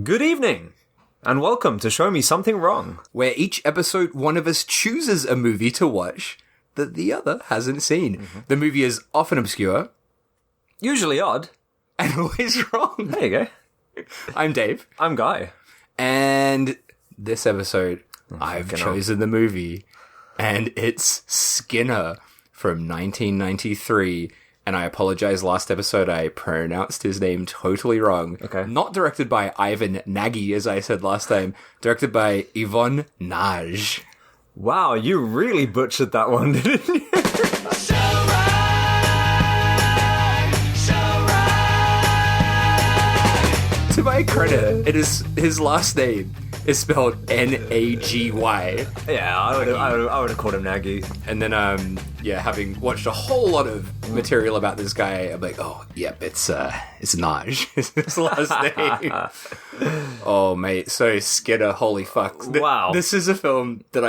Good evening, and welcome to Show Me Something Wrong, where each episode one of us chooses a movie to watch that the other hasn't seen. Mm-hmm. The movie is often obscure, usually odd, and always wrong. There you go. I'm Dave. I'm Guy. And this episode, I've chosen the movie, and it's Skinner from 1993. And I apologize, last episode I pronounced his name totally wrong. Okay. Not directed by Ivan Nagy, as I said last time. Directed by Yvonne Nagy. Wow, you really butchered that one, didn't you? To my credit, it is his last name is spelled N-A-G-Y. Yeah, I would have called him Nagy. And then, having watched a whole lot of material about this guy, I'm like, oh, yep, it's Nagy. Is his last name. Oh, mate. So Skinner, holy fuck. Wow. This is a film that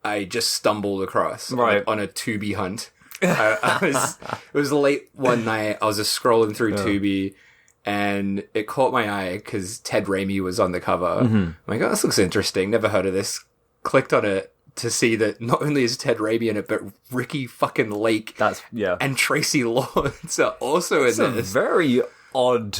I just stumbled across on a Tubi hunt. It was late one night. I was just scrolling through Tubi. And it caught my eye because Ted Raimi was on the cover. Mm-hmm. I'm like, oh, this looks interesting. Never heard of this. Clicked on it to see that not only is Ted Raimi in it, but Ricki fucking Lake and Traci Lords are also in this. It's a very odd,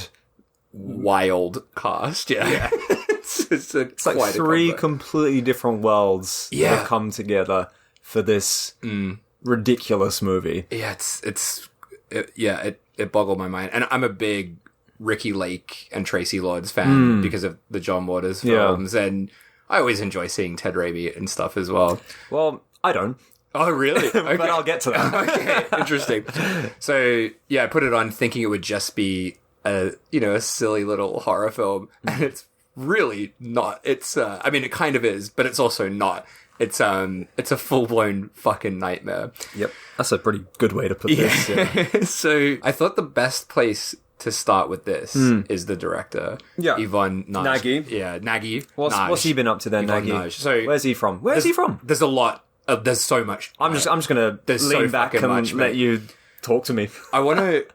wild cast. Yeah. it's like three completely different worlds that have come together for this ridiculous movie. Yeah, it boggled my mind. And I'm a big Ricki Lake and Traci Lords fan because of the John Waters films, and I always enjoy seeing Ted Raimi and stuff as well. Well, I don't. Oh, really? Okay. But I'll get to that. Okay, interesting. So, yeah, I put it on thinking it would just be a silly little horror film, and it's really not. It's, it kind of is, but it's also not. It's a full-blown fucking nightmare. Yep. That's a pretty good way to put this. Yeah. So, I thought the best place to start with this is the director. Yeah. Yvonne Nagy. Yeah, Nagy. What's he been up to then, Nagy? So, where's he from? Where's he from? There's a lot. There's so much. I'm just going to lean back and let you talk to me. I'm going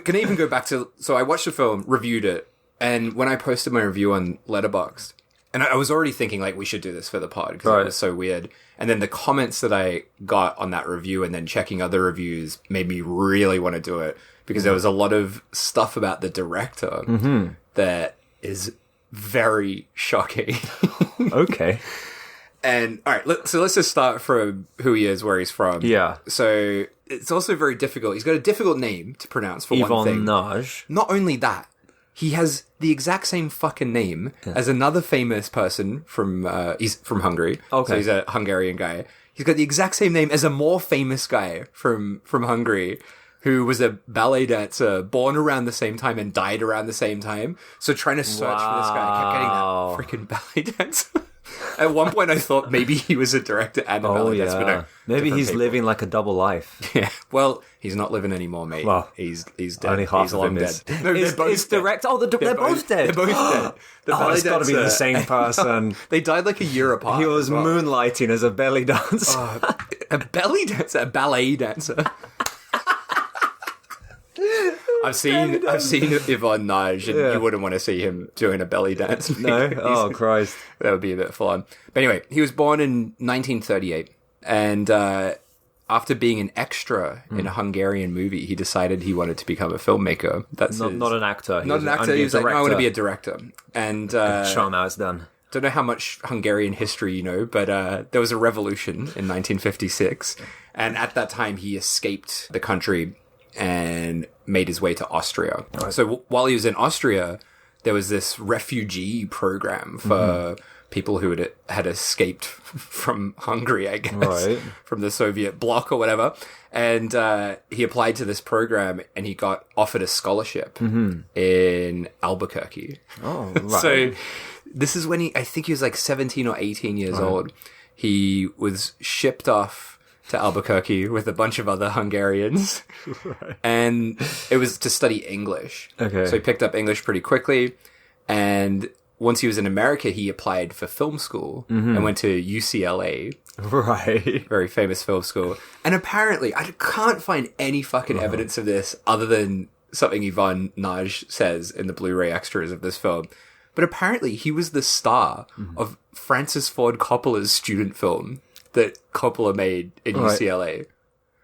to even go back to... So, I watched the film, reviewed it, and when I posted my review on Letterboxd, and I was already thinking, like, we should do this for the pod, because it was so weird. And then the comments that I got on that review and then checking other reviews made me really want to do it. Because there was a lot of stuff about the director that is very shocking. Okay. And, all right, so let's just start from who he is, where he's from. Yeah. So it's also very difficult. He's got a difficult name to pronounce, for one thing. Yvonne Nagy. Not only that, he has the exact same fucking name as another famous person from, he's from Hungary. Okay. So he's a Hungarian guy. He's got the exact same name as a more famous guy from Hungary, who was a ballet dancer, born around the same time and died around the same time. So trying to search for this guy, I kept getting that freaking ballet dancer. At one point, I thought maybe he was a director and a ballet dancer. But no, maybe he's living like a double life. Yeah. Well, he's not living anymore, mate. Well, he's dead. Only half he's of long him is. Dead. No, they're both director. Oh, they're both dead. They're both dead. It's got to be the same person. They died like a year apart. He was moonlighting as a belly dancer. A belly dancer? A ballet dancer? I've seen Yvonne Nagy, and you wouldn't want to see him doing a belly dance. No? Oh, Christ. That would be a bit full on. But anyway, he was born in 1938, and after being an extra in a Hungarian movie, he decided he wanted to become a filmmaker. That's not an actor. Not an actor. He was like, no, I want to be a director. And show him how it's done. Don't know how much Hungarian history you know, but there was a revolution in 1956, and at that time he escaped the country and made his way to Austria. Right. So while he was in Austria, there was this refugee program for people who had escaped from Hungary, I guess, from the Soviet bloc or whatever. And he applied to this program and he got offered a scholarship in Albuquerque. Oh, right. So this is when I think he was like 17 or 18 years old. He was shipped off to Albuquerque with a bunch of other Hungarians. And it was to study English. Okay. So he picked up English pretty quickly. And once he was in America, he applied for film school and went to UCLA. Right. Very famous film school. And apparently, I can't find any fucking evidence of this other than something Yvonne Nagy says in the Blu-ray extras of this film. But apparently he was the star of Francis Ford Coppola's student film that Coppola made in UCLA.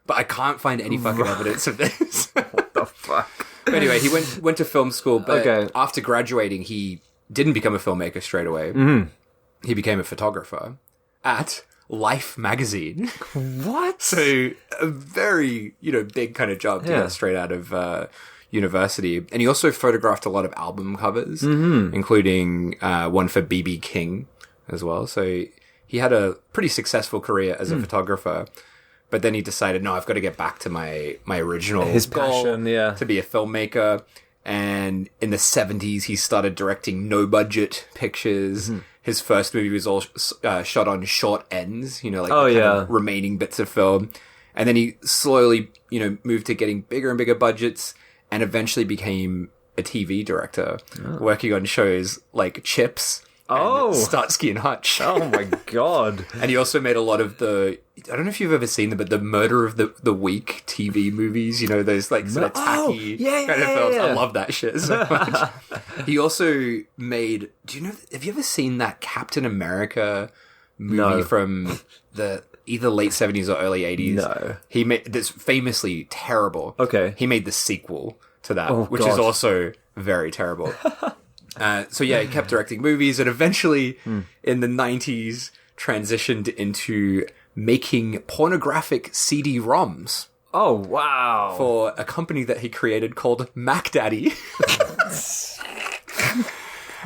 But I can't find any fucking evidence of this. What the fuck? But anyway, he went to film school, but after graduating, he didn't become a filmmaker straight away. He became a photographer at Life magazine. What? So a very, big kind of job to get straight out of university. And he also photographed a lot of album covers, including one for B.B. King as well. So he had a pretty successful career as a photographer. But then he decided, no, I've got to get back to my original His goal passion, to be a filmmaker. And in the 70s, he started directing no-budget pictures. His first movie was all shot on short ends, kind of remaining bits of film. And then he slowly, moved to getting bigger and bigger budgets and eventually became a TV director, working on shows like Chips and Starsky and Hutch. Oh my god. And he also made a lot of I don't know if you've ever seen them, but the Murder of the Week TV movies, those like sort of tacky kind of films. I love that shit so much. He also made, have you ever seen that Captain America movie from the either late 70s or early 80s? No. He made this famously terrible. Okay. He made the sequel to that, which is also very terrible. So he kept directing movies and eventually in the 90s transitioned into making pornographic CD-ROMs. Oh, wow. For a company that he created called Mac Daddy.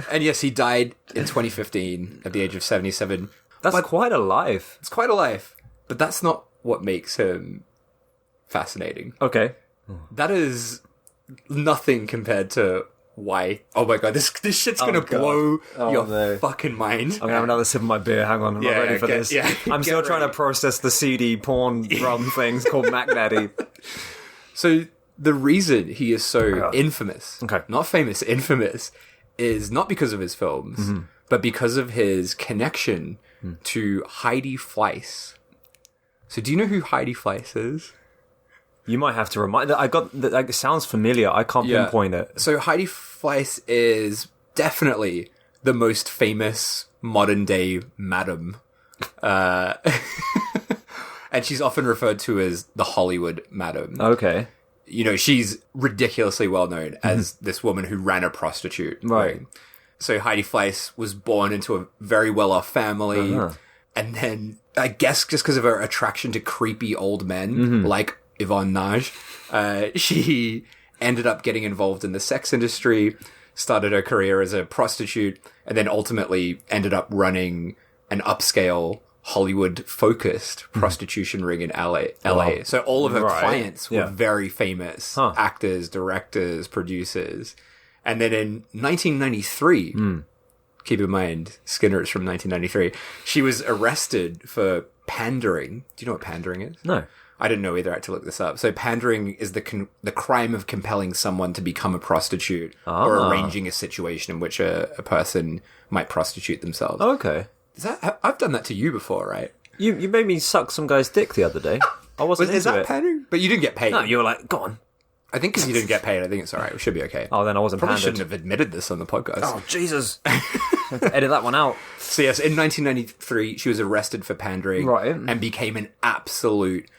And yes, he died in 2015 at the age of 77. That's quite a life. It's quite a life. But that's not what makes him fascinating. Okay. That is nothing compared to why. Oh my god, this shit's gonna blow your fucking mind. I'm gonna have another sip of my beer. Hang on, I'm not ready for this. Yeah, I'm still trying to process the CD porn rum things called Mac Daddy. So the reason he is so infamous, not famous, infamous, is not because of his films, but because of his connection to Heidi Fleiss. So do you know who Heidi Fleiss is? You might have to remind. It sounds familiar. I can't pinpoint it. So Heidi Fleiss is definitely the most famous modern day madam, and she's often referred to as the Hollywood madam. Okay. She's ridiculously well known as this woman who ran a prostitute. Right. So Heidi Fleiss was born into a very well off family, and then I guess just because of her attraction to creepy old men like Yvonne Nagy, she ended up getting involved in the sex industry, started her career as a prostitute, and then ultimately ended up running an upscale Hollywood-focused prostitution ring in LA. Wow. So all of her clients were very famous actors, directors, producers. And then in 1993, keep in mind, Skinner is from 1993, she was arrested for pandering. Do you know what pandering is? No. I didn't know either. I had to look this up. So pandering is the crime of compelling someone to become a prostitute or arranging a situation in which a person might prostitute themselves. Okay. I've done that to you before, right? You made me suck some guy's dick the other day. I wasn't into Is that it. pandering? But you didn't get paid. No, you were like, go on. I think because you didn't get paid, I think it's all right. We should be okay. Oh, then I wasn't Probably pandered. shouldn't have admitted this on the podcast. Oh, Jesus. I have to edit that one out. So yes, in 1993, she was arrested for pandering and became an absolute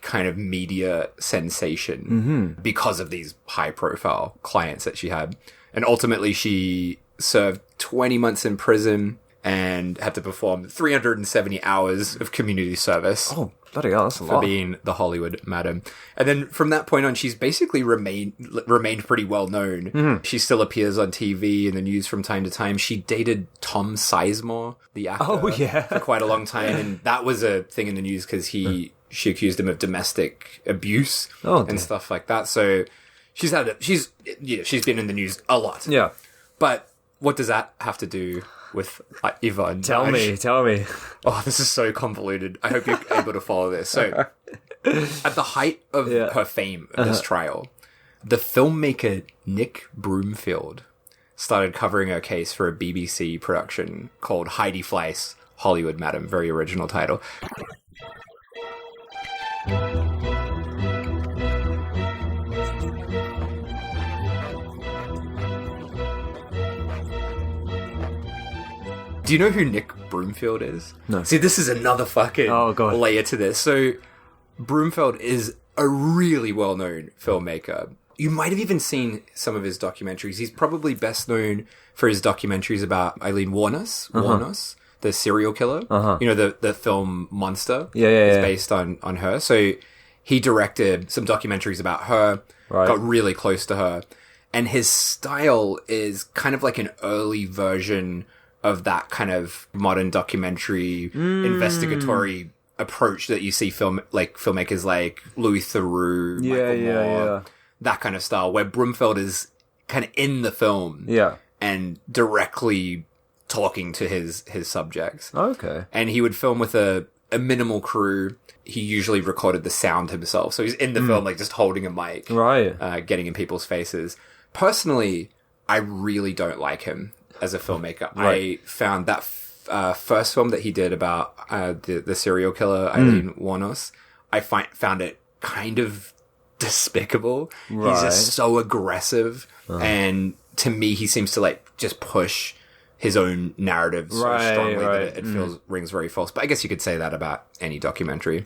kind of media sensation because of these high-profile clients that she had. And ultimately, she served 20 months in prison and had to perform 370 hours of community service. Oh, bloody hell, that's a lot. For being the Hollywood madam. And then from that point on, she's basically remained pretty well known. She still appears on TV and the news from time to time. She dated Tom Sizemore, the actor, for quite a long time. And that was a thing in the news because she accused him of domestic abuse and stuff like that. So she's been in the news a lot. Yeah. But what does that have to do with Yvonne? Tell me. Oh, this is so convoluted. I hope you're able to follow this. So, at the height of her fame at this trial, the filmmaker Nick Broomfield started covering her case for a BBC production called Heidi Fleiss, Hollywood Madam. Very original title. Do you know who Nick Broomfield is? No. See, this is another fucking God. layer to this. So, Broomfield is a really well-known filmmaker. You might have even seen some of his documentaries. He's probably best known for his documentaries about Eileen Wuornos, the serial killer. You know, the film Monster is based on her. So he directed some documentaries about her, got really close to her. And his style is kind of like an early version of that kind of modern documentary, investigatory approach that you see filmmakers like Louis Theroux, Michael Moore, that kind of style, where Broomfield is kind of in the film and directly talking to his subjects. Okay. And he would film with a minimal crew. He usually recorded the sound himself. So he's in the film, like, just holding a mic. Right. Getting in people's faces. Personally, I really don't like him as a filmmaker. Right. I found that first film that he did about the serial killer, Eileen Wuornos, I found it kind of despicable. Right. He's just so aggressive. And to me, he seems to, like, just push his own narrative so strongly that it rings very false. But I guess you could say that about any documentary.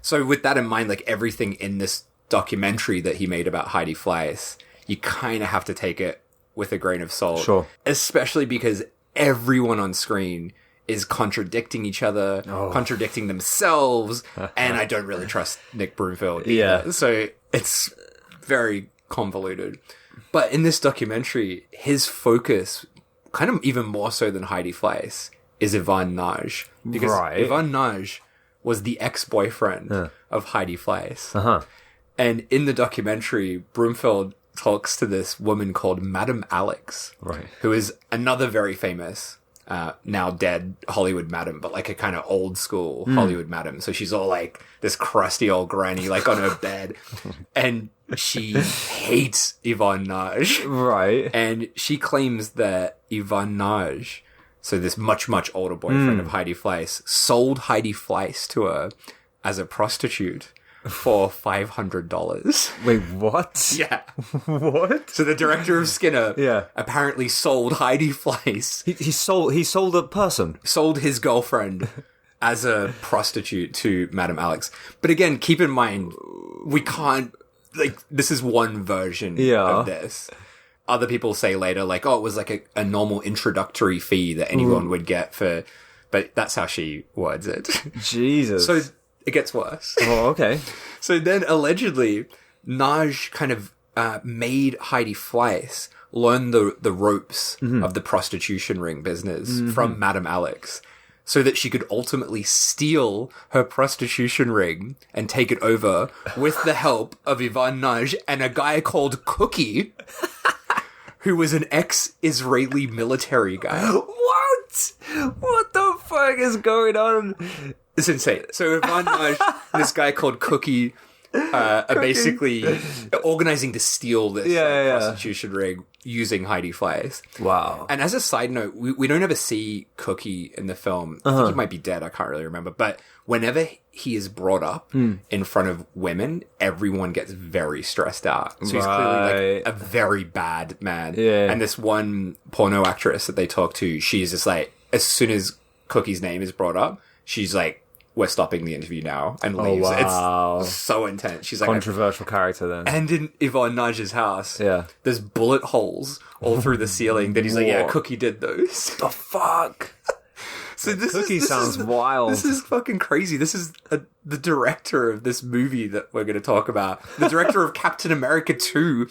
So with that in mind, like, everything in this documentary that he made about Heidi Fleiss, you kind of have to take it with a grain of salt. Sure. Especially because everyone on screen is contradicting each other, contradicting themselves, and I don't really trust Nick Broomfield either. Yeah. So it's very convoluted. But in this documentary, his focus, kind of even more so than Heidi Fleiss, is Ivan Nagy. Because Ivan Nagy was the ex-boyfriend of Heidi Fleiss. And in the documentary, Broomfield talks to this woman called Madame Alex, who is another very famous, now dead Hollywood madam, but like a kind of old school Hollywood madam. So she's all like this crusty old granny, like on her bed. And she hates Ivan Nagy. Right. And she claims that Ivan Nagy, so this much, much older boyfriend of Heidi Fleiss, sold Heidi Fleiss to her as a prostitute for $500. Wait, what? Yeah. What? So the director of Skinner apparently sold Heidi Fleiss. He sold a person. Sold his girlfriend as a prostitute to Madame Alex. But again, keep in mind, we can't, like, this is one version of this. Other people say later, like, oh, it was like a normal introductory fee that anyone would get for, but that's how she words it. Jesus. So it gets worse. Oh, okay. So then allegedly, Nagy kind of made Heidi Fleiss learn the ropes of the prostitution ring business from Madame Alex, so that she could ultimately steal her prostitution ring and take it over with the help of Ivan Nagy and a guy called Cookie, who was an ex-Israeli military guy. What? What the fuck is going on? It's insane. So Ivan Nagy and this guy called Cookie are basically organizing to steal this prostitution ring using Heidi Fleiss. Wow. And as a side note, we don't ever see Cookie in the film. I think he might be dead. I can't really remember. But whenever he is brought up in front of women, everyone gets very stressed out. So he's clearly like a very bad man. Yeah. And this one porno actress that they talk to, she's just like, as soon as Cookie's name is brought up, she's like, we're stopping the interview now, and leaves. Wow. It's so intense. She's like, controversial character then. and in Ivan Nagy's house, there's bullet holes all through the ceiling that he's like, yeah, Cookie did those. The fuck? So this Cookie sounds wild. This is fucking crazy. This is the director of this movie that we're going to talk about. The director of Captain America 2.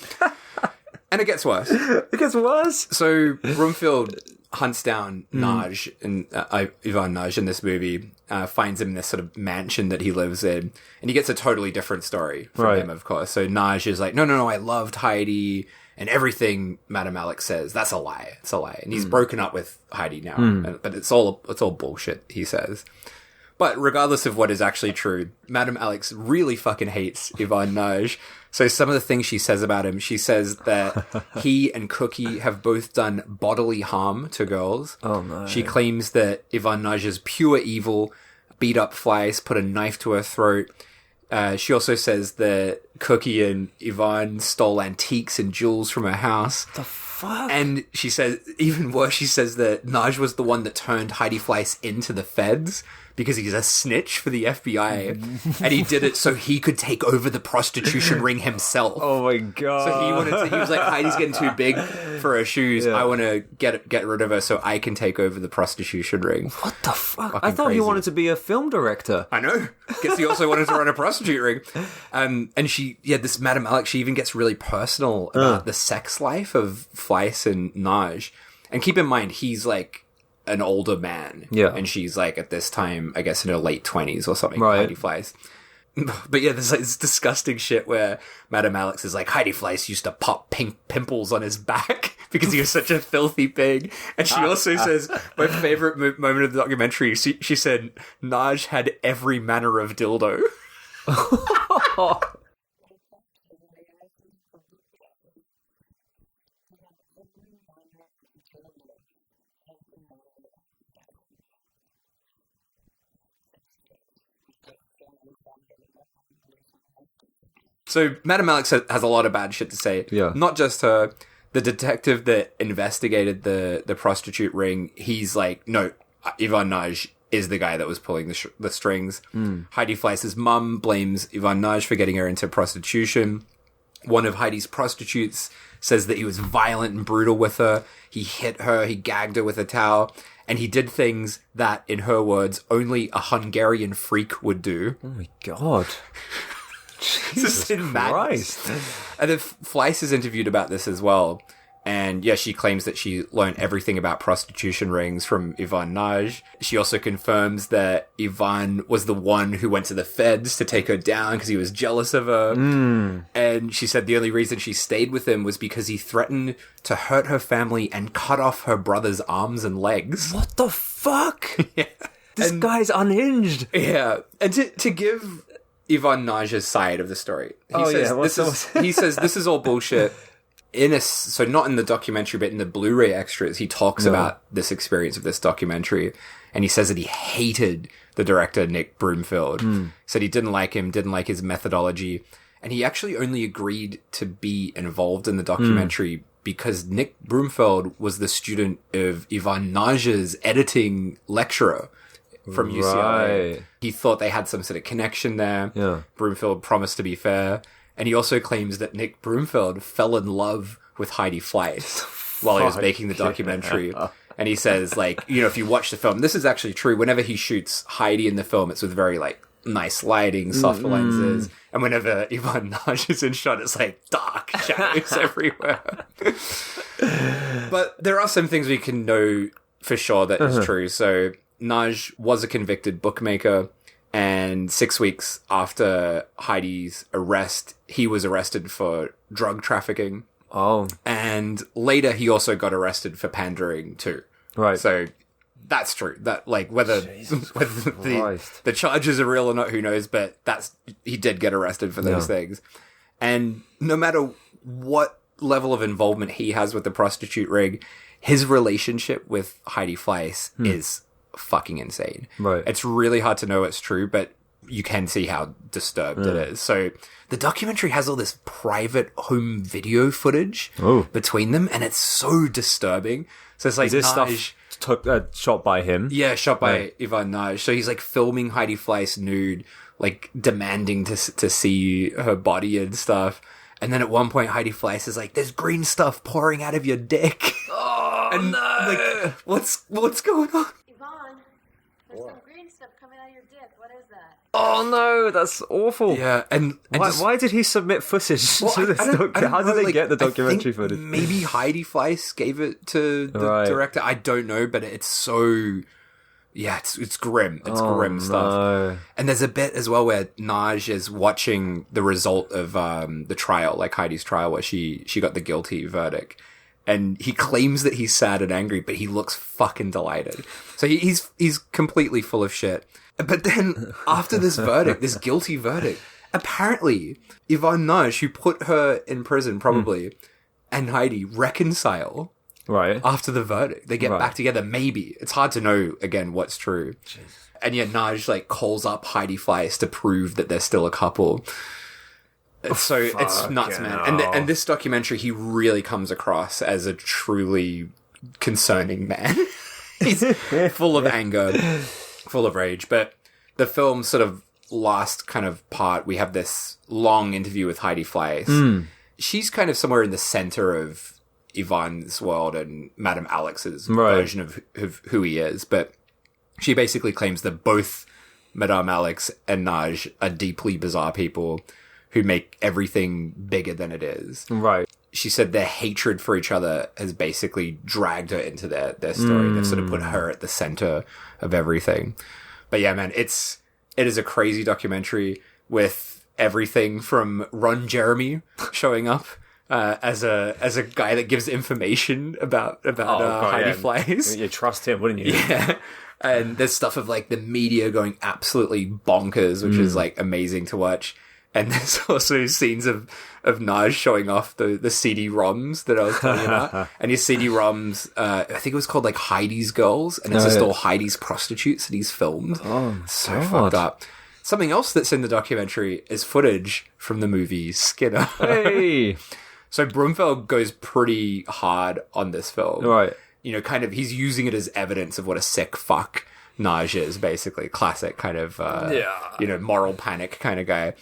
And it gets worse. It gets worse? So Broomfield hunts down Nagy and Ivan Nagy in this movie, finds him in this sort of mansion that he lives in, and he gets a totally different story from him, of course. So Nagy is like, no, I loved Heidi, and everything Madame Alex says, that's a lie. It's a lie. And he's broken up with Heidi now, but it's all bullshit, he says. But regardless of what is actually true, Madame Alex really fucking hates Ivan Nagy. So some of the things she says about him, she says that he and Cookie have both done bodily harm to girls. Oh, no. She claims that Ivan Nagy is pure evil, beat up Fleiss, put a knife to her throat. She also says that Cookie and Ivan stole antiques and jewels from her house. fuck? And she says, even worse, she says that Nagy was the one that turned Heidi Fleiss into the feds because he's a snitch for the FBI. And he did it so he could take over the prostitution ring himself. Oh my god. So he was like, Heidi's getting too big for her shoes. Yeah. I want to get rid of her so I can take over the prostitution ring. What the fuck? Fucking I thought he crazy. wanted to be a film director. I know. Guess he also wanted to run a prostitute ring. And this Madame Alex, she even gets really personal about the sex life of Fleiss and Nagy. And keep in mind, he's like an older man. Yeah. And she's like, at this time, I guess in her late 20s or something, Right. Heidi Fleiss. But yeah, there's like this disgusting shit where Madame Alex is like, Heidi Fleiss used to pop pink pimples on his back because he was such a filthy pig. And she also says, my favorite moment of the documentary, she said, Nagy had every manner of dildo. So Madame Alex has a lot of bad shit to say. Yeah. Not just her. The detective that investigated the prostitute ring, he's like, no, Ivan Nagy is the guy that was pulling the strings. Heidi Fleiss's mum blames Ivan Nagy for getting her into prostitution. One of Heidi's prostitutes says that he was violent and brutal with her. He hit her, he gagged her with a towel, and he did things that, in her words, only a Hungarian freak would do. Oh my god. Jesus Christ. And then Fleiss is interviewed about this as well. And yeah, she claims that she learned everything about prostitution rings from Ivan Nagy. She also confirms that Ivan was the one who went to the feds to take her down because he was jealous of her. And she said the only reason she stayed with him was because he threatened to hurt her family and cut off her brother's arms and legs. What the fuck? Yeah. This guy's unhinged. Yeah. And to give Ivan Nagy's side of the story, he says this is all bullshit. So not in the documentary, but in the Blu-ray extras, he talks about this experience of this documentary, and he says that he hated the director, Nick Broomfield. Said he didn't like him, didn't like his methodology, and he actually only agreed to be involved in the documentary because Nick Broomfield was the student of Ivan Nagy's editing lecturer from UCLA. Right. He thought they had some sort of connection there. Yeah. Broomfield promised to be fair. And he also claims that Nick Broomfield fell in love with Heidi Fleiss while he was making the documentary. And he says, like, you know, if you watch the film, this is actually true. Whenever he shoots Heidi in the film, it's with very, like, nice lighting, soft lenses. And whenever Ivan Nagy is in shot, it's like dark shadows everywhere. But there are some things we can know for sure that is true. So Nagy was a convicted bookmaker. And 6 weeks after Heidi's arrest, he was arrested for drug trafficking. Oh. And later he also got arrested for pandering too. Right. So that's true. That, like, whether the charges are real or not, who knows, but he did get arrested for those things. And no matter what level of involvement he has with the prostitute ring, his relationship with Heidi Fleiss is fucking insane. Right. It's really hard to know it's true, but you can see how disturbed it is. So the documentary has all this private home video footage between them, and it's so disturbing. So it's like, is this stuff shot by him? Yeah, shot by Ivan Nagy. So he's like filming Heidi Fleiss nude, like demanding to see her body and stuff. And then at one point, Heidi Fleiss is like, "There's green stuff pouring out of your dick." Oh, and like, what's going on? There's some green stuff coming out of your dick. What is that? Oh no, that's awful. Yeah, and why did he submit footage to this documentary? How did they get the documentary footage? Maybe Heidi Fleiss gave it to the director. I don't know, but it's so... Yeah, it's grim. It's grim stuff. No. And there's a bit as well where Nagy is watching the result of the trial, like Heidi's trial, where she got the guilty verdict. And he claims that he's sad and angry, but he looks fucking delighted. So he's completely full of shit. But then after this verdict, this guilty verdict, apparently Ivan Nagy, who put her in prison probably, and Heidi reconcile after the verdict. They get back together, maybe. It's hard to know, again, what's true. Jeez. And yet Nagy, like, calls up Heidi Fleiss to prove that they're still a couple. So it's nuts, man. And this documentary, he really comes across as a truly concerning man. He's full of anger, full of rage. But the film's sort of last kind of part, we have this long interview with Heidi Fleiss. She's kind of somewhere in the center of Ivan's world and Madame Alex's version of who he is. But she basically claims that both Madame Alex and Nagy are deeply bizarre people who make everything bigger than it is. Right. She said their hatred for each other has basically dragged her into their story. They've sort of put her at the center of everything. But yeah, man, it is a crazy documentary with everything from Ron Jeremy showing up as a guy that gives information about Heidi Fleiss. You'd trust him, wouldn't you? Yeah. And there's stuff of like the media going absolutely bonkers, which is like amazing to watch. And there's also scenes of Nagy showing off the CD-ROMs that I was telling you about. And his CD-ROMs, I think it was called like Heidi's Girls, and it's just all Heidi's prostitutes that he's filmed. Oh, so fucked up. Something else that's in the documentary is footage from the movie Skinner. Hey! So Brumfeld goes pretty hard on this film. Right. You know, kind of, he's using it as evidence of what a sick fuck Nagy is, basically. Classic kind of, you know, moral panic kind of guy.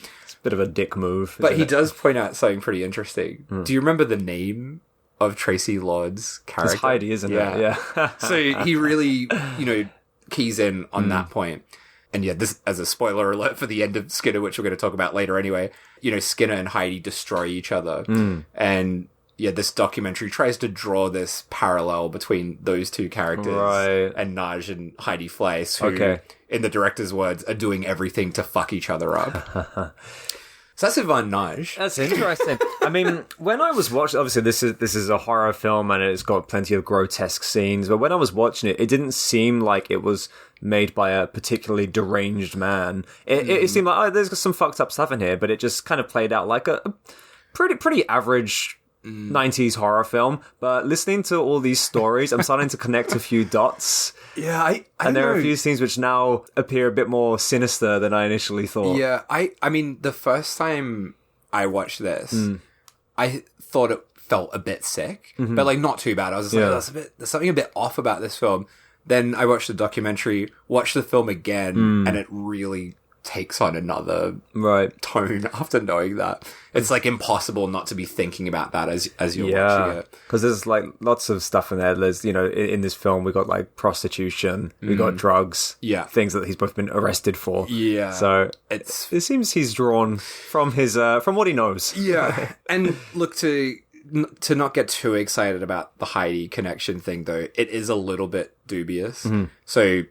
Bit of a dick move. But he does point out something pretty interesting. Do you remember the name of Traci Lord's character? It's Heidi, isn't it? Yeah. So he really, you know, keys in on that point. And yeah, this as a spoiler alert for the end of Skinner, which we're going to talk about later anyway. You know, Skinner and Heidi destroy each other. And yeah, this documentary tries to draw this parallel between those two characters and Nagy and Heidi Fleiss, who, in the director's words, are doing everything to fuck each other up. So that's Ivan Nagy. That's interesting. I mean, when I was watching, obviously this is a horror film and it's got plenty of grotesque scenes, but when I was watching it, it didn't seem like it was made by a particularly deranged man. It seemed like, there's some fucked up stuff in here, but it just kind of played out like a pretty average 90s horror film. But listening to all these stories, I'm starting to connect a few dots. Yeah, and there are a few scenes which now appear a bit more sinister than I initially thought. Yeah, I mean, the first time I watched this, I thought it felt a bit sick, but like not too bad. I was just like, there's something a bit off about this film. Then I watched the documentary, watched the film again, and it really takes on another tone after knowing that. It's like impossible not to be thinking about that as you're watching it. Because there's like lots of stuff in there. There's, you know, in this film we got like prostitution, we got drugs, things that he's both been arrested for. Yeah. So it seems he's drawn from his from what he knows. Yeah. And look, to not get too excited about the Heidi connection thing though, it is a little bit dubious. So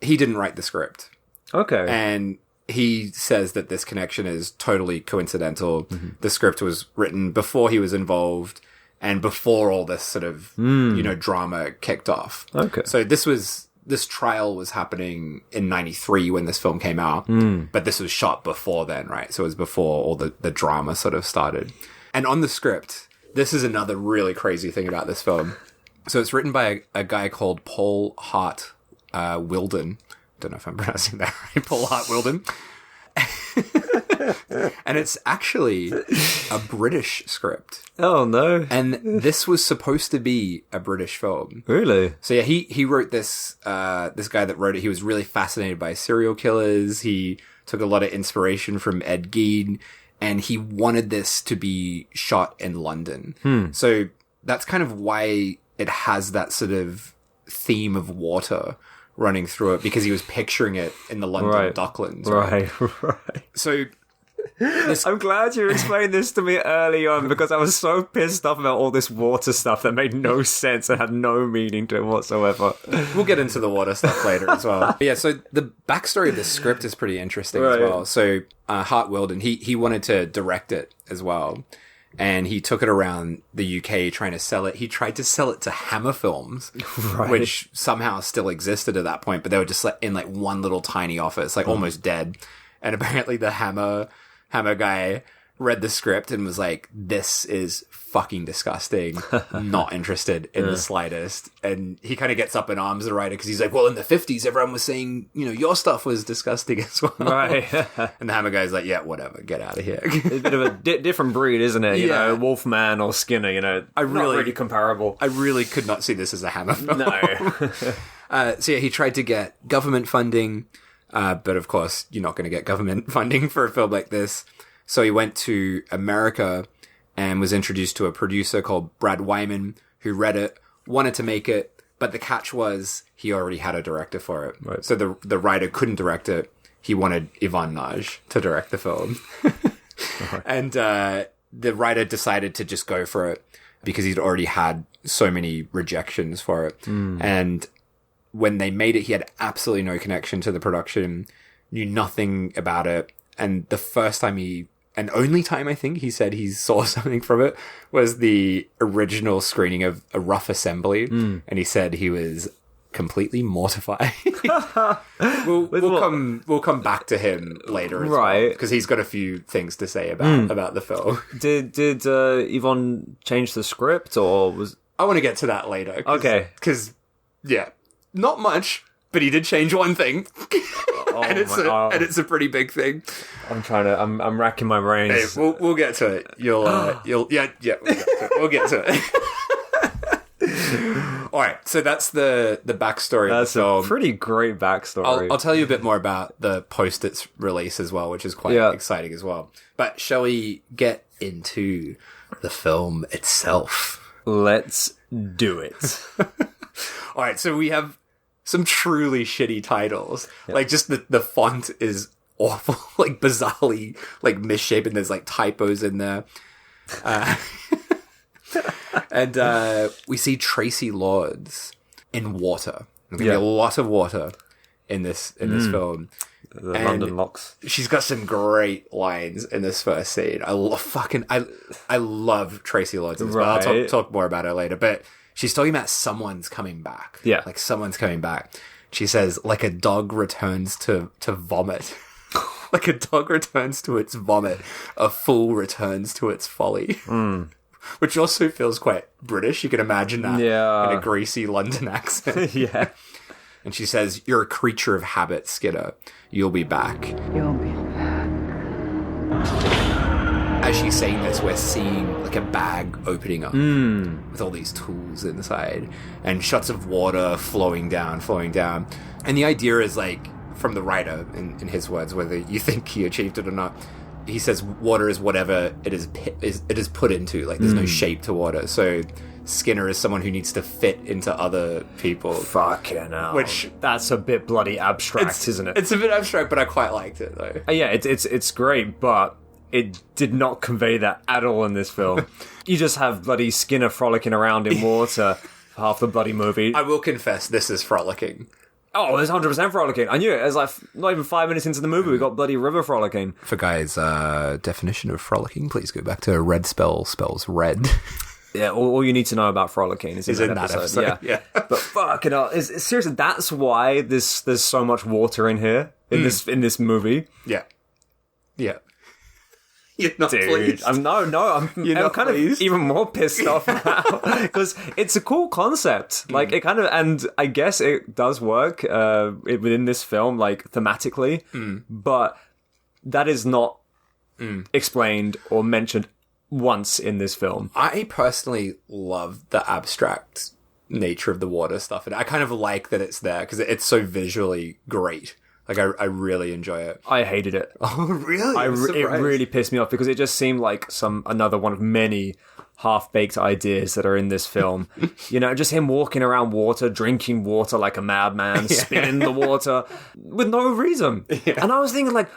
he didn't write the script. Okay. And he says that this connection is totally coincidental. The script was written before he was involved and before all this sort of, you know, drama kicked off. Okay. So this trial was happening in 93 when this film came out, but this was shot before then, right? So it was before all the drama sort of started. And on the script, this is another really crazy thing about this film. So it's written by a guy called Paul Hart Wilden. Don't know if I'm pronouncing that right. Paul Hart Wilden. And it's actually a British script. Oh, no. And this was supposed to be a British film. Really? So yeah, he wrote this, this guy that wrote it, he was really fascinated by serial killers. He took a lot of inspiration from Ed Gein, and he wanted this to be shot in London. So that's kind of why it has that sort of theme of water running through it, because he was picturing it in the London Docklands. Right. So I'm glad you explained this to me early on, because I was so pissed off about all this water stuff that made no sense and had no meaning to it whatsoever. We'll get into the water stuff later as well. But yeah, so the backstory of this script is pretty interesting as well. So Hart Wilden, he wanted to direct it as well. And he took it around the UK trying to sell it. He tried to sell it to Hammer Films, which somehow still existed at that point, but they were just like in like one little tiny office, like almost dead. And apparently the Hammer guy read the script and was like, this is fucking disgusting. Not interested in the slightest. And he kind of gets up in arms, the writer, because he's like, well, in the 50s, everyone was saying, your stuff was disgusting as well. Right. And the Hammer guy's like, yeah, whatever, get out of here. It's a bit of a different breed, isn't it? You know, Wolfman or Skinner, not really comparable. I really could not see this as a Hammer film. No. So yeah, he tried to get government funding, but of course, you're not going to get government funding for a film like this. So he went to America and was introduced to a producer called Brad Wyman, who read it, wanted to make it, but the catch was he already had a director for it. Right. So the writer couldn't direct it. He wanted Ivan Nagy to direct the film. And the writer decided to just go for it because he'd already had so many rejections for it. And when they made it, he had absolutely no connection to the production, knew nothing about it. And the first time and only time I think he said he saw something from it was the original screening of A Rough Assembly. And he said he was completely mortified. We'll come back to him later as well, because he's got a few things to say about the film. Did Yvonne change the script, or was... I want to get to that later. Okay. Because, yeah, not much, but he did change one thing. And it's a pretty big thing. I'm racking my brains. Hey, we'll get to it. We'll get to it. All right, so that's the backstory of the film. That's a pretty great backstory. I'll tell you a bit more about the post-its release as well, which is quite exciting as well. But shall we get into the film itself? Let's do it. All right, so we have some truly shitty titles. Yep. Like, just the font is awful, like bizarrely like misshapen. There's like typos in there. And we see Traci Lords in water. There's gonna be a lot of water in this film. The London locks. She's got some great lines in this first scene. I love Traci Lords as well. I'll talk more about her later. But she's talking about someone's coming back. Yeah. Like someone's coming back. She says, like a dog returns to vomit. Like a dog returns to its vomit, a fool returns to its folly. Which also feels quite British. You can imagine that in a greasy London accent. Yeah. And she says, you're a creature of habit, Skinner. You'll be back. You'll be back. As she's saying this, we're seeing like a bag opening up with all these tools inside and shots of water flowing down. And the idea is like, from the writer, in his words, whether you think he achieved it or not, he says water is whatever it is put into. Like, there's no shape to water. So Skinner is someone who needs to fit into other people. Fucking hell. Which, that's a bit bloody abstract, isn't it? It's a bit abstract, but I quite liked it, though. Yeah, it's great, but it did not convey that at all in this film. You just have bloody Skinner frolicking around in water for half the bloody movie. I will confess, this is frolicking. Oh, there's 100% frolicking. I knew it. It was like not even 5 minutes into the movie, we got bloody river frolicking. For guys' definition of frolicking, please go back to red spells red. Yeah, all you need to know about frolicking is in that episode. Yeah. But fucking hell, seriously, that's why there's so much water in here in this movie. Yeah. You're not Dude, pleased. I'm kind of even more pissed off now because it's a cool concept. Like it kind of, and I guess it does work within this film, like thematically, but that is not explained or mentioned once in this film. I personally love the abstract nature of the water stuff, and I kind of like that it's there because it's so visually great. Like, I really enjoy it. I hated it. Oh, really? It really pissed me off because it just seemed like another one of many half-baked ideas that are in this film. You know, just him walking around water, drinking water like a madman, spinning the water with no reason. Yeah. And I was thinking like,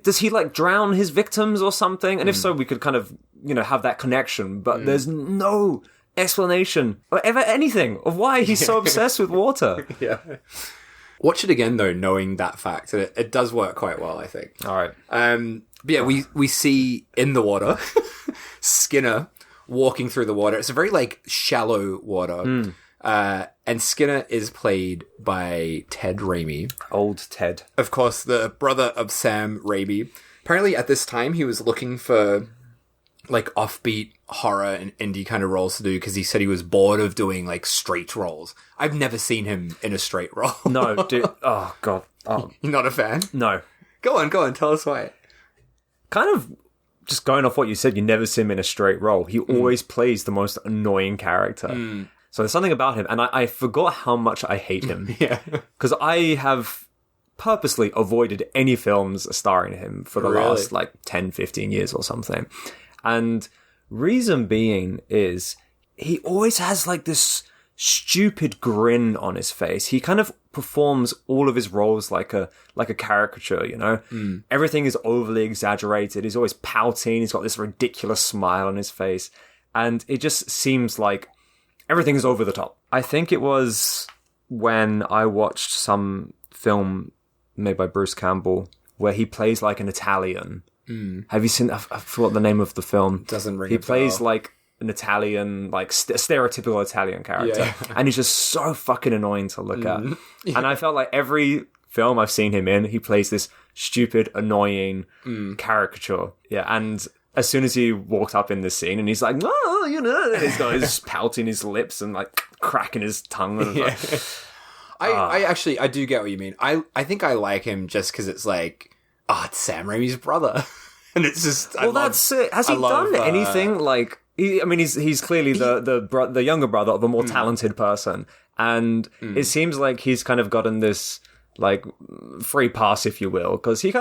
does he like drown his victims or something? And if so, we could kind of, have that connection. But there's no explanation or ever anything of why he's so obsessed with water. Yeah. Watch it again, though, knowing that fact. And it does work quite well, I think. All right. But yeah, we see in the water Skinner walking through the water. It's a very, shallow water. And Skinner is played by Ted Raimi. Old Ted. Of course, the brother of Sam Raimi. apparently at this time he was looking for like offbeat horror and indie kind of roles to do because he said he was bored of doing like straight roles. I've never seen him in a straight role. No, dude. Oh, God. Oh, You're not a fan? no. Go on. Tell us why. Kind of just going off what you said, you never see him in a straight role. He always plays the most annoying character. So there's something about him, and I forgot how much I hate him. Yeah. Because I have purposely avoided any films starring him for the last, 10, 15 years or something. And reason being is he always has, this stupid grin on his face. He kind of performs all of his roles like a caricature, you know? Everything is overly exaggerated. He's always pouting. He's got this ridiculous smile on his face. And it just seems like everything is over the top. I think it was when I watched some film made by Bruce Campbell where he plays like an Italian. Have you seen? I forgot the name of the film. Doesn't ring. He plays like an Italian, stereotypical Italian character, and he's just so fucking annoying to look at. And I felt like every film I've seen him in, he plays this stupid, annoying caricature. Yeah, and as soon as he walked up in the scene, and he's like, "Oh, you know," he's got his pouting his lips and like cracking his tongue. And I do get what you mean. I think I like him just because it's like, it's Sam Raimi's brother. And it's just, that's it. Has he done anything like? He's clearly the younger brother of a more talented person, and it seems like he's kind of gotten this free pass, if you will, because he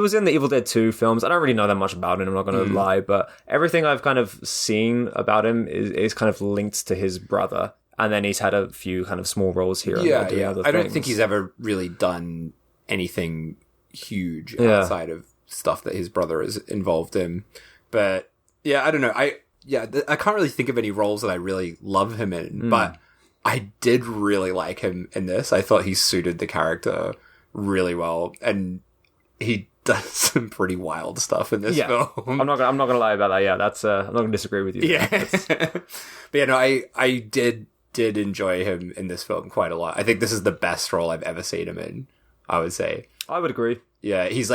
was in the Evil Dead 2 films. I don't really know that much about him, I'm not going to lie, but everything I've kind of seen about him is kind of linked to his brother, and then he's had a few kind of small roles here. Yeah. I don't think he's ever really done anything huge outside of stuff that his brother is involved in, but yeah, I don't know. I can't really think of any roles that I really love him in, but I did really like him in this. I thought he suited the character really well, and he does some pretty wild stuff in this film. I'm not gonna lie about that. Yeah, that's I'm not gonna disagree with you. Yeah, but yeah, no, I did enjoy him in this film quite a lot. I think this is the best role I've ever seen him in, I would say. I would agree. Yeah, he's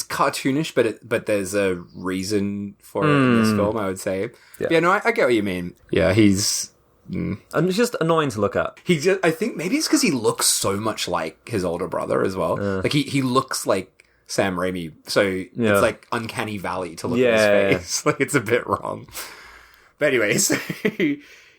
cartoonish, but there's a reason for it in this film, I would say. Yeah, no, I get what you mean. Yeah, he's... And it's just annoying to look at. I think maybe it's because he looks so much like his older brother as well. Like, he looks like Sam Raimi, so it's like uncanny valley to look at his face. Like, it's a bit wrong. But anyways,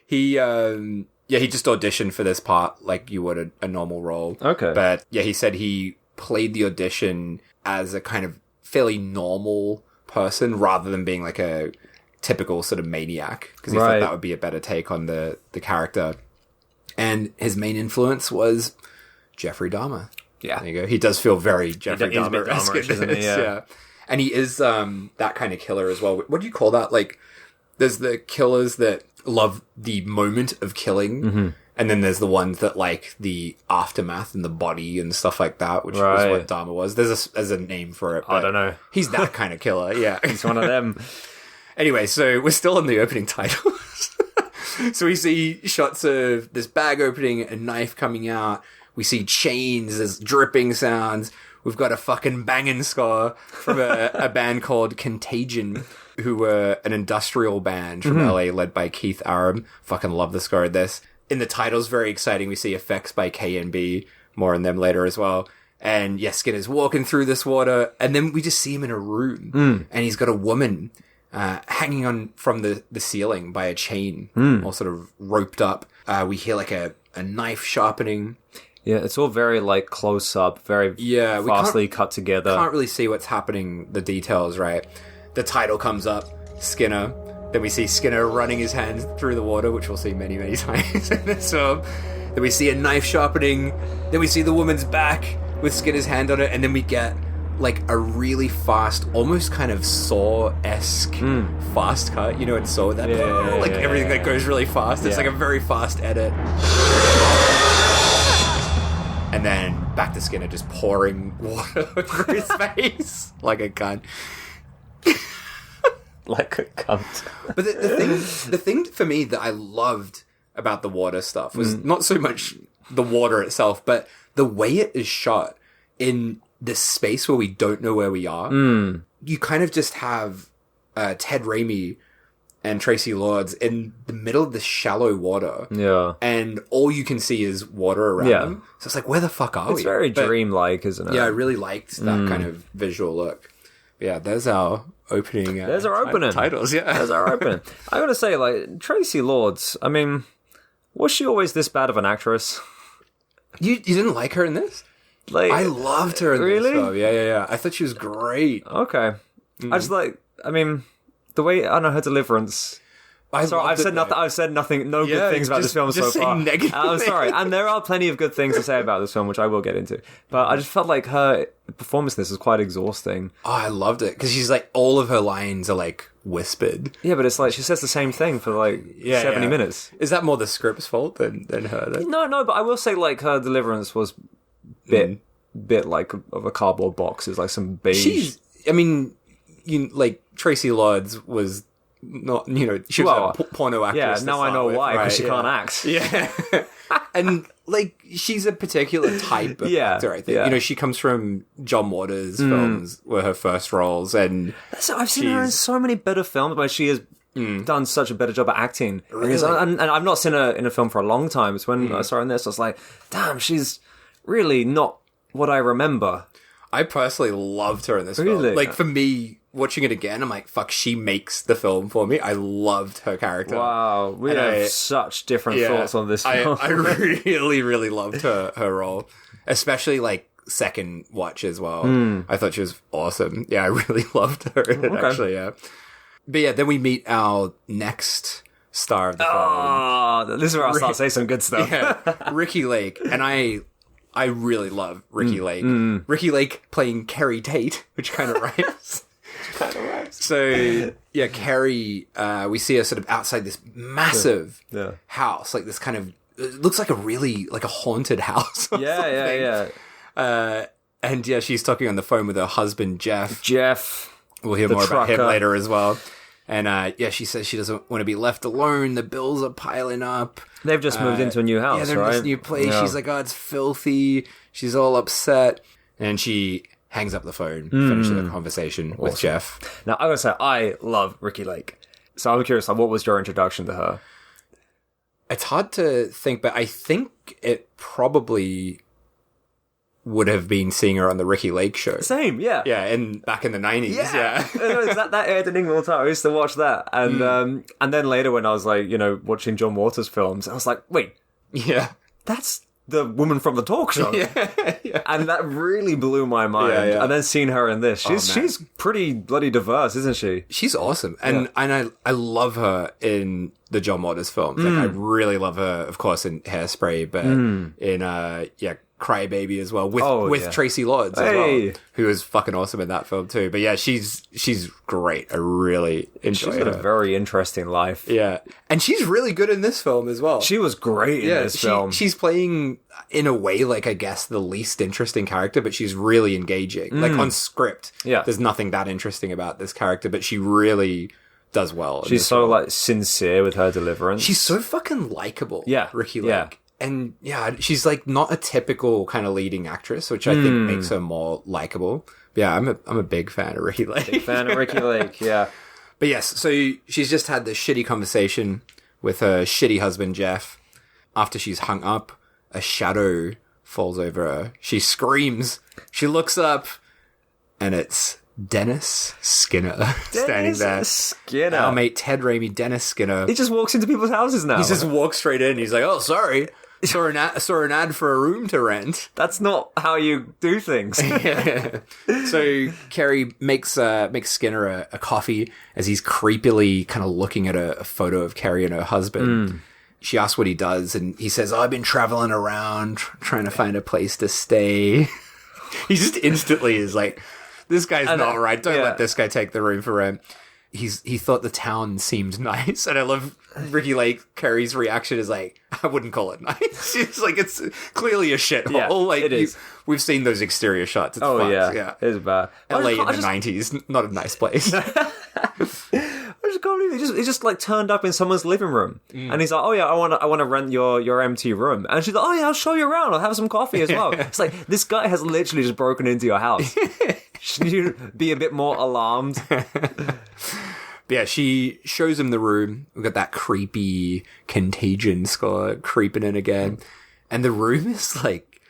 he just auditioned for this part like you would a normal role. Okay. But yeah, he said he played the audition as a kind of fairly normal person rather than being like a typical sort of maniac, because he thought that would be a better take on the character. And his main influence was Jeffrey Dahmer. Yeah. There you go. He does feel very Jeffrey Dahmer-esque in this. Yeah. And he is that kind of killer as well. What do you call that? Like, there's the killers that love the moment of killing, and then there's the ones that like the aftermath and the body and stuff like that, which was what Dahmer was. There's a name for it. But I don't know. He's that kind of killer. Yeah. He's one of them. Anyway, so we're still in the opening titles. So we see shots of this bag opening, a knife coming out. We see chains, there's dripping sounds. We've got a fucking banging score from a band called Contagion, who were an industrial band from LA led by Keith Aram. Fucking love the score of this. In the titles, very exciting. We see effects by K&B. More on them later as well. And yeah, Skinner's walking through this water, and then we just see him in a room, and he's got a woman hanging on from the ceiling by a chain, all sort of roped up. We hear like a knife sharpening. Yeah, it's all very like close up, very fastly cut together. Can't really see what's happening, the details, right? The title comes up, Skinner. Then we see Skinner running his hands through the water, which we'll see many, many times in this film. Then we see a knife sharpening. Then we see the woman's back with Skinner's hand on it. And then we get like a really fast, almost kind of Saw-esque fast cut. You know, in Saw, that everything that goes really fast. It's like a very fast edit. And then back to Skinner just pouring water over his face like a cunt. Like a cunt. But the thing for me that I loved about the water stuff was not so much the water itself, but the way it is shot in this space where we don't know where we are. You kind of just have Ted Raimi and Traci Lords in the middle of this shallow water. Yeah. And all you can see is water around them. So it's like, where the fuck are we? It's very dreamlike, isn't it? Yeah, I really liked that kind of visual look. But yeah, there's our opening. There's our opening. Titles, yeah. There's our opening. I gotta say, like, Traci Lords, I mean, was she always this bad of an actress? You didn't like her in this? Like, I loved her in this. Really? Though. Yeah. I thought she was great. Okay. I just like, I mean, the way, I don't know, her deliverance. I've said nothing, no good things about this film so far. Negative I'm sorry, and there are plenty of good things to say about this film, which I will get into. But I just felt like her performance in this was quite exhausting. Oh, I loved it because she's like all of her lines are like whispered. Yeah, but it's like she says the same thing for like 70 minutes. Is that more the script's fault than her? Then? No, but I will say like her deliverance was bit like of a cardboard box. It's like some beige. Like Traci Lords was. Not, she was a porno actress. Yeah, now I know why, because she can't act. Yeah. And, like, she's a particular type of actor, I think. Yeah. She comes from John Waters' films, were her first roles, and... So I've seen her in so many better films where she has done such a better job at acting. Really? And I've not seen her in a film for a long time. So when I saw her in this, I was like, damn, she's really not what I remember. I personally loved her in this Really? film. Like, for me... Watching it again, I'm like, fuck, she makes the film for me. I loved her character. Wow, we have such different thoughts on this film. I really, really loved her role. Especially, like, second watch as well. I thought she was awesome. Yeah, I really loved her in it, actually, yeah. But yeah, then we meet our next star of the film. Oh, this is where I'll start saying some good stuff. Yeah, Ricki Lake. And I really love Ricki Lake. Ricki Lake playing Carrie Tate, which kind of rhymes. So yeah, Carrie, we see her sort of outside this massive house, like this kind of, it looks like a haunted house. Yeah. And yeah, she's talking on the phone with her husband, Jeff. We'll hear more about him later as well. And she says she doesn't want to be left alone. The bills are piling up. They've just moved into a new house, yeah, they're in this new place. Yeah. She's like, oh, it's filthy. She's all upset. And she hangs up the phone, finishes the conversation with Jeff. Now, I gotta say, I love Ricki Lake. So I'm curious, like, what was your introduction to her? It's hard to think, but I think it probably would have been seeing her on the Ricki Lake show. Same, yeah. Yeah, back in the 90s, yeah. that aired in England all the time. I used to watch that. And then later when I was, like, watching John Waters films, I was like, wait. Yeah. That's the woman from the talk show. Yeah. And that really blew my mind. Yeah. And then seeing her in this, she's pretty bloody diverse, isn't she? She's awesome. And I love her in the John Waters films. Like, I really love her, of course, in Hairspray, but in Cry Baby as well, with Traci Lords as well, who is fucking awesome in that film too. But yeah, she's great. I really enjoy her. She's got a very interesting life. Yeah. And she's really good in this film as well. She was great in this film. She's playing, in a way, like, I guess, the least interesting character, but she's really engaging. Like, on script, there's nothing that interesting about this character, but she really does well. She's so, like, sincere with her deliverance. She's so fucking likable, Ricki Lake. Yeah. And yeah, she's like not a typical kind of leading actress, which I think makes her more likable. Yeah, I'm a big fan of Ricki Lake. Big fan of Ricki Lake, yeah. But yes, so she's just had this shitty conversation with her shitty husband, Jeff. After she's hung up, a shadow falls over her. She screams. She looks up, and it's Dennis Skinner standing there. Skinner. Our mate Ted Raimi, Dennis Skinner. He just walks into people's houses now. He just walks straight in. He's like, oh, sorry. Saw an ad for a room to rent. That's not how you do things. Yeah. So Carrie makes Skinner a coffee as he's creepily kind of looking at a photo of Carrie and her husband. She asks what he does, and he says, I've been traveling around trying to find a place to stay. He just instantly is like, this guy's not right. Don't let this guy take the room for rent. He thought the town seemed nice, and I love Ricki Lake. Carrie's reaction is like, I wouldn't call it nice. She's like, it's clearly a shithole. Yeah, like, it is. We've seen those exterior shots. It's fucked. Yeah, it's bad. LA in the 90s, not a nice place. I just can't believe he just like turned up in someone's living room, and he's like, "Oh yeah, I want to rent your empty room," and she's like, "Oh yeah, I'll show you around. I'll have some coffee as well." It's like this guy has literally just broken into your house. Should you be a bit more alarmed? Yeah, she shows him the room. We've got that creepy Contagion score creeping in again. And the room is like,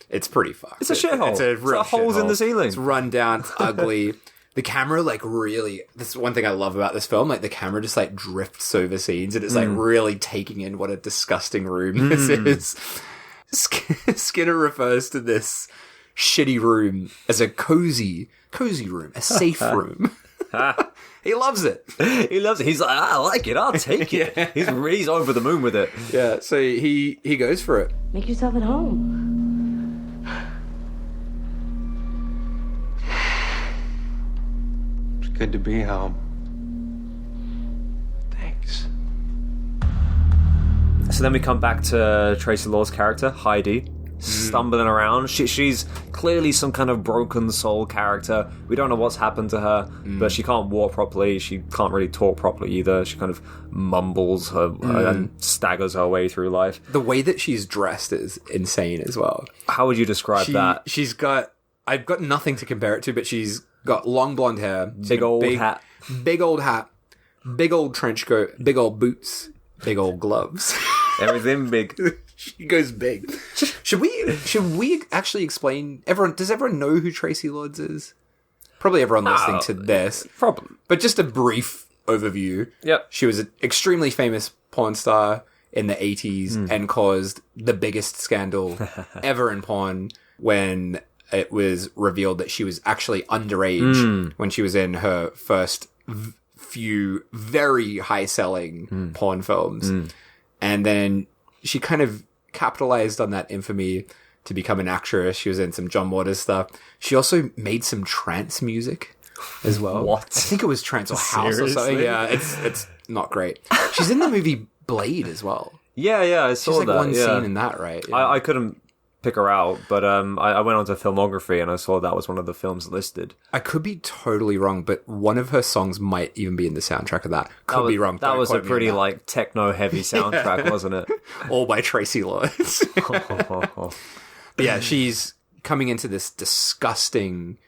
it's pretty fucked. It's a shithole. It's a real holes in the ceiling. It's run down. It's ugly. The camera, like, really, this is one thing I love about this film. Like, the camera just, like, drifts over scenes and it's, like, really taking in what a disgusting room this is. Skinner refers to this shitty room as a cozy room, a safe room. He loves it. He loves it. He's like, I like it. I'll take it. Yeah. He's over the moon with it. Yeah, so he goes for it. Make yourself at home. It's good to be home. Thanks. So then we come back to Traci Lord's character, Heidi, stumbling around. She's clearly some kind of broken soul character. We don't know what's happened to her, but she can't walk properly. She can't really talk properly either. She kind of mumbles her and staggers her way through life. The way that she's dressed is insane as well. How would you describe that? I've got nothing to compare it to, but she's got long blonde hair, big old hat, big old trench coat, big old boots, big old gloves. Everything big. She goes big. Should we actually explain? Does everyone know who Traci Lords is? Probably everyone listening to this. Problem. But just a brief overview. Yep. She was an extremely famous porn star in the 80s and caused the biggest scandal ever in porn when it was revealed that she was actually underage when she was in her first few very high-selling porn films. And then she kind of capitalized on that infamy to become an actress. She was in some John Waters stuff. She also made some trance music as well. What? I think it was trance or house or something. Yeah, it's not great. She's in the movie Blade as well. Yeah, I saw She's like that. one scene in that, right? Yeah. I couldn't pick her out, but I went onto filmography and I saw that was one of the films listed. I could be totally wrong, but one of her songs might even be in the soundtrack of that. Could be wrong. That was a pretty like techno-heavy soundtrack, wasn't it? All by Traci Lords. But yeah, she's coming into this disgusting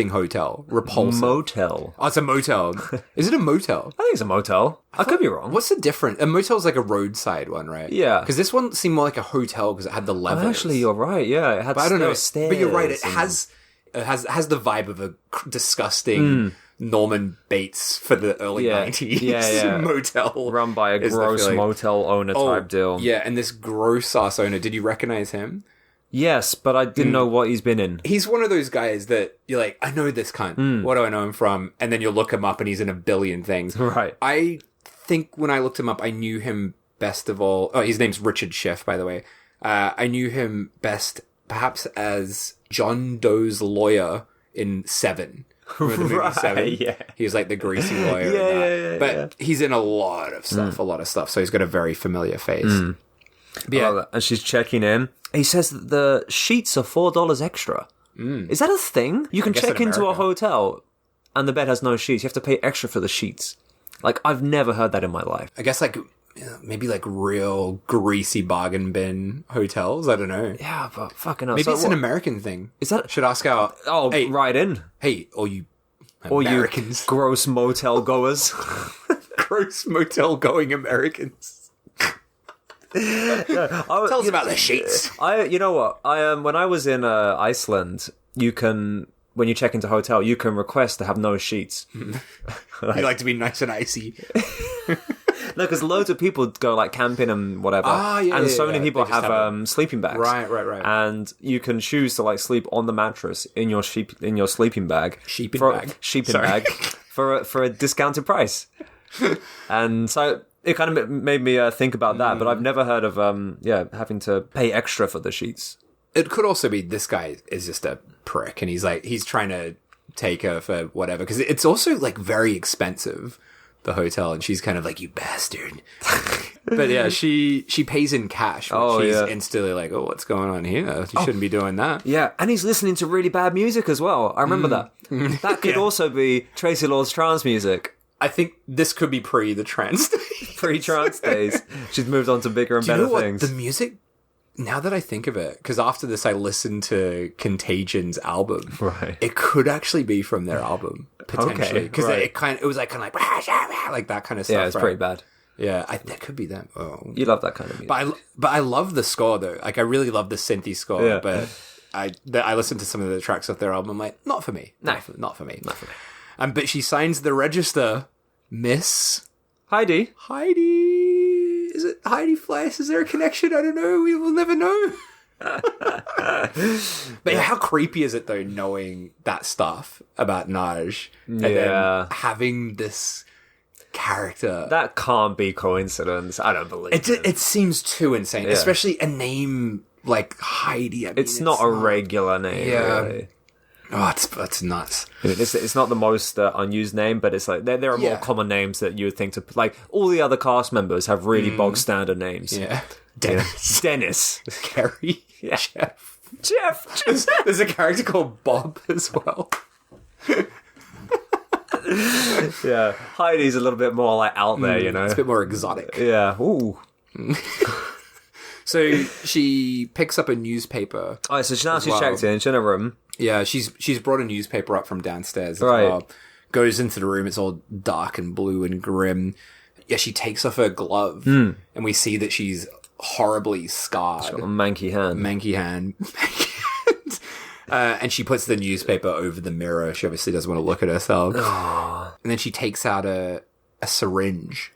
hotel. Repulsive. Motel. Oh, it's a motel. Is it a motel? I think it's a motel. I could be wrong. What's the difference? A motel's like a roadside one, right? Yeah. Because this one seemed more like a hotel because it had the levels. Actually, you're right. Yeah, it had. But I don't know. Stairs But you're right. It has the vibe of a disgusting Norman Bates for the early 90s. Yeah. Motel run by a gross motel owner type deal. Yeah, and this gross ass owner. Did you recognize him? Yes, but I didn't know what he's been in. He's one of those guys that you're like, I know this cunt. What do I know him from? And then you look him up and he's in a billion things. Right. I think when I looked him up, I knew him best of all. Oh, his name's Richard Schiff, by the way. I knew him best perhaps as John Doe's lawyer in Seven. Remember the movie Seven? Yeah. He was like the greasy lawyer. Yeah. But he's in a lot of stuff, So he's got a very familiar face. But yeah. And she's checking in. He says that the sheets are $4 extra. Is that a thing? You can check into a hotel and the bed has no sheets. You have to pay extra for the sheets. Like, I've never heard that in my life. I guess like maybe like real greasy bargain bin hotels. I don't know. Yeah, but fucking hell. Maybe So it's an American thing. Is that... Should ask our... Oh, hey, right in. Hey, all you Or you Americans. gross motel goers. Gross motel going Americans. Tell us about the sheets. You know what? When I was in Iceland, you can, when you check into a hotel, you can request to have no sheets. You like to be nice and icy. No, because loads of people go like camping and whatever, and so many people have sleeping bags. Right. And you can choose to like sleep on the mattress in your sleeping bag, bag for a discounted price. And so it kind of made me think about that, but I've never heard of having to pay extra for the sheets. It could also be this guy is just a prick, and he's trying to take her for whatever, because it's also like very expensive, the hotel, and she's kind of like, you bastard. But yeah, she pays in cash, which she's instantly like, oh, what's going on here? You shouldn't be doing that. Yeah, and he's listening to really bad music as well. I remember that. That could also be Traci Lord's trance music. I think this could be pre the trans days. Pre-trance days. She's moved on to bigger and Do you better know what? things. The music, now that I think of it, because after this I listened to Contagion's album. Right. It could actually be from their album, potentially. Because right. it was like kind of like that kind of stuff. Yeah, it's right? pretty bad. Yeah, that could be them. Oh. You love that kind of music. But I love the score though. Like I really love the synthy score. Yeah. But I listened to some of the tracks off their album. I'm like, not for me. No. Not for me. Not for me. But she signs the register, Miss Heidi. Heidi. Is it Heidi Fleiss? Is there a connection? I don't know. We will never know. But yeah, how creepy is it though, knowing that stuff about Nagy and then having this character? That can't be coincidence. I don't believe it. It seems too insane, especially a name like Heidi. I mean, It's not a regular name, really. Oh, it's nuts. It's not the most unused name, but it's like there are more common names that you would think to... Like, all the other cast members have really bog standard names. Yeah. Dennis. Kerry. Yeah. Jeff. There's a character called Bob as well. Yeah. Heidi's a little bit more like out there, you know? It's a bit more exotic. Yeah. Ooh. So she picks up a newspaper. Oh, so she's checked in. She's in a room. Yeah, she's brought a newspaper up from downstairs. Right. Goes into the room. It's all dark and blue and grim. Yeah, she takes off her glove, and we see that she's horribly scarred. She's got a manky hand. Manky hand. And she puts the newspaper over the mirror. She obviously doesn't want to look at herself. And then she takes out a syringe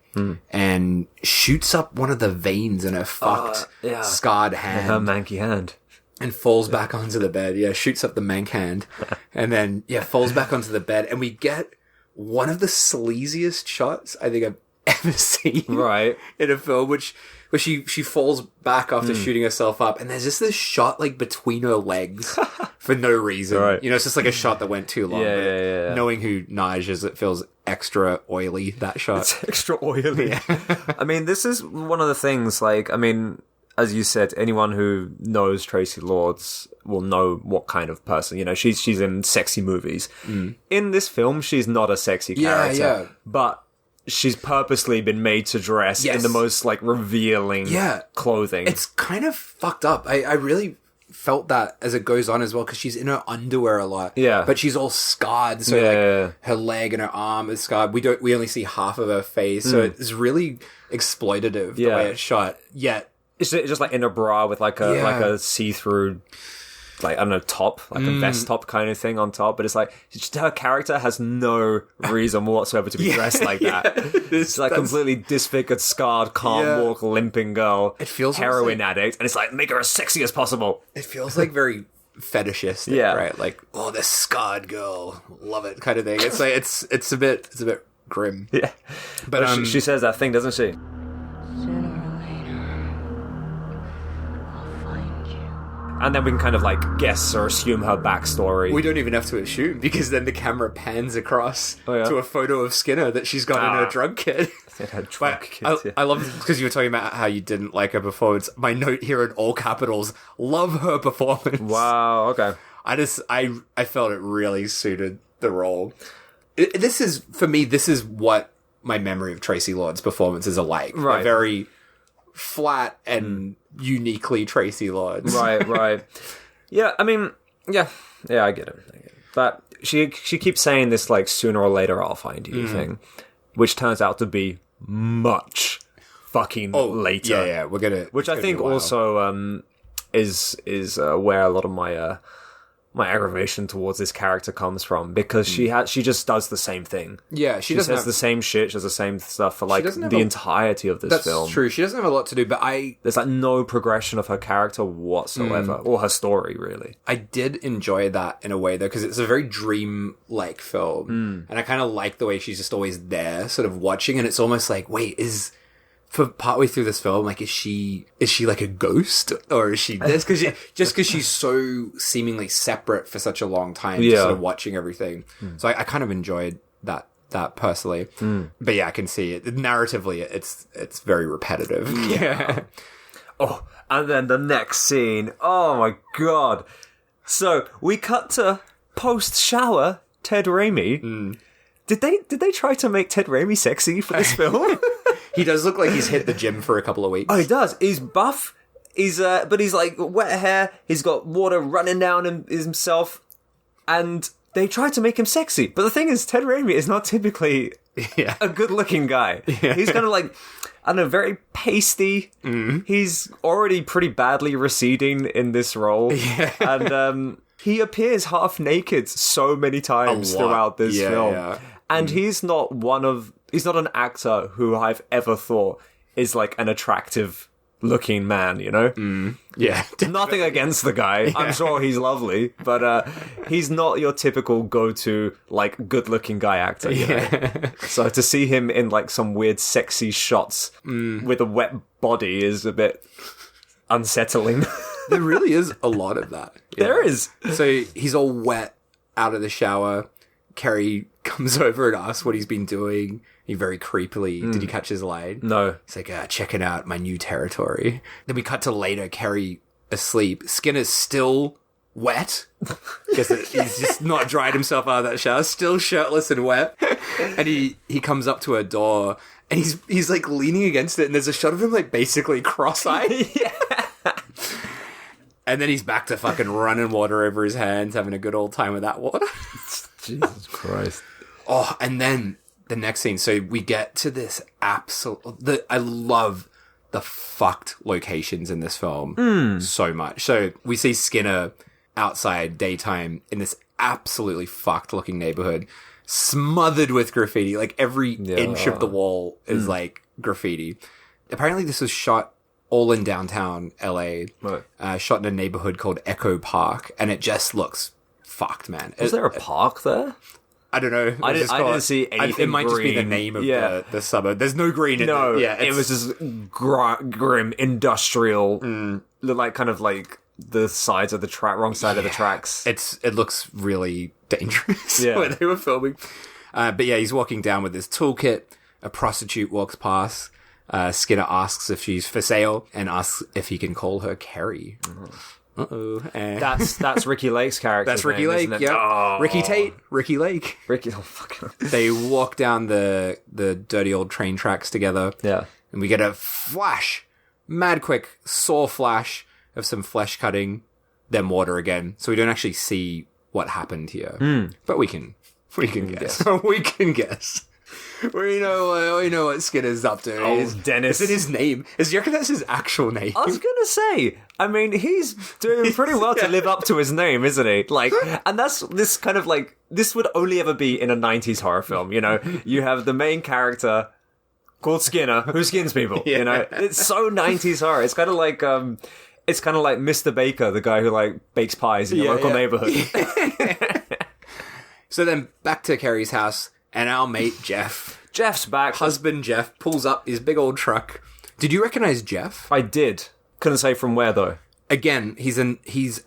and shoots up one of the veins in her fucked, scarred hand. Her manky hand. And falls back onto the bed. Yeah, shoots up the mank hand. And then, falls back onto the bed. And we get one of the sleaziest shots I think I've ever seen. Right. In a film, where she falls back after shooting herself up. And there's just this shot, like, between her legs for no reason. Right. You know, it's just like a shot that went too long. Yeah. Knowing who Nagy is, it feels extra oily, that shot. It's extra oily. I mean, this is one of the things, like, I mean... As you said, anyone who knows Traci Lords will know what kind of person, you know, she's in sexy movies. In this film, she's not a sexy character, but she's purposely been made to dress in the most, like, revealing clothing. It's kind of fucked up. I really felt that as it goes on as well, because she's in her underwear a lot. Yeah. But she's all scarred, so like her leg and her arm is scarred. We only see half of her face, so it's really exploitative the way it's shot. Yet it's just like in a bra with like a see-through, like, I don't know, top, like a vest top kind of thing on top. But it's like, her character has no reason whatsoever to be dressed like that. It's like completely disfigured, scarred, can't walk, limping girl. It feels heroin addict. And it's like, make her as sexy as possible. It feels like very fetishistic, right? Like, oh, this scarred girl, love it, kind of thing. It's like, it's a bit grim. Yeah. But she says that thing, doesn't she? And then we can kind of, like, guess or assume her backstory. We don't even have to assume, because then the camera pans across to a photo of Skinner that she's got in her drug kit. Her drug kit, I love, because you were talking about how you didn't like her performance. My note here in all capitals, love her performance. Wow, okay. I felt it really suited the role. This is what my memory of Traci Lords' performances are like. Right. They're very flat and uniquely Traci Lords. Right. Yeah, I mean, yeah, I get it. But she keeps saying this, like, sooner or later I'll find you thing, which turns out to be much fucking later. Yeah, we're gonna. Which I think also is where a lot of my aggravation towards this character comes from, because she just does the same thing. Yeah, she says the same shit, she does the same stuff for, like, the entirety of this film. That's true. She doesn't have a lot to do, but there's, like, no progression of her character whatsoever, or her story, really. I did enjoy that in a way, though, because it's a very dream-like film, and I kind of like the way she's just always there, sort of watching, and it's almost like, wait, for partway through this film, like, is she like a ghost, or is she this? Because she's so seemingly separate for such a long time, just sort of watching everything. So I kind of enjoyed that personally. But yeah, I can see it narratively. It's very repetitive. Yeah. Oh, and then the next scene. Oh my god! So we cut to post shower Ted Raimi. Did they try to make Ted Raimi sexy for this film? He does look like he's hit the gym for a couple of weeks. Oh, he does. He's buff. But he's like wet hair. He's got water running down himself, and they tried to make him sexy. But the thing is, Ted Raimi is not typically a good-looking guy. Yeah. He's kind of like, I don't know, very pasty. He's already pretty badly receding in this role. Yeah. And he appears half naked so many times throughout this film. Yeah. And he's not an actor who I've ever thought is like an attractive looking man, you know? Yeah. Nothing against the guy. Yeah. I'm sure he's lovely, but he's not your typical go-to, like, good-looking guy actor, you know? So to see him in, like, some weird sexy shots with a wet body is a bit unsettling. There really is a lot of that. There is. So he's all wet out of the shower. Carrie comes over and asks what he's been doing. He very creepily, did you catch his line? No. He's like, checking out my new territory. Then we cut to later, Carrie asleep. Skinner's still wet. Because he's just not dried himself out of that shower. Still shirtless and wet. And he comes up to her door and he's like leaning against it and there's a shot of him like basically cross-eyed. And then he's back to fucking running water over his hands, having a good old time with that water. Jesus Christ. Oh, and then the next scene. So we get to this I love the fucked locations in this film so much. So we see Skinner outside daytime in this absolutely fucked looking neighborhood, smothered with graffiti. Like every inch of the wall is like graffiti. Apparently this was shot all in downtown LA, shot in a neighborhood called Echo Park, and it just looks fucked, man. Was there a park there? I don't know. I didn't see anything. It might just be the name of the suburb. There's no green in it. No, it was just grim, industrial, like kind of like the sides of the wrong side of the tracks. It looks really dangerous where they were filming. But yeah, he's walking down with his toolkit. A prostitute walks past. Skinner asks if she's for sale and asks if he can call her Carrie. That's Ricki Lake's character. That's Ricki Lake, yeah. Oh. Ricki Lake. They walk down the dirty old train tracks together. Yeah. And we get a flash, mad quick, saw flash of some flesh cutting, then water again. So we don't actually see what happened here. But we can guess. We can guess. We know what Skinner's up to. Oh, Dennis. Is it his name? Do you reckon that's his actual name? I was gonna say, I mean, he's doing pretty well to live up to his name, isn't he? Like, and that's this kind of like, this would only ever be in a 90s horror film, you know? You have the main character called Skinner, who skins people, you know? It's so 90s horror. It's kind of like, Mr. Baker, the guy who like bakes pies in your local neighborhood. So then back to Carrie's house. And our mate, Jeff's back. Husband Jeff pulls up his big old truck. Did you recognize Jeff? I did. Couldn't say from where, though. Again, he's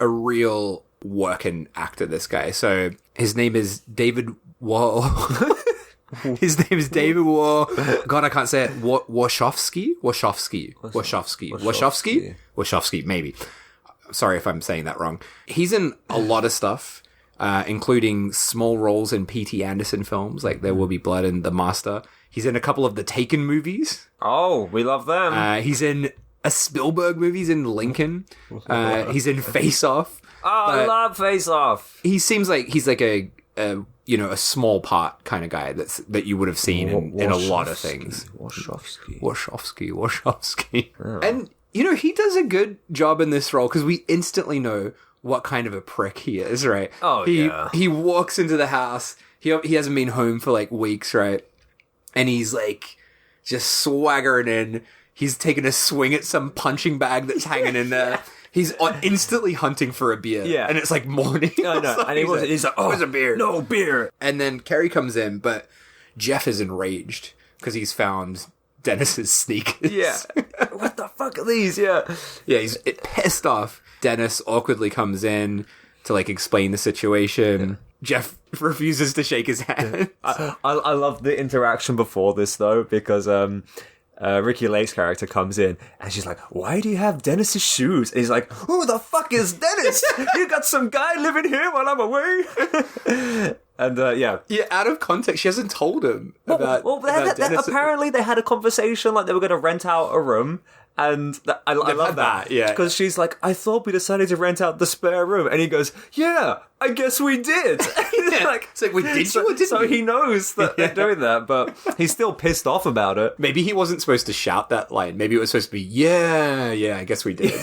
a real working actor, this guy. So his name is David War. His name is David War. God, I can't say it. Wachowski, maybe. Sorry if I'm saying that wrong. He's in a lot of stuff. Including small roles in P.T. Anderson films, like There Will Be Blood and The Master. He's in a couple of the Taken movies. Oh, we love them. He's in a Spielberg movie. He's in Lincoln. He's in Face Off. Oh, I love Face Off. He seems like he's like a small part kind of guy that you would have seen in a lot of things. Wachowski. Oh. And, he does a good job in this role because we instantly know what kind of a prick he is, right? Oh, He walks into the house. He hasn't been home for like weeks, right? And he's like just swaggering in. He's taking a swing at some punching bag that's hanging in there. He's instantly hunting for a beer. Yeah. And it's like morning. Oh, no. And he's like, oh, where's a beer? No beer. And then Carrie comes in, but Jeff is enraged because he's found Dennis's sneakers. Yeah. What the fuck are these? Yeah. Yeah, he's pissed off. Dennis awkwardly comes in to like explain the situation. Yeah. Jeff refuses to shake his hand. I love the interaction before this though, because Ricki Lake's character comes in and she's like, "Why do you have Dennis's shoes?" And he's like, "Who the fuck is Dennis? You got some guy living here while I'm away." And yeah. Yeah, out of context, she hasn't told him about Dennis. Apparently they had a conversation like they were going to rent out a room. And I love that, yeah. Because she's like, I thought we decided to rent out the spare room. And he goes, yeah, I guess we did. It's like, wait, did you or didn't so you? he knows that they're doing that, but he's still pissed off about it. Maybe he wasn't supposed to shout that line. Maybe it was supposed to be, yeah, I guess we did.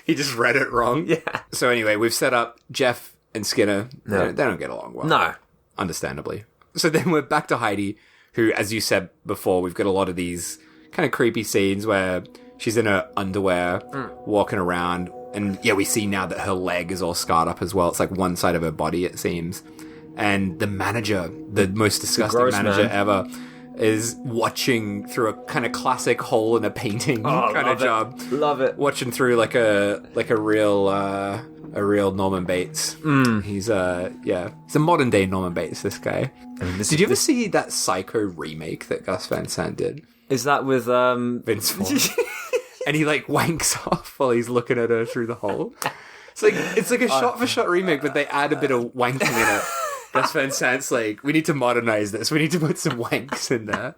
He just read it wrong. Yeah. So anyway, we've set up Jeff and Skinner. They don't get along well. No. Understandably. So then we're back to Heidi, who, as you said before, we've got a lot of these kind of creepy scenes where she's in her underwear, walking around, and yeah, we see now that her leg is all scarred up as well. It's like one side of her body, it seems. And the manager, the most disgusting manager ever, is watching through a kind of classic hole in a painting kind of job. Love it. Watching through like a real Norman Bates. He's he's a modern day Norman Bates, this guy. Did you ever see that Psycho remake that Gus Van Sant did? Is that with Vince Vaughn? And he like wanks off while he's looking at her through the hole. It's like a shot for shot remake, but they add a bit of wanking in it. Gus Van Sant's like, we need to modernize this. We need to put some wanks in there.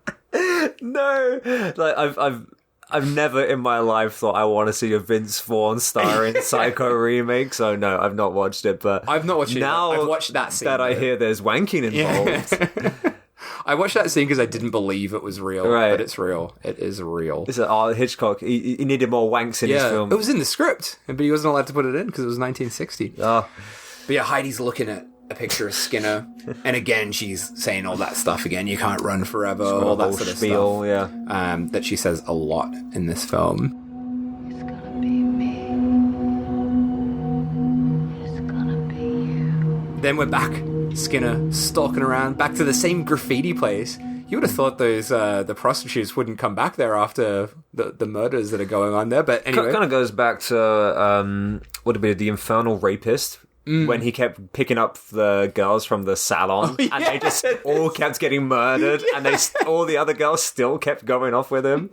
No, like I've never in my life thought I want to see a Vince Vaughn starring Psycho remake. So no, I've not watched it. But I've not watched it. Now I've watched that scene. I hear there's wanking involved. I watched that scene because I didn't believe it was real, right. But it's real. It is real. It's Hitchcock. He needed more wanks in his film. It was in the script, but he wasn't allowed to put it in because it was 1960. Oh. But yeah, Heidi's looking at a picture of Skinner, and again, she's saying all that stuff again. You can't run forever, all that sort of spiel, stuff. Yeah. That she says a lot in this film. It's gonna be me. It's gonna be you. Then we're back. Skinner stalking around, back to the same graffiti place. You would have thought those the prostitutes wouldn't come back there after the murders that are going on there, but anyway. Kind of goes back to, what would be the Infernal Rapist, when he kept picking up the girls from the salon, and they just all kept getting murdered, and all the other girls still kept going off with him.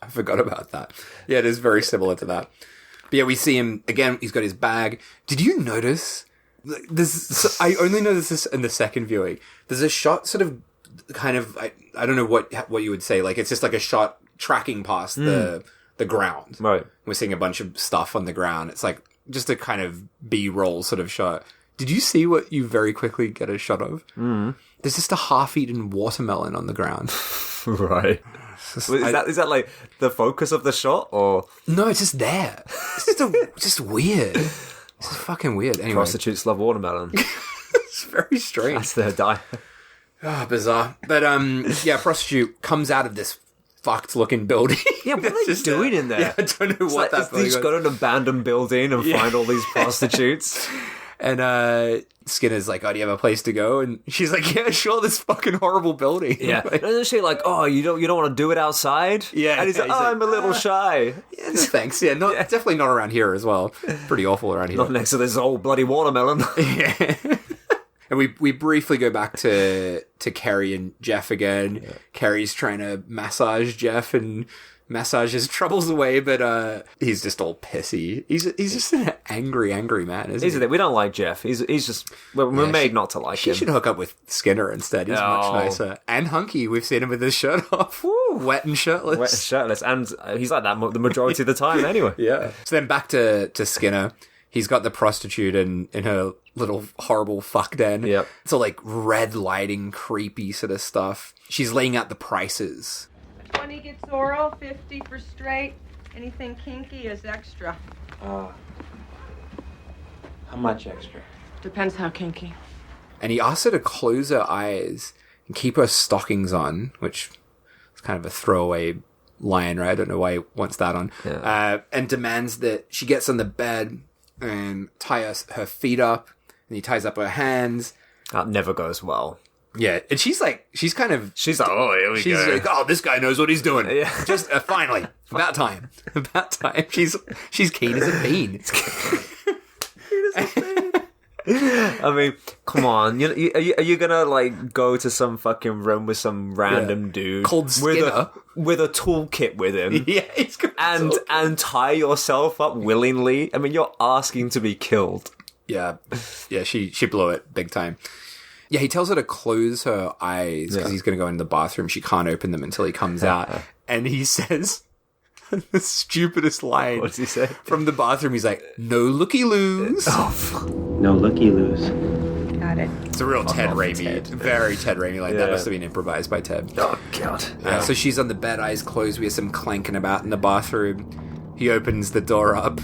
I forgot about that. Yeah, it is very similar to that. But yeah, we see him, again, he's got his bag. Did you notice... I only noticed this in the second viewing. There's a shot sort of kind of, I don't know what you would say. Like, it's just like a shot tracking past the ground. Right. We're seeing a bunch of stuff on the ground. It's like just a kind of B-roll sort of shot. Did you see what you very quickly get a shot of? There's just a half-eaten watermelon on the ground. Right. Is that like the focus of the shot, or no? It's just there. It's just weird. This is fucking weird. Anyway. Prostitutes love watermelon. It's very strange. That's their diet. Oh, bizarre. But yeah, prostitute comes out of this fucked looking building. Yeah, what are they doing in there? Yeah, I don't know what that they just got an abandoned building and find all these prostitutes. And Skinner's like, oh, do you have a place to go? And she's like, yeah, sure, this fucking horrible building. Yeah. And isn't she like, oh, you don't want to do it outside? Yeah. And he's like, I'm a little shy. Yeah, no, thanks. Yeah, definitely not around here as well. Pretty awful around here. Not next to this old bloody watermelon. Yeah. And we briefly go back to Kerry and Jeff again. Yeah. Kerry's trying to massage Jeff and massage his troubles away, but he's just all pissy. He's just an angry man, isn't he? We don't like Jeff. He's just we're made not to like him. She should hook up with Skinner instead. He's much nicer. And hunky. We've seen him with his shirt off. Woo. Wet and shirtless. And he's like that the majority of the time anyway. Yeah. So then back to Skinner. He's got the prostitute in her little horrible fuck den. Yep. It's all like red lighting, creepy sort of stuff. She's laying out the prices. 20 gets oral, 50 for straight. Anything kinky is extra. How much extra? Depends how kinky. And he asks her to close her eyes and keep her stockings on, which is kind of a throwaway line, right? I don't know why he wants that on. Yeah. And demands that she gets on the bed and tie her feet up, and he ties up her hands. That never goes well. Yeah, and she's like, oh, here we go. She's like, oh, this guy knows what he's doing. Yeah. Just, finally, about time. She's keen as a bean. I mean, come on. Are you gonna, like, go to some fucking room with some random dude called Skinner with a toolkit with him? Yeah, he's got and tie yourself up willingly? I mean, you're asking to be killed. Yeah, she blew it big time. Yeah, he tells her to close her eyes because he's going to go into the bathroom. She can't open them until he comes out. And he says the stupidest line. What does he say? From the bathroom, he's like, no looky-loos. No looky-loos. Got it. It's a real Ted Raimi. Ted. Very Ted Raimi. Like, that must have been improvised by Ted. Oh, God. So she's on the bed, eyes closed. We have some clanking about in the bathroom. He opens the door up.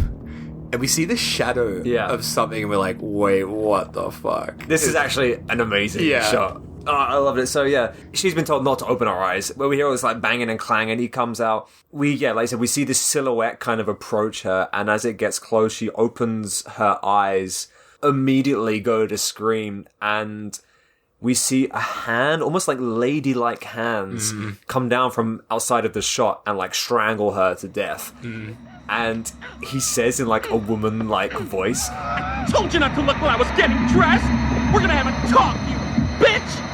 And we see the shadow of something, and we're like, wait, what the fuck? This is actually an amazing shot. Oh, I loved it. So, yeah, she's been told not to open her eyes. But we hear all this, like, banging and clanging. He comes out. Like I said, we see this silhouette kind of approach her. And as it gets close, she opens her eyes, immediately go to scream. And we see a hand, almost like ladylike hands, come down from outside of the shot and, like, strangle her to death. And he says in, like, a woman-like voice, I told you not to look when I was getting dressed! We're gonna have a talk, you bitch!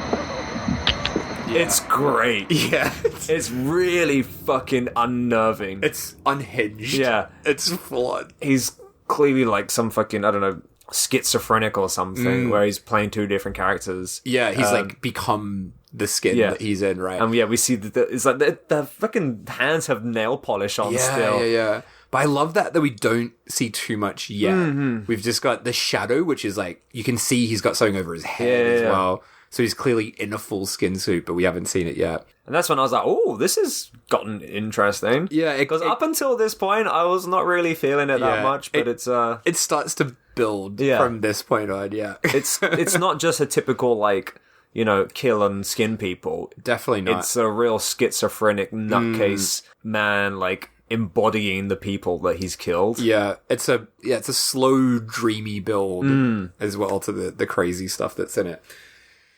It's great. Yeah. It's really fucking unnerving. It's unhinged. Yeah. It's flawed. He's clearly, like, some fucking, I don't know, schizophrenic or something, where he's playing two different characters. Yeah, he's, like, become the skin that he's in, right? And, we see that it's like the fucking hands have nail polish on still. Yeah. But I love that we don't see too much yet. We've just got the shadow, which is like, you can see he's got something over his head as well. So he's clearly in a full skin suit, but we haven't seen it yet. And that's when I was like, oh, this has gotten interesting. Yeah. Because up until this point, I was not really feeling it that much, but it starts to build from this point on, It's not just a typical, like, you know, kill and skin people. Definitely not. It's a real schizophrenic nutcase man, like, embodying the people that he's killed. Yeah, it's a slow, dreamy build as well to the crazy stuff that's in it.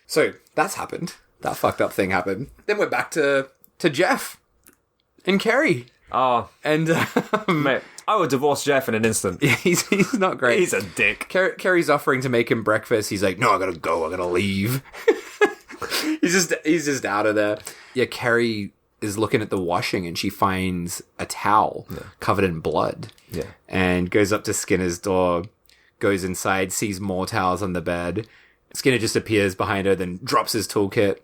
So that's happened. That fucked up thing happened. Then we're back to Jeff and Carrie. Oh, and mate, I would divorce Jeff in an instant. He's not great. He's a dick. Carrie's offering to make him breakfast. He's like, no, I gotta go. I gotta leave. he's just out of there. Yeah, Carrie is looking at the washing and she finds a towel covered in blood. Yeah. And goes up to Skinner's door, goes inside, sees more towels on the bed. Skinner just appears behind her, then drops his toolkit.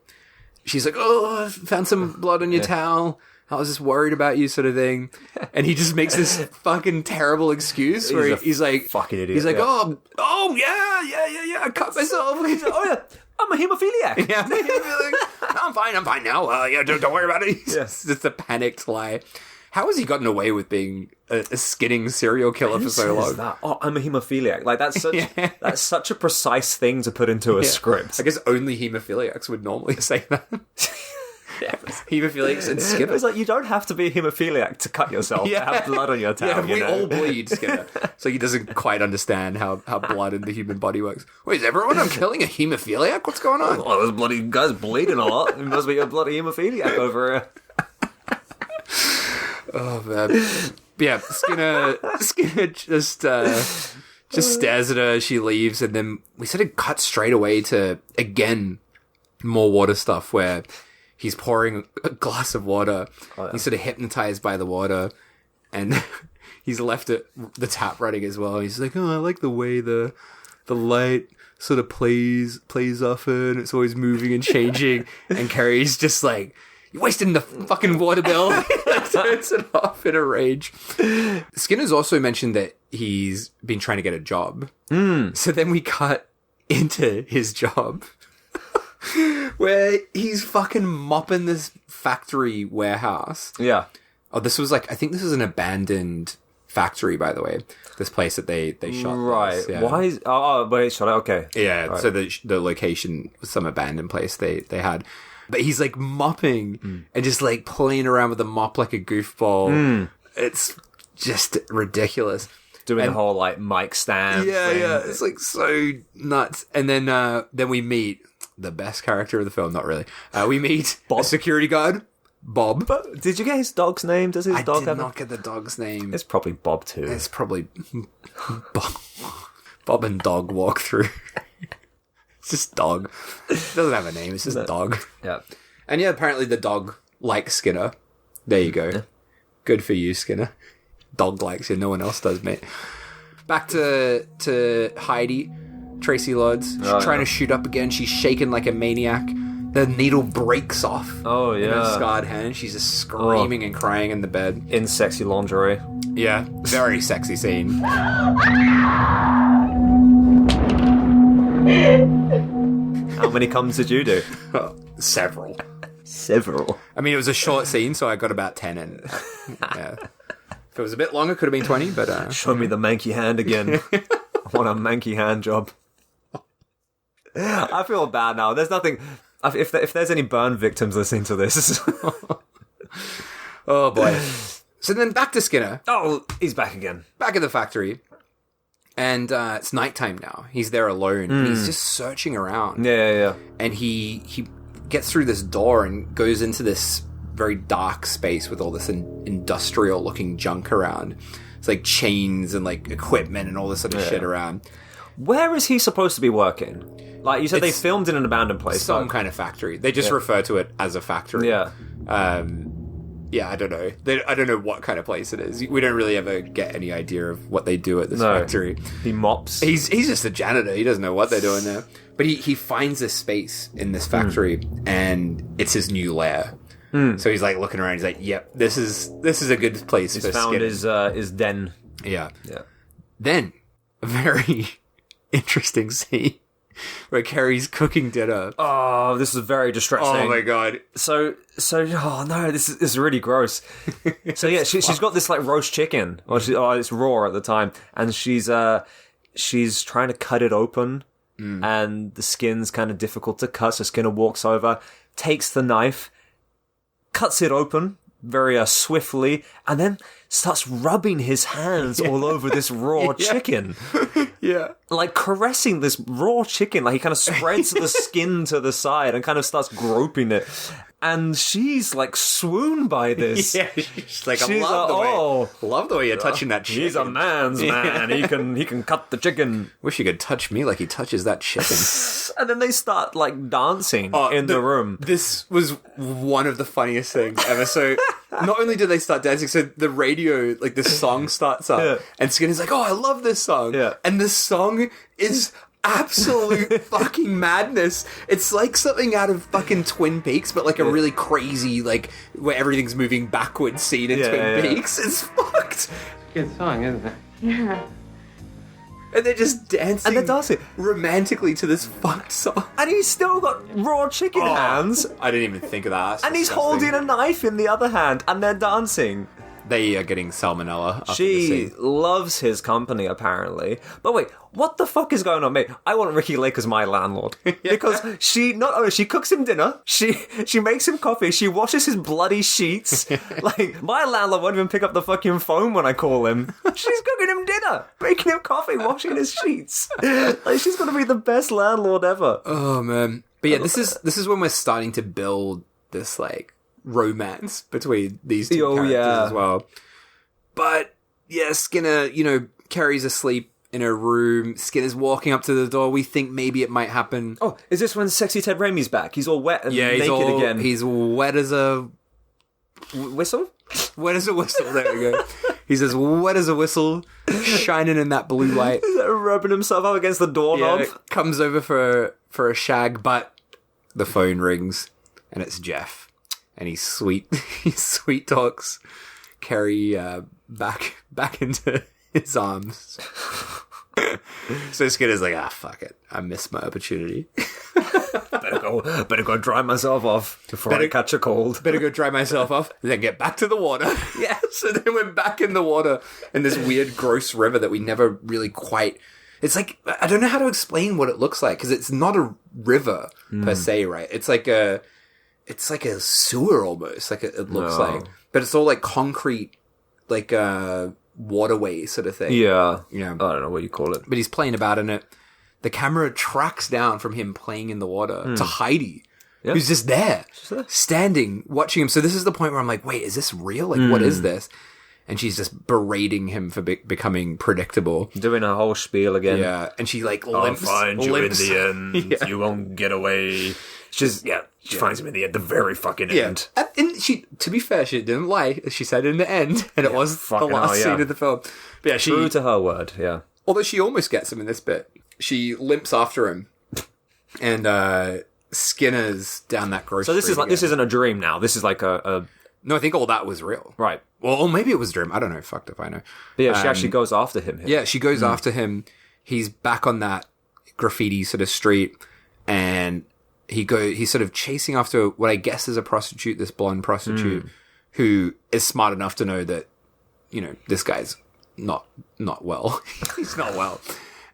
She's like, oh, I found some blood on your towel. I was just worried about you, sort of thing. And he just makes this fucking terrible excuse where he's like, fucking idiot. He's like, oh, yeah, I cut myself. He's like, oh, yeah. I'm a hemophiliac. Yeah, I'm fine now. Don't worry about it. It's just a panicked lie. How has he gotten away with being a skinning serial killer for so long? That? Oh, I'm a hemophiliac. Like, that's such a precise thing to put into a script. I guess only hemophiliacs would normally say that. Hemophiliacs and Skinner. It's like, you don't have to be a hemophiliac to cut yourself, to have blood on your towel. Yeah, we all bleed, Skinner. So he doesn't quite understand how blood in the human body works. Wait, is everyone I'm killing a hemophiliac? What's going on? Oh, this bloody guy's bleeding a lot. He must be a bloody hemophiliac over here. Oh, man. Yeah, Skinner just stares at her. She leaves, and then we sort of cut straight away to, again, more water stuff where he's pouring a glass of water. Oh, yeah. He's sort of hypnotized by the water, and he's left the tap running as well. He's like, oh, I like the way the light sort of plays off her, and it's always moving and changing. And Carrie's just like, you're wasting the fucking water bill. Turns it off in a rage. Skinner's also mentioned that he's been trying to get a job. So then we cut into his job where he's fucking mopping this factory warehouse. Yeah. Oh, this was like, I think this is an abandoned factory, by the way. This place that they shot. Right. This, yeah. Why is... Oh, but they shot it. Okay. Yeah. Right. So the location was some abandoned place they had. But he's like mopping and just like playing around with the mop like a goofball. It's just ridiculous. Doing the whole like mic stand thing. Yeah. It's like so nuts. And then we meet the best character of the film. Not really. We meat a security guard, Bob. But did you get his dog's name? Does his dog have... I did not get the dog's name. It's probably Bob too. It's probably Bob and dog walk through. It's just dog. It doesn't have a name. It's just dog. Yeah. And yeah, apparently the dog likes Skinner. There you go. Yeah. Good for you, Skinner. Dog likes you. No one else does, mate. Back to Heidi. Traci Lords. She's trying to shoot up again. She's shaking like a maniac. The needle breaks off. Oh, in her scarred hand. She's just screaming and crying in the bed. In sexy lingerie. Yeah, very sexy scene. How many comes did you do? Several. I mean, it was a short scene, so I got about 10 in. Yeah. If it was a bit longer, it could have been 20, but... Show me the manky hand again. I want a manky hand job. I feel bad now. There's nothing... If there's any burn victims listening to this... Oh, boy. So then back to Skinner. Oh, he's back again. Back at the factory. And it's nighttime now. He's there alone. And he's just searching around. Yeah. And he gets through this door and goes into this very dark space with all this industrial-looking junk around. It's like chains and like equipment and all this sort of shit around. Where is he supposed to be working? Like, you said they filmed in an abandoned place. Some kind of factory. They just refer to it as a factory. Yeah. Yeah, I don't know. I don't know what kind of place it is. We don't really ever get any idea of what they do at this factory. He mops. He's just a janitor. He doesn't know what they're doing there. But he finds this space in this factory, and it's his new lair. So he's like looking around. He's like, "Yep, this is a good place." He's found his den. Yeah. Then a very interesting scene where Carrie's cooking dinner. Oh, this is very distressing. Oh my god. So, oh no, this is really gross. So yeah, she's got this like roast chicken. It's raw at the time, and she's trying to cut it open, and the skin's kind of difficult to cut. So Skinner walks over, takes the knife, cuts it open very swiftly, and then starts rubbing his hands all over this raw chicken. Yeah. Like caressing this raw chicken. Like he kind of spreads the skin to the side and kind of starts groping it. And she's like swooned by this. Yeah, she's like, I love the way you're touching that chicken. He's a man's man. He can cut the chicken. Wish he could touch me like he touches that chicken. And then they start like dancing in the room. This was one of the funniest things ever. So not only do they start dancing, so the radio, like the song starts up, and Skinner's like, "Oh, I love this song." Yeah. And the song is absolute fucking madness. It's like something out of fucking Twin Peaks, but like a really crazy, like where everything's moving backwards scene in Twin Peaks. It's fucked. Good song, isn't it? Yeah. And they're just dancing, And they're dancing romantically to this fucked song. And he's still got raw chicken hands. I didn't even think of that. That's And he's disgusting. holding a knife in the other hand, and they're dancing. They are getting salmonella. After the She scene. loves his company, apparently. But wait, what the fuck is going on, mate? I want Ricki Lake as my landlord. Because she not only she cooks him dinner, she makes him coffee, she washes his bloody sheets. Like, my landlord won't even pick up the fucking phone when I call him. She's cooking him dinner, making him coffee, washing his sheets. Like, she's gonna be the best landlord ever. Oh man. But yeah, this is when we're starting to build this like romance between these two characters as well. But yeah, Skinner, Carrie's asleep in her room. Skinner's walking up to the door. We think maybe it might happen. Oh, is this when sexy Ted Raimi's back? He's all wet and naked again. He's wet as a Whistle? wet as a whistle. There we go. He's as wet as a whistle, shining in that blue light. Rubbing himself up against the doorknob. Comes over for a shag, but the phone rings and it's Jeff. And he sweet talks Carrie back into his arms. So Skinner's like, fuck it. I missed my opportunity. Better go dry myself off before I catch a cold. Better go dry myself off, then get back to the water. Yeah, so then we're back in the water in this weird, gross river that we never really quite... It's like, I don't know how to explain what it looks like, because it's not a river per se, right? It's like a sewer almost, like it looks like. But it's all like concrete, like waterway sort of thing. Yeah. Yeah. I don't know what you call it. But he's playing about in it. The camera tracks down from him playing in the water to Heidi, who's just there, standing, watching him. So this is the point where I'm like, wait, is this real? Like, what is this? And she's just berating him for becoming predictable. Doing a whole spiel again. Yeah. And she like I'll limps. find you in the end. Yeah. You won't get away. She finds him in the very fucking end. And she, to be fair, she didn't lie. She said in the end, and it was the last scene of the film. But yeah, True to her word, yeah. Although she almost gets him in this bit. she limps after him, and Skinner's down that grocery. So this isn't a dream now. This is like a No, I think all that was real. right. Well, or maybe it was a dream. I don't know. Fucked if I know. But yeah, she actually goes after him here. Yeah, she goes after him. He's back on that graffiti sort of street, and he's sort of chasing after what I guess is a prostitute, this blonde prostitute, who is smart enough to know that, you know, this guy's not well. He's not well.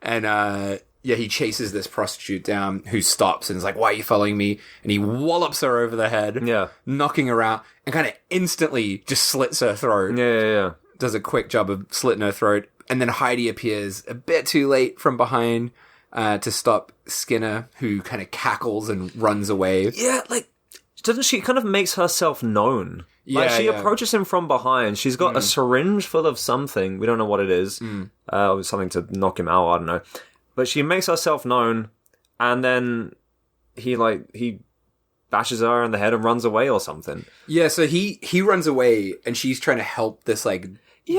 And he chases this prostitute down, who stops and is like, "Why are you following me?" And he wallops her over the head, knocking her out, and kind of instantly just slits her throat. Yeah. Does a quick job of slitting her throat. And then Heidi appears a bit too late from behind to stop Skinner, who kind of cackles and runs away. Yeah, like, doesn't she kind of makes herself known? Like, Yeah, she yeah. approaches him from behind. She's got a syringe full of something. We don't know what it is. Something to knock him out, I don't know. But she makes herself known, and then he bashes her in the head and runs away or something. Yeah, so he runs away, and she's trying to help this, like,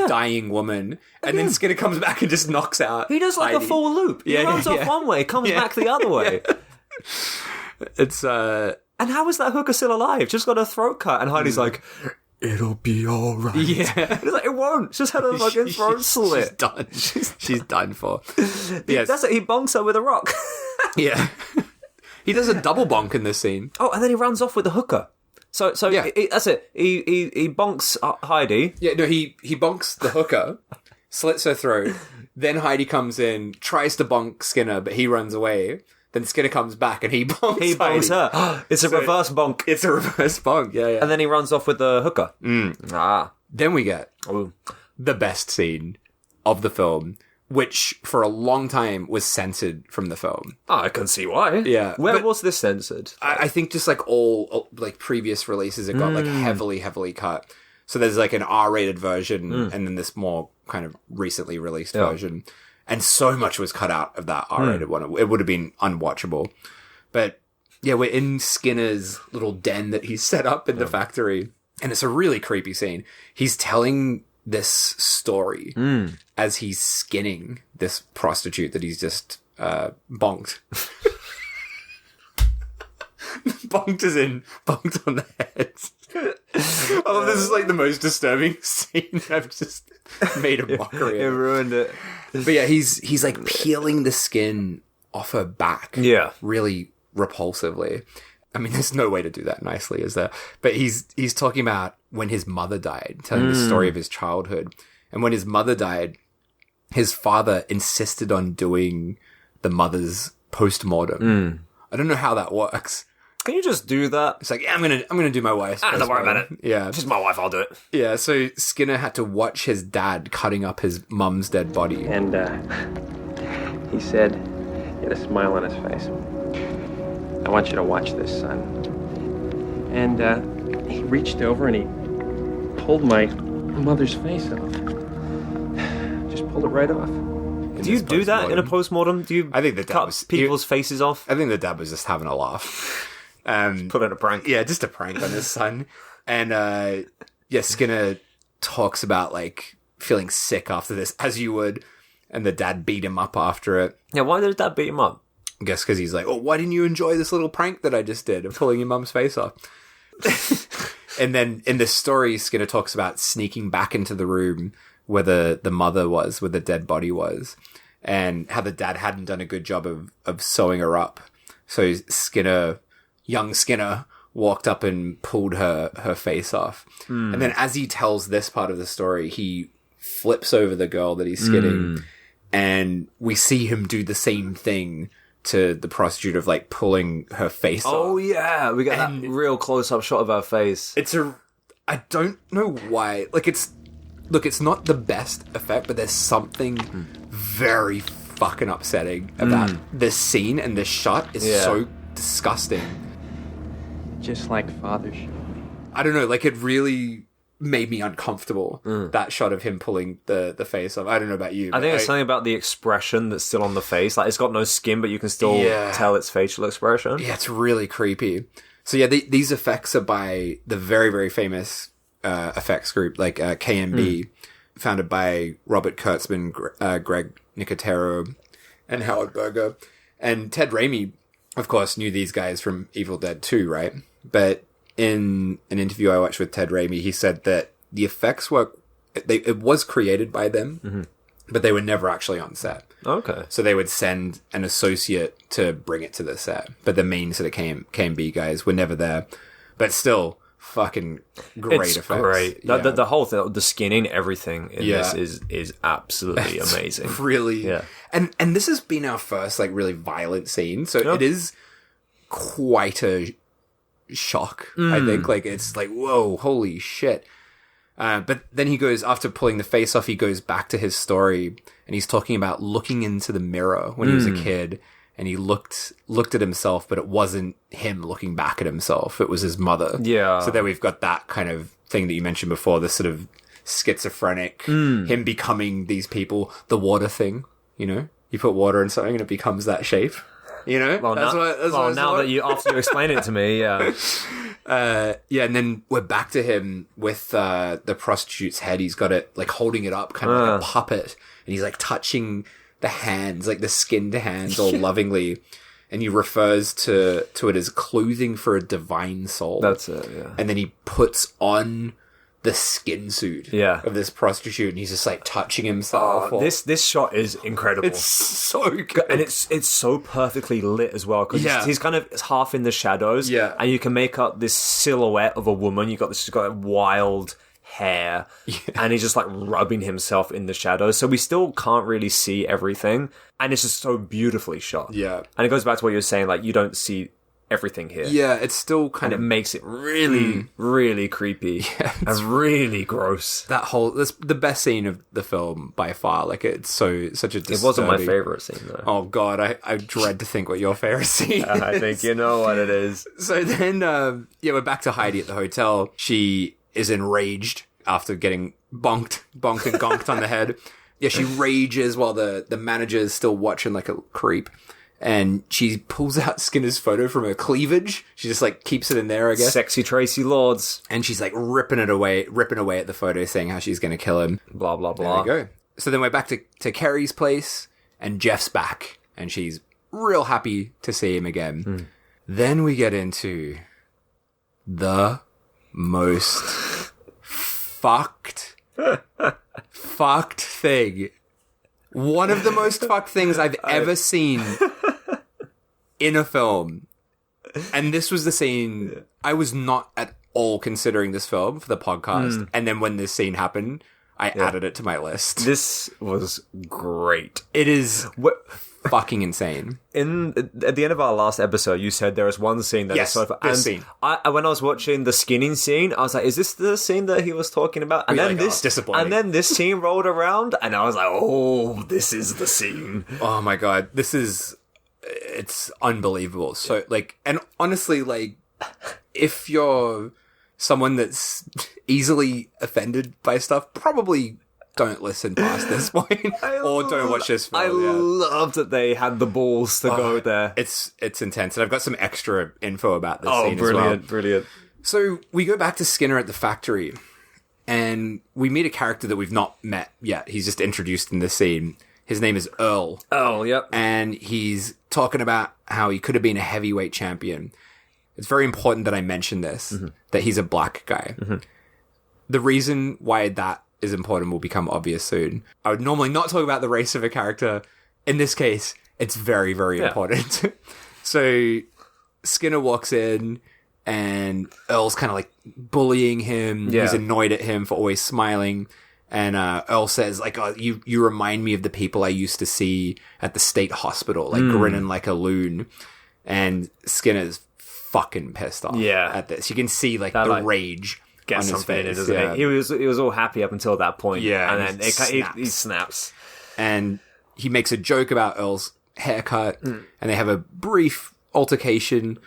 dying woman. And then Skinner comes back and just knocks out He does like Heidi. a full loop. He runs off one way, comes back the other way. It's, And how is that hooker still alive? Just got a throat cut, and Heidi's like, "It'll be all right." Yeah. He's like, "It won't. Just had a fucking throat slit." She's done. She's done for. Yes. That's it. He bonks her with a rock. Yeah. He does a double bonk in this scene. Oh, and then he runs off with the hooker. So Yeah. that's it. He bonks Heidi. Yeah, no, he bonks the hooker, slits her throat. Then Heidi comes in, tries to bonk Skinner, but he runs away. Then Skinner comes back and he bonks He bonks Heidi. her. It's a reverse bonk. It's a reverse bonk, yeah. And then he runs off with the hooker. Then we get Ooh. the best scene of the film, which for a long time was censored from the film. Oh, I can see why. Yeah, Where but- was this censored? I think just like all like previous releases, it got like heavily cut. So there's like an R-rated version and then this more kind of recently released version. And so much was cut out of that R-rated one. It would have been unwatchable. But yeah, we're in Skinner's little den that he's set up in the factory. And it's a really creepy scene. He's telling this story as he's skinning this prostitute that he's just bonked. Bonked as in bonked on the head. Oh, this is like the most disturbing scene. I've just made a mockery It of it. ruined it. But yeah, he's like peeling the skin off her back. Yeah. Really repulsively. I mean, there's no way to do that nicely, is there? But he's talking about when his mother died, telling the story of his childhood. And when his mother died, his father insisted on doing the mother's post-mortem. I don't know how that works. Can you just do that? It's like, yeah, I'm gonna do my wife's. Don't worry about it. Yeah, She's my wife, I'll do it. yeah. So Skinner had to watch his dad cutting up his mum's dead body. And he said, he had a smile on his face, "I want you to watch this, son." And he reached over and he pulled my mother's face off. Just pulled it right off. Do you do that in a post-mortem? Do you I think the dad cut was- people's faces off? I think the dad was just having a laugh. Put in a prank. Yeah, just a prank on his son. And Skinner talks about like feeling sick after this, as you would, and the dad beat him up after it. Yeah, why did Dad beat him up? I guess because he's like, "Oh, why didn't you enjoy this little prank that I just did of pulling your mum's face off?" And then in the story, Skinner talks about sneaking back into the room where the mother was, where the dead body was, and how the dad hadn't done a good job of sewing her up. So young Skinner, walked up and pulled her face off. And then as he tells this part of the story, he flips over the girl that he's skinning, and we see him do the same thing to the prostitute of like pulling her face off. Oh yeah, we get that real close-up shot of her face. I don't know why. Like it's not the best effect, but there's something very fucking upsetting about this scene, and this shot is so disgusting. Just like Father showed me. I don't know, like it really made me uncomfortable, that shot of him pulling the face off. I don't know about you. I think it's something about the expression that's still on the face. Like, it's got no skin, but you can still tell its facial expression. Yeah, it's really creepy. So yeah, these effects are by the very, very famous effects group, like KMB, founded by Robert Kurtzman, Greg Nicotero, and Howard Berger. And Ted Raimi, of course, knew these guys from Evil Dead 2, right? But in an interview I watched with Ted Raimi, he said that the effects it was created by them, but they were never actually on set. Okay. So they would send an associate to bring it to the set, but the main sort of KMB guys were never there. But still, fucking great It's effects. great. Yeah. The whole thing, the skinning, everything in this is absolutely amazing. Really. Yeah. And this has been our first like really violent scene, so it is quite a shock. I think like it's like whoa, holy shit. But then he goes, after pulling the face off, he goes back to his story and he's talking about looking into the mirror when he was a kid, and he looked at himself, but it wasn't him looking back at himself. It was his mother. Yeah. So then we've got that kind of thing that you mentioned before, this sort of schizophrenic, him becoming these people, the water thing, you know, you put water in something and it becomes that shape, you know? Well, now that after you explain it to me, yeah. And then we're back to him with the prostitute's head. He's got it like holding it up, kind of like a puppet, and he's like touching the hands, like the skinned hands, all lovingly. And he refers to it as clothing for a divine soul. That's it. Yeah. And then he puts on the skin suit of this prostitute, and he's just like touching himself. This shot is incredible. It's so good, and it's so perfectly lit as well, because he's kind of half in the shadows, and you can make up this silhouette of a woman. She's got wild hair, and he's just like rubbing himself in the shadows, so we still can't really see everything, and it's just so beautifully shot. And it goes back to what you were saying, like you don't see everything here. It's still kind of, it makes it really, really creepy and really gross. That's the best scene of the film by far. Like it's such a disturbing... It wasn't my favorite scene though. Oh god, I dread to think what your favorite scene is. I think you know what it is. So then, we're back to Heidi at the hotel. She is enraged after getting bonked and gonked on the head. Yeah, she rages while the manager is still watching like a creep. And she pulls out Skinner's photo from her cleavage. She just like keeps it in there, I guess. Sexy Traci Lords. And she's like ripping away at the photo, saying how she's going to kill him. Blah, blah, blah. There we go. So then we're back to Carrie's place, and Jeff's back. And she's real happy to see him again. Then we get into the most fucked thing. One of the most fucked things I've ever seen in a film. And this was the scene. I was not at all considering this film for the podcast. And then when this scene happened, I added it to my list. This was great. It is fucking insane. At the end of our last episode, you said there was one scene that is so fun. This scene. When I was watching the skinning scene, I was like, "Is this the scene that he was talking about?" And then this scene rolled around, and I was like, "Oh, this is the scene." Oh my god, it's unbelievable. So like, and honestly, like, if you're someone that's easily offended by stuff, probably don't listen past this point or don't watch this film. I loved that they had the balls to go there. It's intense. And I've got some extra info about this scene as well. Brilliant. So we go back to Skinner at the factory, and we meet a character that we've not met yet. He's just introduced in this scene. His name is Earl. Earl, yep. And he's talking about how he could have been a heavyweight champion. It's very important that I mention this, that he's a black guy. The reason why that is important will become obvious soon. I would normally not talk about the race of a character. In this case, it's very, very important. So Skinner walks in, and Earl's kind of like bullying him. He's annoyed at him for always smiling. And Earl says, like, "Oh, you remind me of the people I used to see at the state hospital, like grinning like a loon." And Skinner's fucking pissed off at this. You can see like the rage gets on his face. Doesn't he? He was all happy up until that point. And then he snaps. And he makes a joke about Earl's haircut, and they have a brief altercation.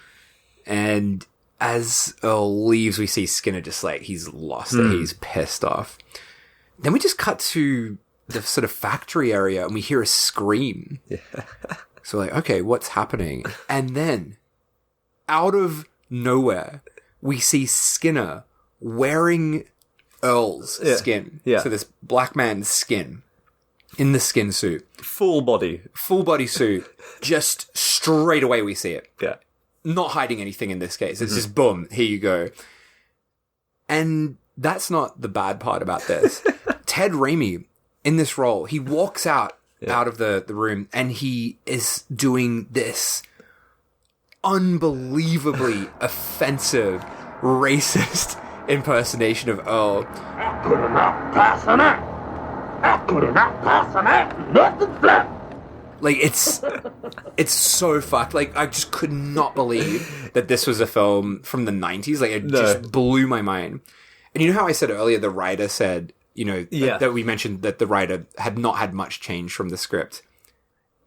And as Earl leaves, we see Skinner just like, he's lost it. He's pissed off. Then we just cut to the sort of factory area, and we hear a scream. So like, okay, what's happening? And then, out of nowhere, we see Skinner wearing Earl's skin. So this black man's skin in the skin suit. Full body suit. Just straight away we see it. Yeah. Not hiding anything in this case. It's just boom, here you go. And that's not the bad part about this. Ted Raimi, in this role, he walks out of the room and he is doing this unbelievably offensive, racist impersonation of Earl. I could not pass on it. I could not pass on it. Nothing flat. Like, it's so fucked. Like, I just could not believe that this was a film from the 90s. Like, it just blew my mind. And you know how I said earlier the writer said, you know, that we mentioned that the writer had not had much change from the script,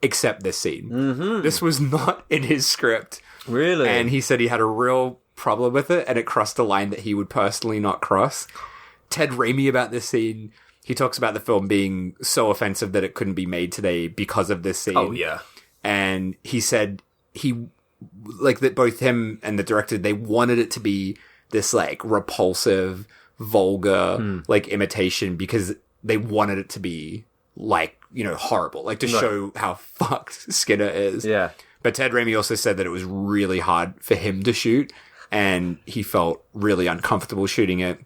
except this scene. Mm-hmm. This was not in his script. Really? And he said he had a real problem with it, and it crossed a line that he would personally not cross. Ted Raimi about this scene... He talks about the film being so offensive that it couldn't be made today because of this scene. Oh, yeah. And he said that both him and the director, they wanted it to be this, like, repulsive, vulgar, like, imitation because they wanted it to be, like, you know, horrible. Like, to show how fucked Skinner is. Yeah. But Ted Raimi also said that it was really hard for him to shoot and he felt really uncomfortable shooting it.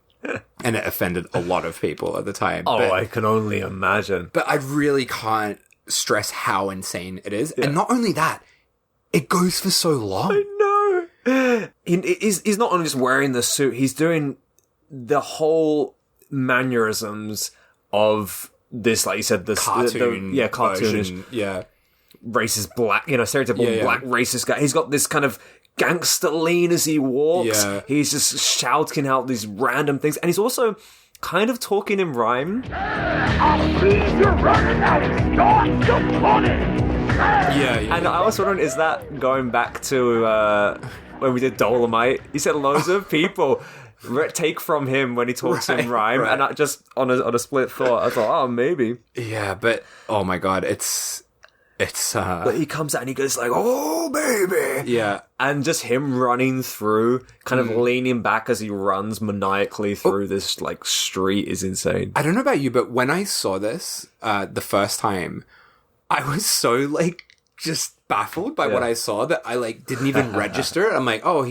And it offended a lot of people at the time. Oh, I can only imagine. But I really can't stress how insane it is. Yeah. And not only that, it goes for so long. I know. He's not only just wearing the suit, he's doing the whole mannerisms of this, like you said, this cartoon. Cartoonish. Yeah. Racist black, you know, stereotypical black racist guy. He's got this kind of gangster lean as he walks. Yeah. He's just shouting out these random things. And he's also kind of talking in rhyme. I see you're running out of start to money. And I was wondering, is that going back to when we did Dolomite? He said loads of people take from him when he talks in rhyme. Right. And I just, on a split thought, I thought, oh, maybe. Yeah, but, oh my God, it's but he comes out and he goes like, oh baby, yeah, and just him running through, kind of leaning back as he runs maniacally through this like street is insane. I don't know about you, but when I saw this the first time, I was so like just baffled by what I saw that I like didn't even register. I'm like, oh,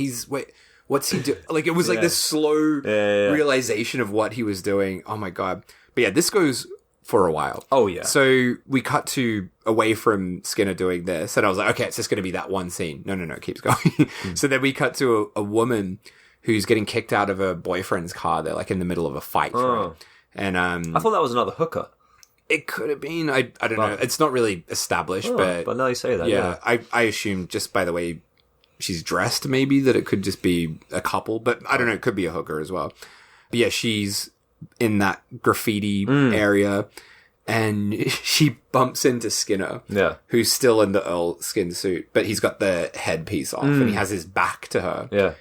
what's he doing? Like, it was like this slow realization of what he was doing. Oh my God. But yeah, this goes for a while. Oh yeah. So we cut to away from Skinner doing this, and I was like, okay, it's just going to be that one scene. No, it keeps going. So then we cut to a woman who's getting kicked out of her boyfriend's car. They're like in the middle of a fight. Right? And I thought that was another hooker. It could have been. I don't know. It's not really established, but now you say that. Yeah, I assume just by the way she's dressed, maybe that it could just be a couple. But I don't know. It could be a hooker as well. But yeah, she's in that graffiti area, and she bumps into Skinner, who's still in the Earl skin suit, but he's got the headpiece off, and he has his back to her. Yeah.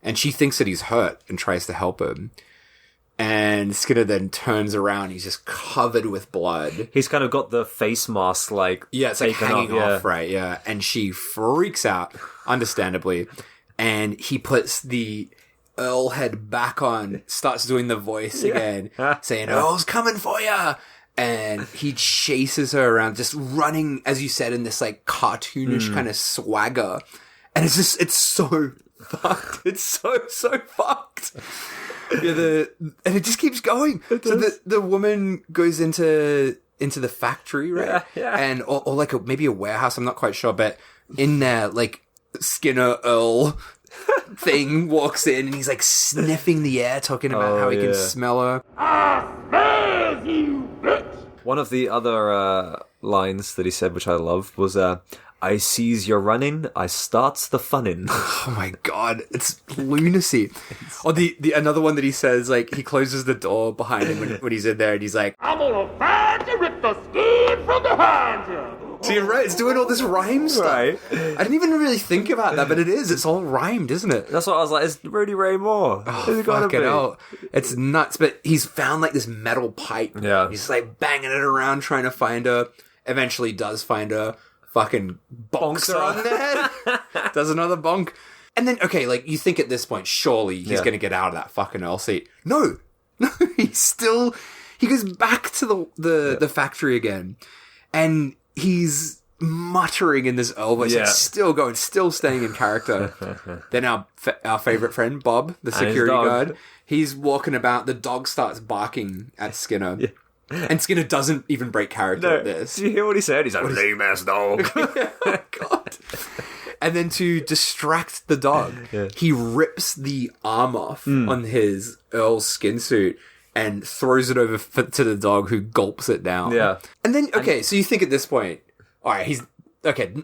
And she thinks that he's hurt and tries to help him. And Skinner then turns around, he's just covered with blood. He's kind of got the face mask, like... Yeah, it's like hanging off, right, yeah. And she freaks out, understandably, and he puts the Earl head back on, starts doing the voice again, saying, Earl's coming for ya! And he chases her around, just running, as you said, in this like cartoonish kind of swagger. And it's just, it's so fucked. It's so fucked. Yeah, and it just keeps going. So the woman goes into the factory, right? Yeah. And or like maybe a warehouse, I'm not quite sure, but in there, like Skinner Earl thing walks in and he's like sniffing the air, talking about how he can smell her. I smell you, bitch. One of the other lines that he said, which I love, was I sees you're running, I starts the funnin'. Oh my God, it's lunacy. Or the another one that he says, like, he closes the door behind him when he's in there and he's like, I'm gonna find you with the skin from behind you. So you're right, it's doing all this rhyme stuff. Right. I didn't even really think about that, but it is. It's all rhymed, isn't it? That's what I was like, it's Rudy Ray Moore. Oh, fucking hell. It's nuts, but he's found like this metal pipe. Yeah. He's like banging it around trying to find her. Eventually does find her. Fucking bonks her on the head. Does another bonk. And then, okay, like, you think at this point, surely he's going to get out of that fucking Earl seat. No, he goes back to the factory again. and he's muttering in this Earl voice, like, still going, still staying in character. Then our favorite friend, Bob, the security guard, he's walking about, the dog starts barking at Skinner. Yeah. And Skinner doesn't even break character at this. Did you hear what he said? He's like, lame-ass dog. God. And then to distract the dog, he rips the arm off on his Earl's skin suit and throws it over to the dog, who gulps it down. Yeah. And then, so you think at this point, all right,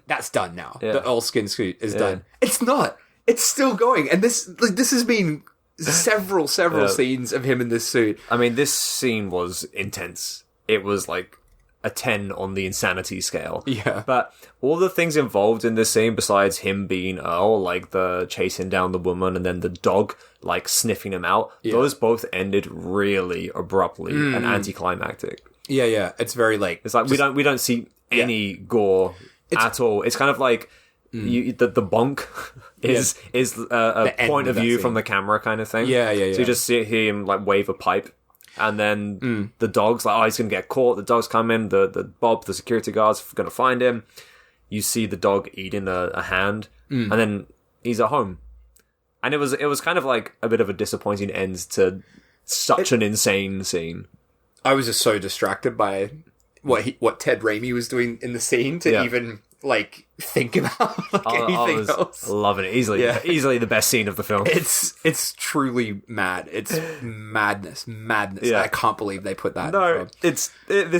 that's done now. Yeah. The Earl skin suit is done. It's not. It's still going. And this has been several scenes of him in this suit. I mean, this scene was intense. It was like a 10 on the insanity scale. Yeah. But all the things involved in this scene, besides him being Earl, like the chasing down the woman and then the dog, like sniffing him out, those both ended really abruptly and anticlimactic. Yeah. It's very like... It's like we don't see any gore at all. It's kind of like the bonk is a point of view from the camera kind of thing. Yeah. So you just see him like wave a pipe, and then the dog's like, he's gonna get caught. The dog's coming. The Bob, the security guard's gonna find him. You see the dog eating a hand, and then he's at home. And it was kind of like a bit of a disappointing end to such an insane scene. I was just so distracted by what Ted Raimi was doing in the scene to even like think about anything else. Loving it. Easily the best scene of the film. It's truly mad. It's madness. Yeah. I can't believe they put that. No, this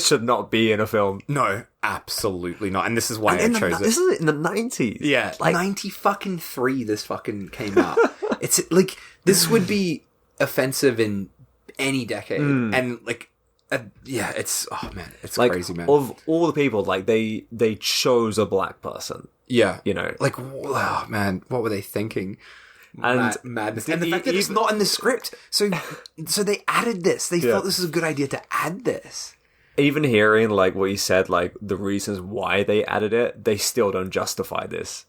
should not be in a film. No, absolutely not. And this is why I chose it. This is in the 90s. Yeah, like 93. This fucking came out. It's like this would be offensive in any decade, and like. It's like, crazy, man. Of all the people, like they chose a black person. Yeah, you know, like, wow, man, what were they thinking? And madness, and the fact that it's not in the script. So they added this. They thought this was a good idea to add this. Even hearing like what you said, like the reasons why they added it, they still don't justify this.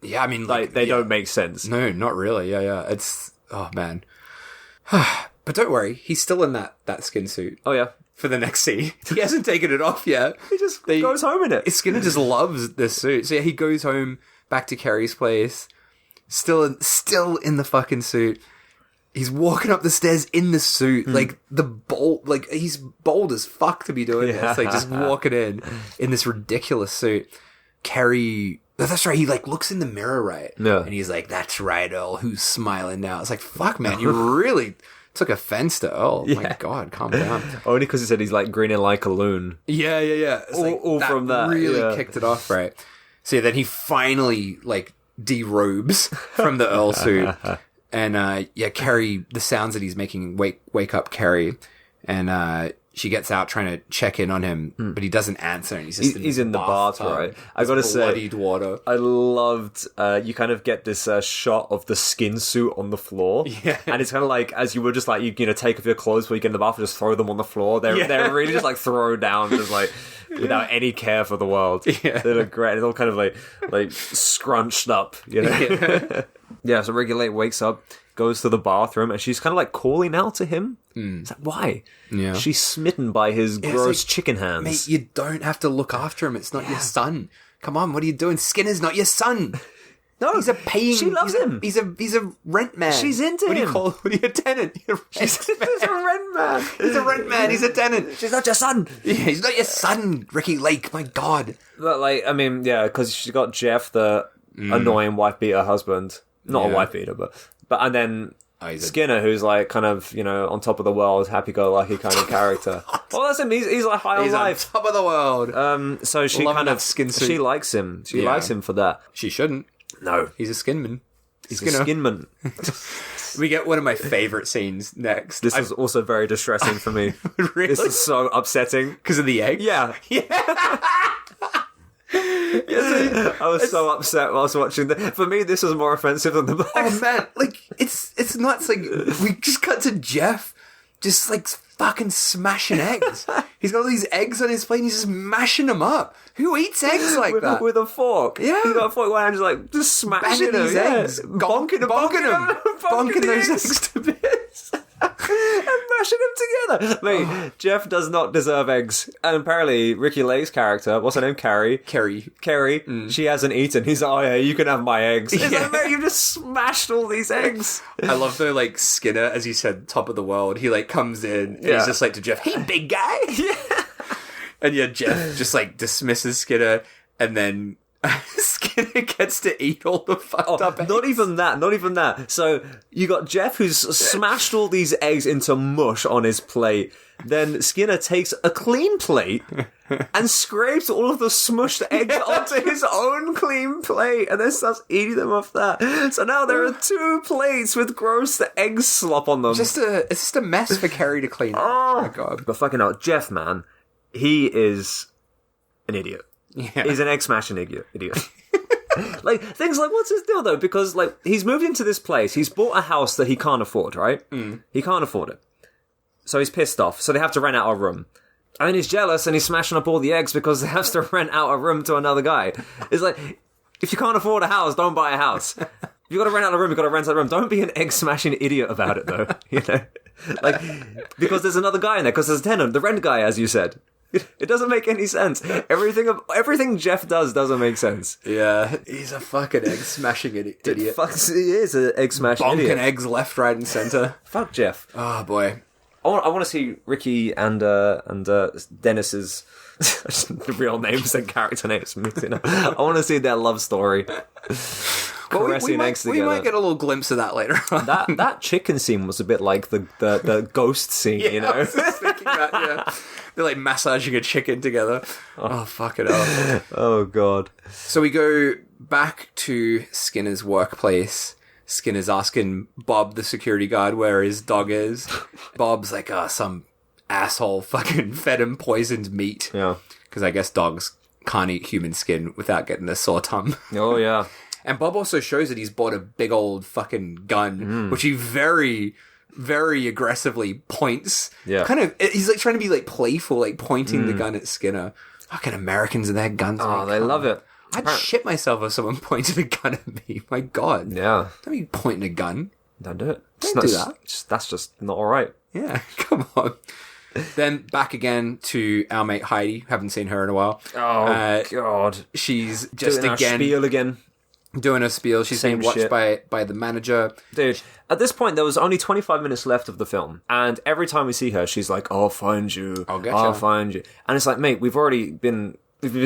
Yeah, I mean, like they don't make sense. No, not really. Yeah. It's man. But don't worry, he's still in that skin suit. Oh yeah. For the next scene. He hasn't taken it off yet. He just goes home in it. Skinner just loves this suit. So yeah, he goes home back to Carrie's place, still in the fucking suit. He's walking up the stairs in the suit, like he's bold as fuck to be doing this. Like just walking in this ridiculous suit. Carrie, that's right. He like looks in the mirror, right? Yeah. And he's like, "That's right, Earl. Who's smiling now?" It's like, fuck, man, you really took offense to Earl. Yeah. My God, calm down. Only because he said he's like grinning like a loon. Yeah. It's all from that really kicked it off, right? So yeah, then he finally like derobes from the Earl suit, and Carrie, the sounds that he's making wake up Carrie, and she gets out trying to check in on him, but he doesn't answer, and he's in the bath, right? I gotta say, bloodied water. I loved. You kind of get this shot of the skin suit on the floor, and it's kind of like as you would just like you take off your clothes before you get in the bath and just throw them on the floor. They're really just like thrown down, just like without any care for the world. Yeah. They look great. It's all kind of like scrunched up, you know. Yeah. So Regulate wakes up, goes to the bathroom, and she's kind of like calling out to him. It's like, why? Yeah. She's smitten by his gross chicken hands. Mate, you don't have to look after him. It's not your son. Come on, what are you doing? Skinner's not your son. No, he's a paying. She loves him. He's a rent man. She's into him. What are you a tenant? He's a rent man. He's a rent man. He's a tenant. She's not your son. Yeah, he's not your son, Ricki Lake. My God. But like, I mean, yeah, because she got Jeff, the annoying wife beater husband. Not a wife beater, but and then Skinner, who's like kind of, you know, on top of the world, happy-go-lucky kind of character. Well, that's him. He's like high on life. On top of the world. So she kind of skin suit. She likes him. She likes him for that. She shouldn't. No, he's a skinman. He's a skinman. We get one of my favorite scenes next. This is also very distressing for me. Really? This is so upsetting because of the egg. Yeah. I was so upset while I was watching that. For me, this was more offensive than the black. Oh man, like it's nuts. Like we just cut to Jeff, just like fucking smashing eggs. He's got all these eggs on his plate. And he's just mashing them up. Who eats eggs like that with a fork? Yeah, he's got a fork. One hand, just like just smashing these eggs, bonking those eggs to bits. And smashing them together. Mate, Jeff does not deserve eggs. And apparently, Ricki Lake's character, what's her name? Carrie, she hasn't eaten. He's like, oh yeah, you can have my eggs. He's like, mate, you just smashed all these eggs. I love the, like, Skinner, as you said, top of the world. He, like, comes in and he's just like to Jeff, hey, big guy. Yeah. And yeah, Jeff just, like, dismisses Skinner, and then Skinner gets to eat all the fucked up eggs. Not even that. So you got Jeff who's smashed all these eggs into mush on his plate. Then Skinner takes a clean plate and scrapes all of the smushed eggs onto his own clean plate and then starts eating them off that. So now there are 2 plates with gross egg slop on them. It's just a mess for Carrie to clean up. Oh my god. But fucking hell, Jeff, man, he is an idiot. Yeah. He's an egg-smashing idiot. Like, things like, what's his deal, though? Because, like, he's moved into this place. He's bought a house that he can't afford, right? He can't afford it. So he's pissed off. So they have to rent out a room. And then he's jealous and he's smashing up all the eggs because they have to rent out a room to another guy. It's like, if you can't afford a house, don't buy a house. If you got to rent out a room, you got to rent out a room. Don't be an egg-smashing idiot about it, though. You know? Like, because there's another guy in there, because there's a tenant, the rent guy, as you said. It doesn't make any sense. Everything Jeff does doesn't make sense. Yeah, he's a fucking egg-smashing idiot. He is an egg-smashing idiot. Bonking eggs left, right, and centre. Fuck Jeff. Oh, boy. I want to see Ricki and Dennis's real names and character names mixing up. I want to see their love story. Caressing eggs together. We might get a little glimpse of that later on. That chicken scene was a bit like the ghost scene, you know? I was just thinking that, yeah. They're like massaging a chicken together. Oh, fuck it up. Oh, God. So we go back to Skinner's workplace. Skinner's asking Bob, the security guard, where his dog is. Bob's like, some asshole fucking fed him poisoned meat. Yeah. Because I guess dogs can't eat human skin without getting a sore tum. Oh, yeah. And Bob also shows that he's bought a big old fucking gun, which he very, very aggressively points. Yeah. Kind of, he's like trying to be like playful, like pointing the gun at Skinner. Fucking Americans and their guns. Oh, they love it. I'd shit myself if someone pointed a gun at me. My God. Yeah. Don't be pointing a gun. Don't do it. Don't do that. That's just not all right. Yeah, come on. Then back again to our mate Heidi. Haven't seen her in a while. Oh, God. She's just Doing again... spiel again. Doing a spiel. She's Same being watched shit. by the manager. Dude, at this point, there was only 25 minutes left of the film. And every time we see her, she's like, I'll find you. I'll find you. And it's like, mate, we've been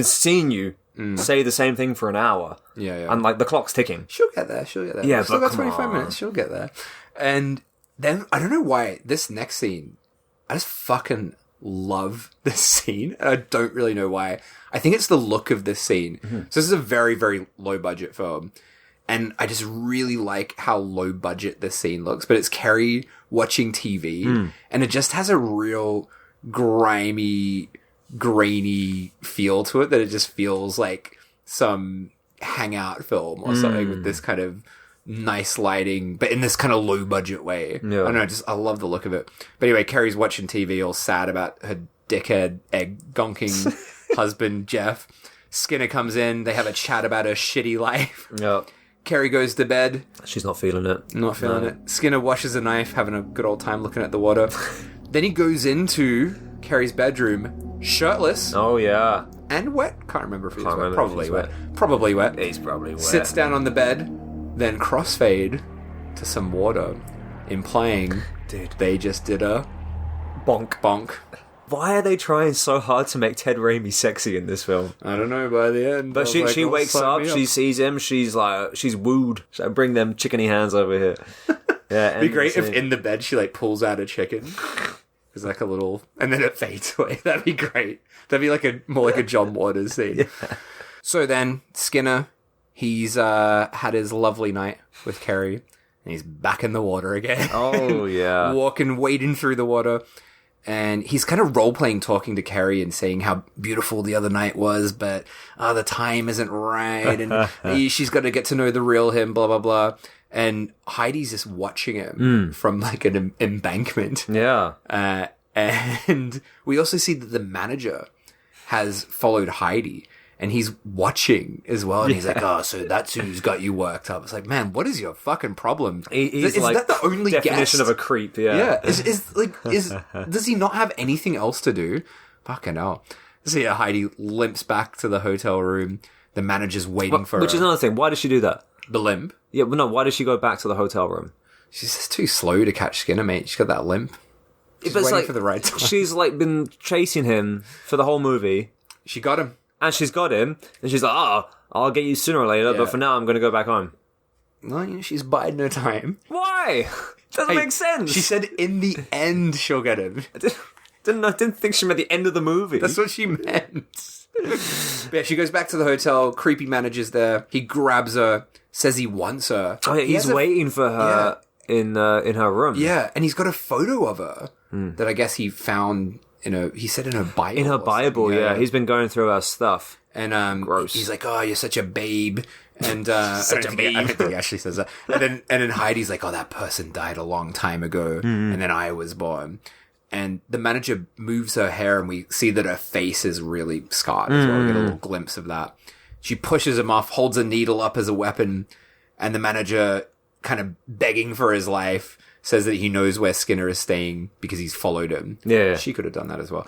seeing you say the same thing for an hour. Yeah. And, like, the clock's ticking. She'll get there. Yeah, We've still but got 25 minutes. She'll get there. And then, I don't know why, this next scene, I just fucking love this scene. And I don't really know why. I think it's the look of this scene. So this is a very, very low budget film. And I just really like how low budget this scene looks. But it's Carrie watching TV. And it just has a real grimy, grainy feel to it, that it just feels like some hangout film or something with this kind of nice lighting, but in this kind of low budget way. Yeah. I don't know, I love the look of it. But anyway, Carrie's watching TV all sad about her dickhead egg gonking husband, Jeff. Skinner comes in, they have a chat about her shitty life. Yeah. Carrie goes to bed. She's not feeling it. Not feeling it. Skinner washes a knife, having a good old time looking at the water. Then he goes into Carrie's bedroom, shirtless. Oh, yeah. And wet. Can't remember if he was Can't wet. remember Probably if he's wet. wet. Probably wet. He's probably wet. Sits down on the bed, then crossfade to some water, implying they just did a bonk. Why are they trying so hard to make Ted Raimi sexy in this film? I don't know, by the end. But she wakes up, she sees him, she's wooed. So bring them chickeny hands over here. Yeah, It'd be great if in the bed she like pulls out a chicken. It's like a little, and then it fades away. That'd be great. That'd be like more like a John Waters scene. Yeah. So then Skinner, he's had his lovely night with Carrie, and he's back in the water again. Oh yeah, wading through the water. And he's kind of role-playing, talking to Carrie and saying how beautiful the other night was, but the time isn't right, and she's got to get to know the real him, blah, blah, blah. And Heidi's just watching him from like an embankment. Yeah. And we also see that the manager has followed Heidi, and he's watching as well. And he's like, "Oh, so that's who's got you worked up." It's like, man, what is your fucking problem? He's is like that the only definition guest? of a creep? Yeah. Yeah, does he not have anything else to do? Fucking hell. So yeah, Heidi limps back to the hotel room. The manager's waiting for her. Which is another thing. Why does she do that? The limp. Yeah, but no. Why does she go back to the hotel room? She's just too slow to catch Skinner, mate. She's got that limp. She's But it's waiting like, for the right time. she's like been chasing him for the whole movie, She got him. and she's got him, and she's like, "Oh, I'll get you sooner or later, Yeah. but for now, I'm going to go back home." No, you know, she's biding her time. Why? Doesn't Hey, make sense. She said in the end she'll get him. didn't think she meant the end of the movie. That's what she meant. But yeah, she goes back to the hotel. Creepy manager's there. He grabs her, says he wants her. Oh, yeah, He he's has a- waiting for her in her room. Yeah, and he's got a photo of her that I guess he found he said in her Bible. In her or Bible, something. yeah. He's been going through her stuff. And Gross. he's like, "Oh, you're such a babe." And Such a babe. I don't think he actually says that. And then Heidi's like, "Oh, that person died a long time ago, and then I was born." And the manager moves her hair, and we see that her face is really scarred as well. We get a little glimpse of that. She pushes him off, holds a needle up as a weapon, and the manager, kind of begging for his life, says that he knows where Skinner is staying because he's followed him. Yeah. She could have done that as well.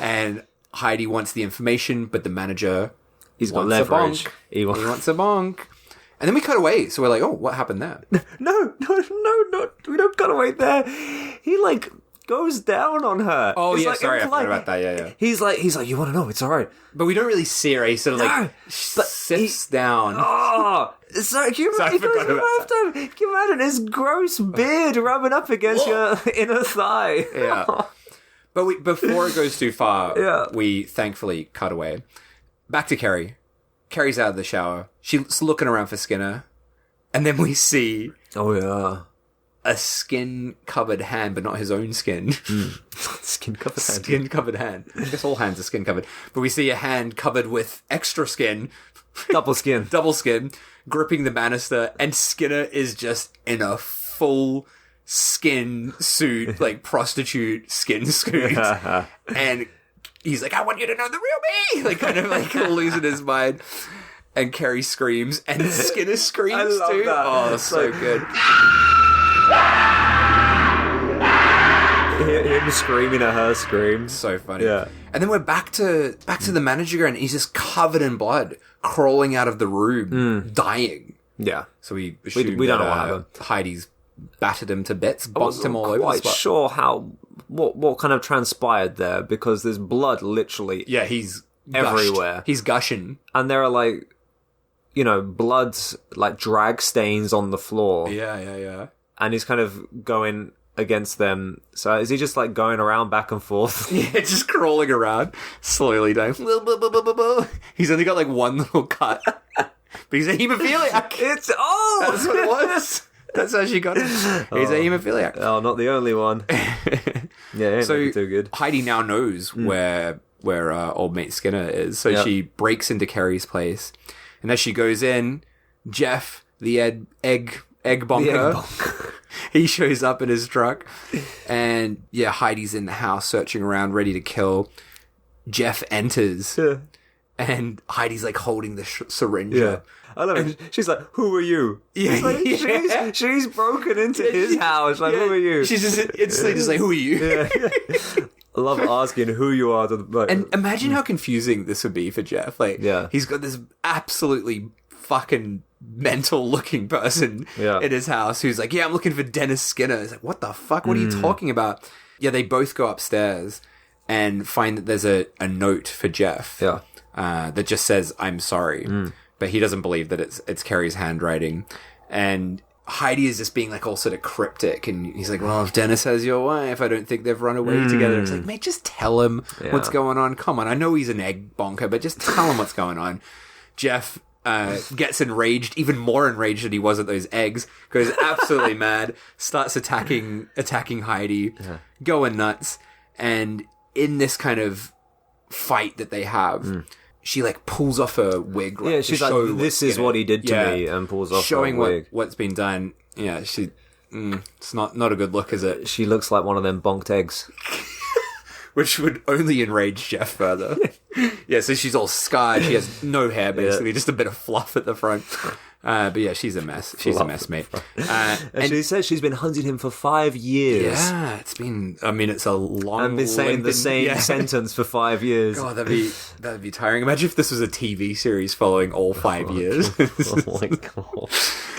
And Heidi wants the information, but the manager He's got wants leverage. a bonk. He wants a bonk. And then we cut away, so we're like, "Oh, what happened there?" No, we don't cut away there. He like goes down on her. Oh, It's yeah, like sorry, I implied- forgot about that, yeah. He's like, you want to know? It's all right. But we don't really see her. He sort of like No, but sifts down. Oh, sorry, can you Sorry, I imagine? forgot about Can you imagine his gross beard rubbing up against your inner thigh? Yeah. But before it goes too far, Yeah. we thankfully cut away. Back to Carrie. Carrie's out of the shower. She's looking around for Skinner. And then we see Oh yeah, a skin-covered hand, but not his own skin. skin covered. Skin-covered hand. I guess all hands are skin-covered. But we see a hand covered with extra skin, Double skin. double skin, gripping the banister, and Skinner is just in a full skin suit, like prostitute skin suit. And he's like, "I want you to know the real me!" Like, kind of like losing his mind. And Carrie screams, and Skinner screams I love too. that. Oh, it's so good. Him screaming at her screams. So funny. Yeah. And then we're back to the manager, and he's just covered in blood, crawling out of the room, dying. Yeah. So we assume we don't that, know what happened. Heidi's battered him to bits, I bonked wasn't him all over the quite spot. sure what kind of transpired there, because there's blood literally Yeah, he's everywhere. gushed. He's gushing. and there are like, blood like drag stains on the floor, Yeah. and he's kind of going against them. So is he just like going around back and forth? Yeah, just crawling around, slowly dying. He's only got like one little cut. But he's a hemophiliac. It's That's what it was. That's how she got it. He's a hemophiliac. Oh, not the only one. Yeah, ain't So looking too good. Heidi now knows where old mate Skinner is. So Yep. she breaks into Carrie's place, and as she goes in, Jeff, the egg bonker, bonk. he shows up in his truck, and yeah, Heidi's in the house searching around, ready to kill. Jeff enters, and Heidi's like holding the syringe Yeah. up. I love it. She's like, "Who are you?" Yeah, It's like, yeah. she's broken into his house. Like, Yeah, who are you? She's just instantly just like, "Who are you?" I love asking who you are. To the, like, And imagine how confusing this would be for Jeff. Like, Yeah. he's got this absolutely fucking mental looking person Yeah. in his house who's like, "Yeah, I'm looking for Dennis Skinner." It's like, what the fuck? What are you talking about? Yeah, they both go upstairs and find that there's a note for Jeff. Yeah. That just says, "I'm sorry," but he doesn't believe that it's Carrie's handwriting, and Heidi is just being like all sort of cryptic, and he's like, "Well, if Dennis has your wife, I don't think they've run away together." It's like, mate, just tell him what's going on. Come on, I know he's an egg bonker, but just tell him what's going on. Jeff gets enraged, even more enraged than he was at those eggs, goes absolutely mad, starts attacking Heidi, going nuts, and in this kind of fight that they have, she like pulls off her wig. Like, Yeah, to she's show like, "This is what's in what it." he did to me," and pulls off showing her wig. what's been done. Yeah, it's not a good look, is it? She looks like one of them bonked eggs. which would only enrage Jeff further. Yeah, so she's all scarred. She has no hair, basically, just a bit of fluff at the front. But yeah, she's a mess. She's a mess, mate. And she says she's been hunting him for 5 years. Yeah, it's a long... I've been saying the same sentence for 5 years. God, that'd be tiring. Imagine if this was a TV series following all 5 years. Oh my God.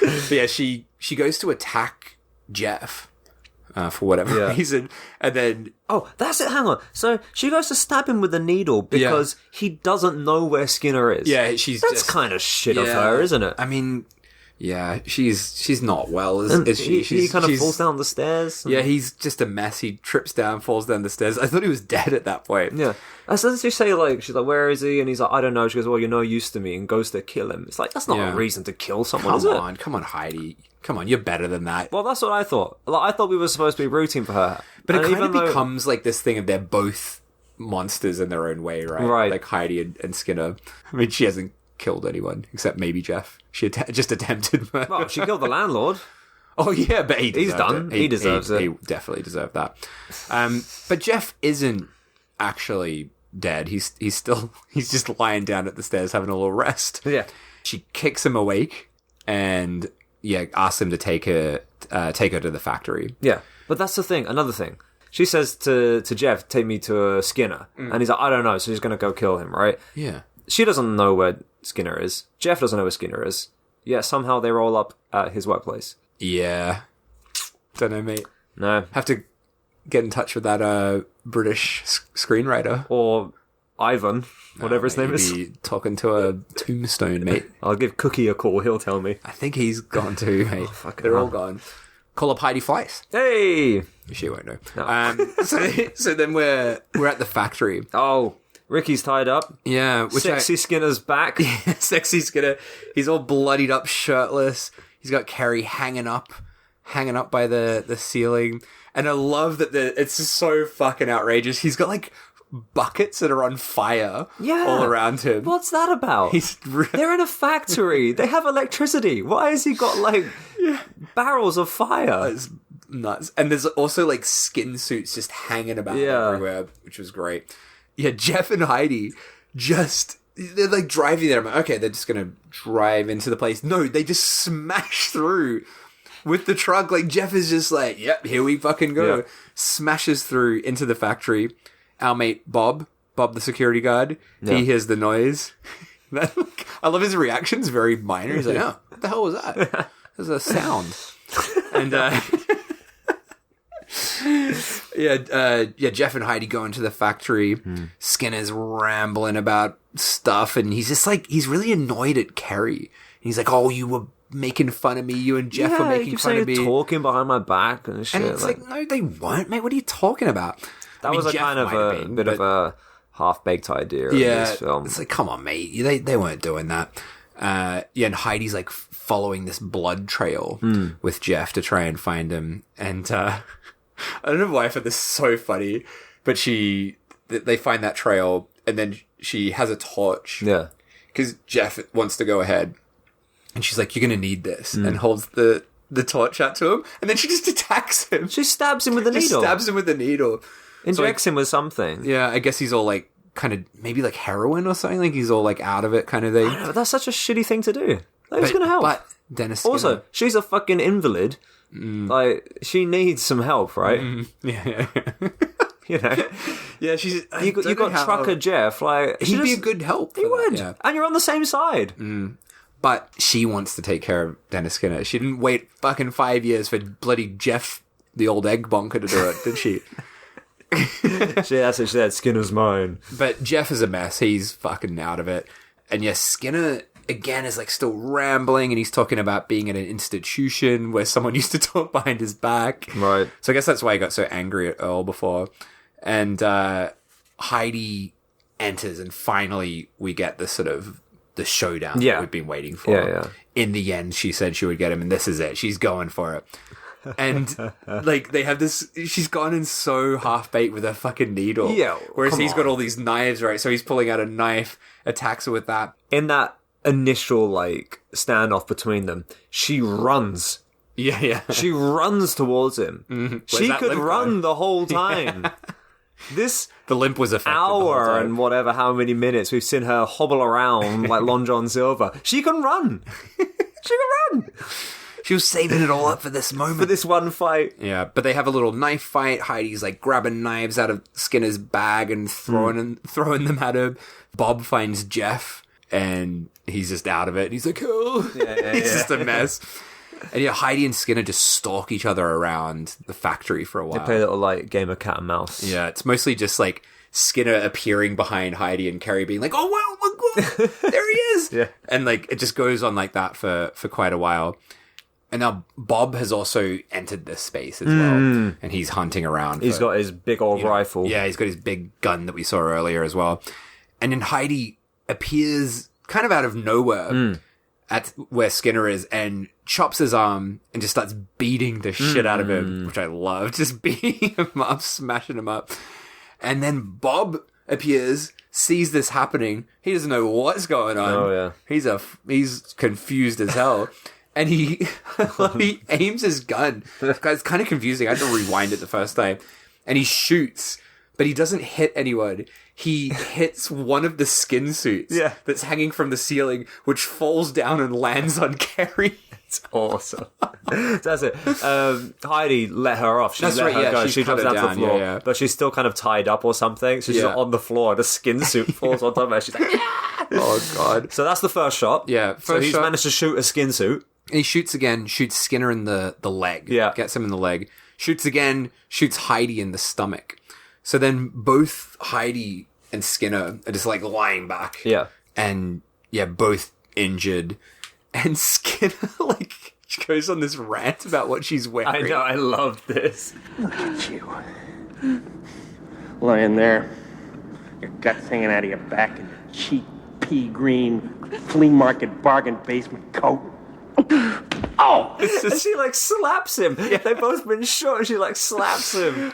But yeah, she goes to attack Jeff for whatever reason, and then Oh, that's it. Hang on. So she goes to stab him with a needle because he doesn't know where Skinner is. yeah, That's kind of shit of her, isn't it? I mean, yeah, she's not well, And is she? he kind of She's- falls down the stairs. Yeah, he's just a mess. He trips down, falls down the stairs. I thought he was dead at that point. Yeah. As soon as she say, like, she's like, where is he? And he's like, I don't know. She goes, well, you're no use to me, and goes to kill him. It's like, that's not Yeah. a reason to kill someone, is it? Come on, Heidi. Come on, you're better than that. Well, that's what I thought. Like, I thought we were supposed to be rooting for her. But it And kind of even though- becomes like this thing of they're both monsters in their own way, right? Right. Like Heidi and Skinner. I mean, she hasn't killed anyone except maybe Jeff. She just attempted murder. Well, she killed the landlord. Oh yeah, but he's done. He deserves it. He definitely deserved that. But Jeff isn't actually dead. He's just lying down at the stairs having a little rest. Yeah. She kicks him awake and asks him to take her to the factory. Yeah. But that's the thing. Another thing. She says to Jeff, take me to Skinner. And he's like, I don't know. So she's going to go kill him, right? Yeah. She doesn't know where Skinner is. Jeff doesn't know where Skinner is. Yeah, somehow they roll up at his workplace. Yeah. Don't know, mate. No. Have to get in touch with that British screenwriter. Or Ivan, whatever his name is. Maybe talking to a tombstone, mate. I'll give Cookie a call. He'll tell me. I think he's gone too, mate. They're all gone. Call up Heidi Fleiss. Hey! She won't know. No. So then we're at the factory. Oh, Ricky's tied up. Yeah, which Sexy Skinner's back. Sexy Skinner. He's all bloodied up, shirtless. He's got Carrie hanging up by the ceiling. And I love that it's just so fucking outrageous. He's got like buckets that are on fire all around him. What's that about? They're in a factory. They have electricity. Why has he got like barrels of fire? It's nuts. And there's also like skin suits just hanging about everywhere, which was great. Yeah, Jeff and Heidi they're like driving there. I'm like, okay, they're just gonna drive into the place. No, they just smash through with the truck. Like Jeff is just like, yep, here we fucking go. Yeah. Smashes through into the factory. Our mate Bob the security guard, he hears the noise. I love his reactions, very minor. He's like, oh, what the hell was that? There's a sound. And Jeff and Heidi go into the factory. Skinner's rambling about stuff, and he's just like, he's really annoyed at Carrie. And he's like, oh, you were making fun of me. You and Jeff were making fun of me. Talking behind my back and shit. And it's like, no, they weren't, mate. What are you talking about? That was a Jeff kind of might have a been, bit of a half-baked idea in yeah, this film. it's like, come on, mate. They weren't doing that. And Heidi's like following this blood trail with Jeff to try and find him. And I don't know why I found this so funny, but they find that trail, and then she has a torch. Yeah. Because Jeff wants to go ahead, and she's like, "You're gonna need this," and holds the torch out to him, and then she just attacks him. She stabs him with a Just needle. stabs him with a needle. Injects him with something. Yeah, I guess he's all like, kind of maybe like heroin or something. Like he's all like out of it, kind of thing. But that's such a shitty thing to do. Like, who's going to help? But Dennis Skinner, Also, she's a fucking invalid. Like, she needs some help, right? yeah. You know? Yeah, she's. You got Trucker Jeff. Like, He'd be a good help. He would. Yeah. And you're on the same side. But she wants to take care of Dennis Skinner. She didn't wait fucking 5 years for bloody Jeff, the old egg bonker, to do it, did she? That's what she said. Skinner's mine. But Jeff is a mess. He's fucking out of it. And yes, Skinner, again, is like still rambling, and he's talking about being in an institution where someone used to talk behind his back. Right. So I guess that's why he got so angry at Earl before. And Heidi enters, and finally we get the sort of the showdown that we've been waiting for. Yeah. In the end, she said she would get him, and this is it. She's going for it. And like they have this, she's gone in so half-baked with her fucking needle. Yeah, whereas come he's got on. all these knives, right? So he's pulling out a knife, attacks her with that. In that initial, like, standoff between them, she runs. Yeah. She runs towards him. She that could limp run though? the whole time. this The limp was effective. the whole hour time. and whatever, how many minutes we've seen her hobble around like Long John Silver. She can run. She can run She was saving it all up for this moment. for this one fight. Yeah, but they have a little knife fight. Heidi's like grabbing knives out of Skinner's bag and throwing them at him. Bob finds Jeff and he's just out of it. He's like, oh, he's just a mess. And yeah, Heidi and Skinner just stalk each other around the factory for a while. They play a little like game of cat and mouse. Yeah, it's mostly just like Skinner appearing behind Heidi and Carrie being like, oh, wow, look, there he is. Yeah. And like, it just goes on like that for quite a while. And now Bob has also entered this space as well. And he's hunting around. He's got his big old rifle. Yeah, he's got his big gun that we saw earlier as well. And then Heidi appears kind of out of nowhere at where Skinner is and chops his arm and just starts beating the shit out of him, which I love. Just beating him up, smashing him up. And then Bob appears, sees this happening. He doesn't know what's going on. Oh, yeah. He's confused as hell. And he aims his gun. It's kind of confusing. I had to rewind it the first time. And he shoots, but he doesn't hit anyone. He hits one of the skin suits that's hanging from the ceiling, which falls down and lands on Carrie. It's awesome. That's it. Heidi let her off. She That's let right, her yeah, go. she's She cut drops her down to down, the floor, yeah. but she's still kind of tied up or something. So she's Yeah. on the floor. The skin suit falls on top of her. She's like, Oh, God. so that's the first shot. Yeah, So first he's shot. managed to shoot a skin suit. And he shoots again, shoots Skinner in the leg. Yeah. Gets him in the leg. Shoots again, shoots Heidi in the stomach. So then both Heidi and Skinner are just like lying back. Yeah. And yeah, both injured. And Skinner like goes on this rant about what she's wearing. I know. I love this. Look at you. Lying there. Your guts hanging out of your back in your cheap pea green flea market bargain basement coat. Oh! And she like slaps him. They've both been shot. And she like slaps him.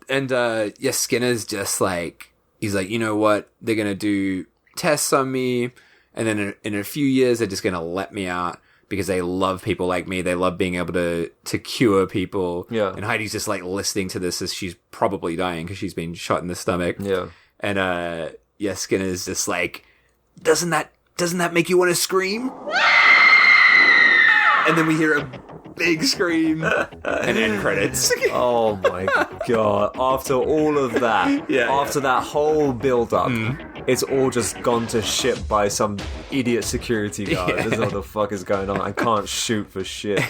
And yeah, Skinner's just like, he's like, you know what? They're going to do tests on me. And then in a few years, they're just going to let me out because they love people like me. They love being able to cure people. Yeah. And Heidi's just like listening to this as she's probably dying because she's been shot in the stomach. Yeah. And yeah, Skinner's just like, doesn't that make you want to scream? And then we hear a big scream and end credits. Oh my god. After all of that, after that whole build-up, it's all just gone to shit by some idiot security guard. This is what the fuck is going on. I can't shoot for shit.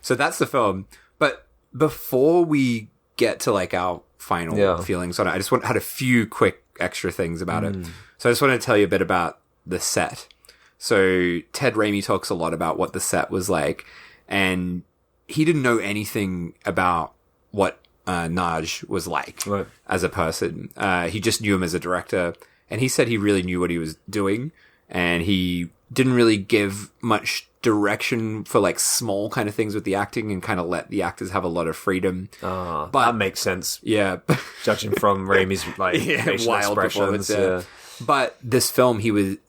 So that's the film. But before we get to like our final feelings on it, I just had a few quick extra things about it. So I just want to tell you a bit about the set. So Ted Raimi talks a lot about what the set was like, and he didn't know anything about what Nagy was like as a person. He just knew him as a director, and he said he really knew what he was doing, and he didn't really give much direction for like small kind of things with the acting and kind of let the actors have a lot of freedom. But But- that makes sense. Yeah. Judging from Raimi's like facial wild expressions. performance, yeah. But this film,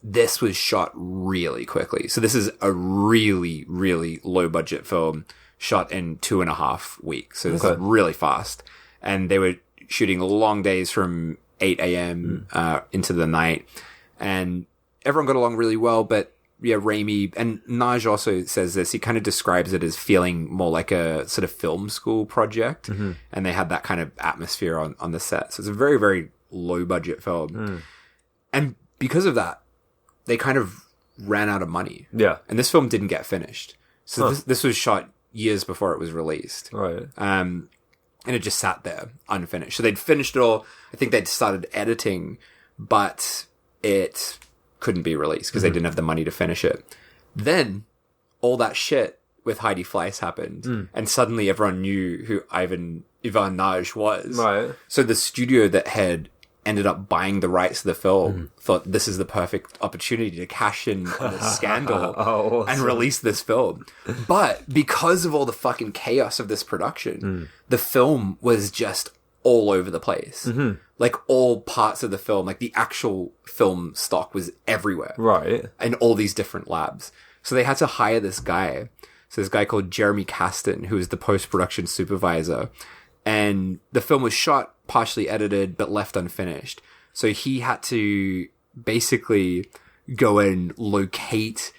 this was shot really quickly. So this is a really, really low budget film shot in 2.5 weeks. So this is really fast. And they were shooting long days from 8 a.m. Into the night. And everyone got along really well, but yeah, Raimi, and Nagy also says this, he kind of describes it as feeling more like a sort of film school project. And they had that kind of atmosphere on the set. So it's a very, very low budget film. And because of that, they kind of ran out of money. Yeah. And this film didn't get finished. So this was shot years before it was released. Right. And it just sat there unfinished. So they'd finished it all. I think they'd started editing, but it couldn't be released because they didn't have the money to finish it. Then all that shit with Heidi Fleiss happened, and suddenly everyone knew who Ivan Nagy was. Right. So the studio that had ended up buying the rights to the film thought this is the perfect opportunity to cash in on this scandal awesome. and release this film. But because of all the fucking chaos of this production, the film was just all over the place. Like all parts of the film, like the actual film stock was everywhere. Right. In all these different labs. So they had to hire this guy. So this guy called Jeremy Caston, who is the post-production supervisor. and the film was shot, partially edited, but left unfinished. So he had to basically go and locate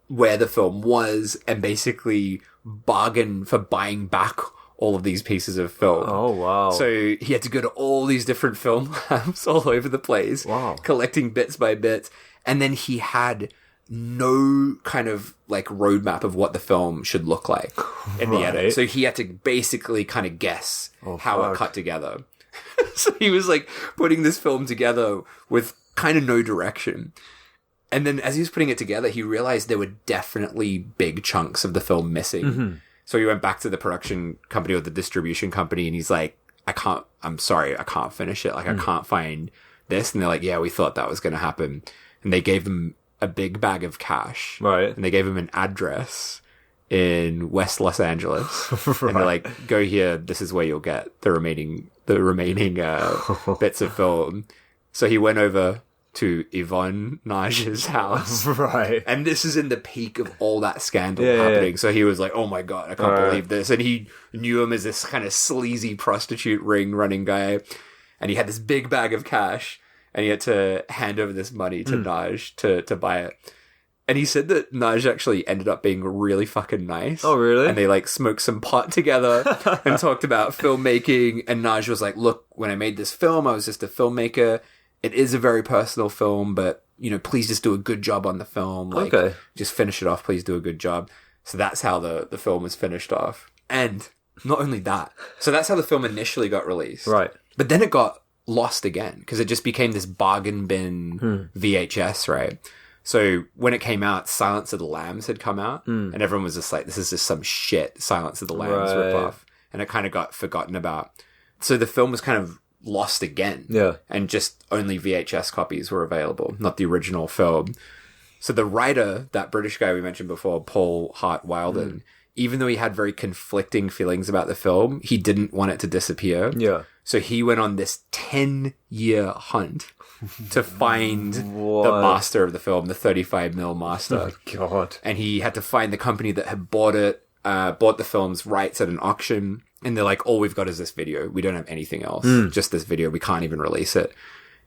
where the film was and basically bargain for buying back all of these pieces of film. Oh, wow. So he had to go to all these different film labs all over the place, collecting bits by bits. And then he had no kind of like roadmap of what the film should look like in the edit. So he had to basically kind of guess how it cut together. So he was like putting this film together with kind of no direction. And then as he was putting it together, he realized there were definitely big chunks of the film missing. So he went back to the production company or the distribution company and he's like, I'm sorry, I can't finish it. Like I can't find this. And they're like, yeah, we thought that was going to happen. And they gave them a big bag of cash. Right. And they gave him an address in West Los Angeles. And they're like, go here. This is where you'll get the remaining bits of film. So he went over to Yvonne Naj's house. Right. And this is in the peak of all that scandal happening. So he was like, oh my God, I can't believe this. And he knew him as this kind of sleazy prostitute ring running guy. And he had this big bag of cash. And he had to hand over this money to Naj to buy it. And he said that Naj actually ended up being really fucking nice. Oh, really? And they like smoked some pot together and talked about filmmaking. And Naj was like, look, when I made this film, I was just a filmmaker. It is a very personal film, but, you know, please just do a good job on the film. Like, just finish it off. Please do a good job. So that's how the film was finished off. And not only that. So that's how the film initially got released. Right. But then it got lost again because it just became this bargain bin VHS, right? So when it came out, Silence of the Lambs had come out and everyone was just like, this is just some shit Silence of the Lambs ripoff. And it kind of got forgotten about. So the film was kind of lost again. Yeah. And just only VHS copies were available, not the original film. So the writer, that British guy we mentioned before, Paul Hart Wilden, even though he had very conflicting feelings about the film, he didn't want it to disappear. Yeah. So he went on this 10-year hunt to find the master of the film, the 35mm master. Oh, God. And he had to find the company that had bought the film's rights at an auction. And they're like, all we've got is this video. We don't have anything else. Just this video. We can't even release it.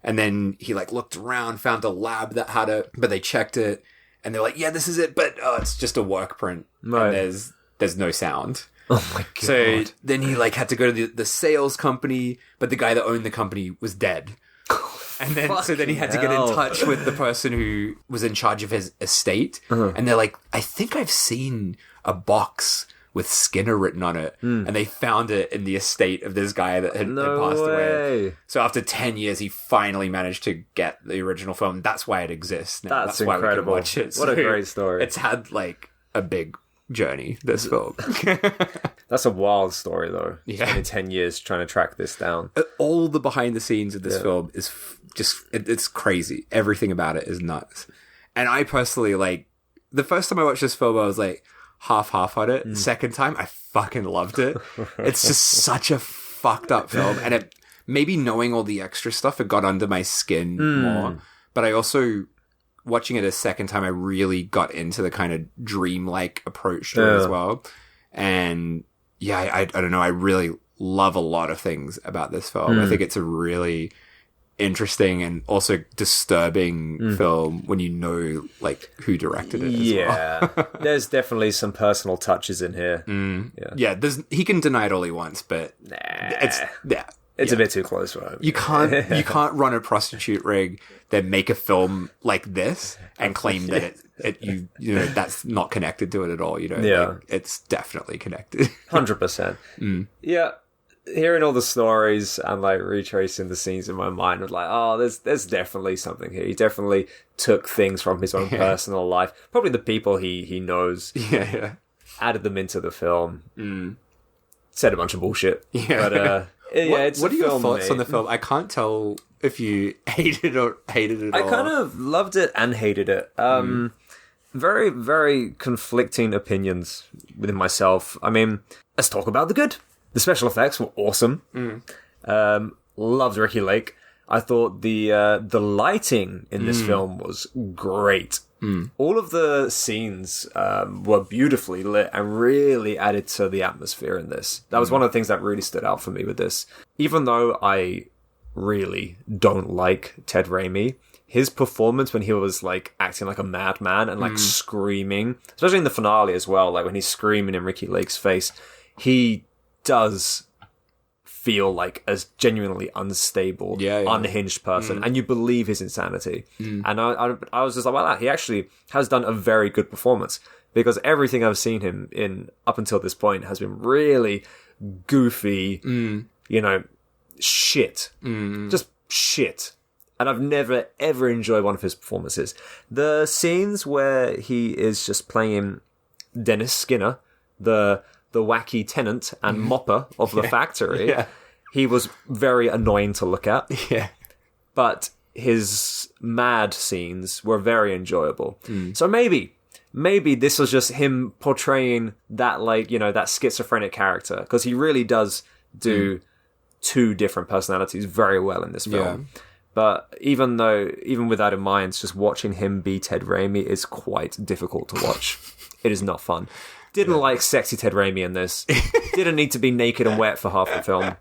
And then he like looked around, found a lab that had it, but they checked it. And they're like, yeah, this is it. But it's just a work print. Right. And there's no sound. Oh my God. So then he like had to go to the sales company, but the guy that owned the company was dead. And then, then he had to get in touch with the person who was in charge of his estate. And they're like, I think I've seen a box with Skinner written on it. And they found it in the estate of this guy that had passed away. So after 10 years, he finally managed to get the original film. That's why it exists now. That's why incredible. we can watch it. What a great story. It's had like a big journey, this film. That's a wild story, though. Yeah. Spending 10 years trying to track this down. All the behind the scenes of this film is it's crazy. Everything about it is nuts. And I personally, like, the first time I watched this film, I was like half on it. Second time, I fucking loved it. It's just such a fucked up film. And it, maybe knowing all the extra stuff, it got under my skin more. But I also, watching it a second time, I really got into the kind of dreamlike approach to it as well. And yeah, I don't know. I really love a lot of things about this film. I think it's a really interesting and also disturbing film when you know like who directed it as well. There's definitely some personal touches in here. He can deny it all he wants, but it's a bit too close for him. You can't run a prostitute ring, then make a film like this and claim that you know that's not connected to it at all. You know, like, it's definitely connected. 100%. Yeah. Hearing all the stories and like retracing the scenes in my mind, I was like, oh, there's definitely something here. He definitely took things from his own personal life, probably the people he knows, added them into the film, said a bunch of bullshit. But what are your thoughts on the film? I can't tell if you hated it or hated it. I kind of loved it and hated it. Very, very conflicting opinions within myself. I mean, let's talk about the good. The special effects were awesome. Loved Ricki Lake. I thought the lighting in this film was great. All of the scenes were beautifully lit and really added to the atmosphere in this. That was one of the things that really stood out for me with this. Even though I really don't like Ted Raimi, his performance when he was like acting like a madman and like screaming, especially in the finale as well, like when he's screaming in Ricki Lake's face, he does feel like a genuinely unstable, unhinged person, and you believe his insanity. And I was just like, wow, he actually has done a very good performance, because everything I've seen him in up until this point has been really goofy, you know, shit. Just shit. And I've never, ever enjoyed one of his performances. The scenes where he is just playing Dennis Skinner, the wacky tenant and mopper of the factory, he was very annoying to look at. But his mad scenes were very enjoyable. So maybe this was just him portraying that, like, you know, that schizophrenic character, because he really does do two different personalities very well in this film. But even with that in mind, just watching him be Ted Raimi is quite difficult to watch. It is not fun. Didn't like sexy Ted Raimi in this. Didn't need to be naked and wet for half the film.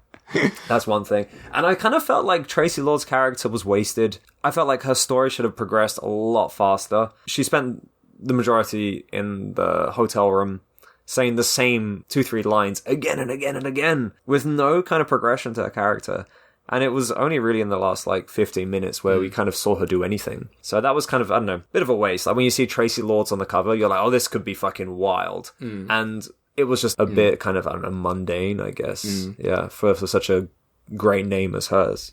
That's one thing. And I kind of felt like Traci Lord's character was wasted. I felt like her story should have progressed a lot faster. She spent the majority in the hotel room saying the same 2-3 lines again and again and again, with no kind of progression to her character. And it was only really in the last, like, 15 minutes where we kind of saw her do anything. So that was kind of, I don't know, bit of a waste. Like, when you see Traci Lords on the cover, you're like, oh, this could be fucking wild. And it was just a bit kind of, I don't know, mundane, I guess. Yeah, for such a great name as hers.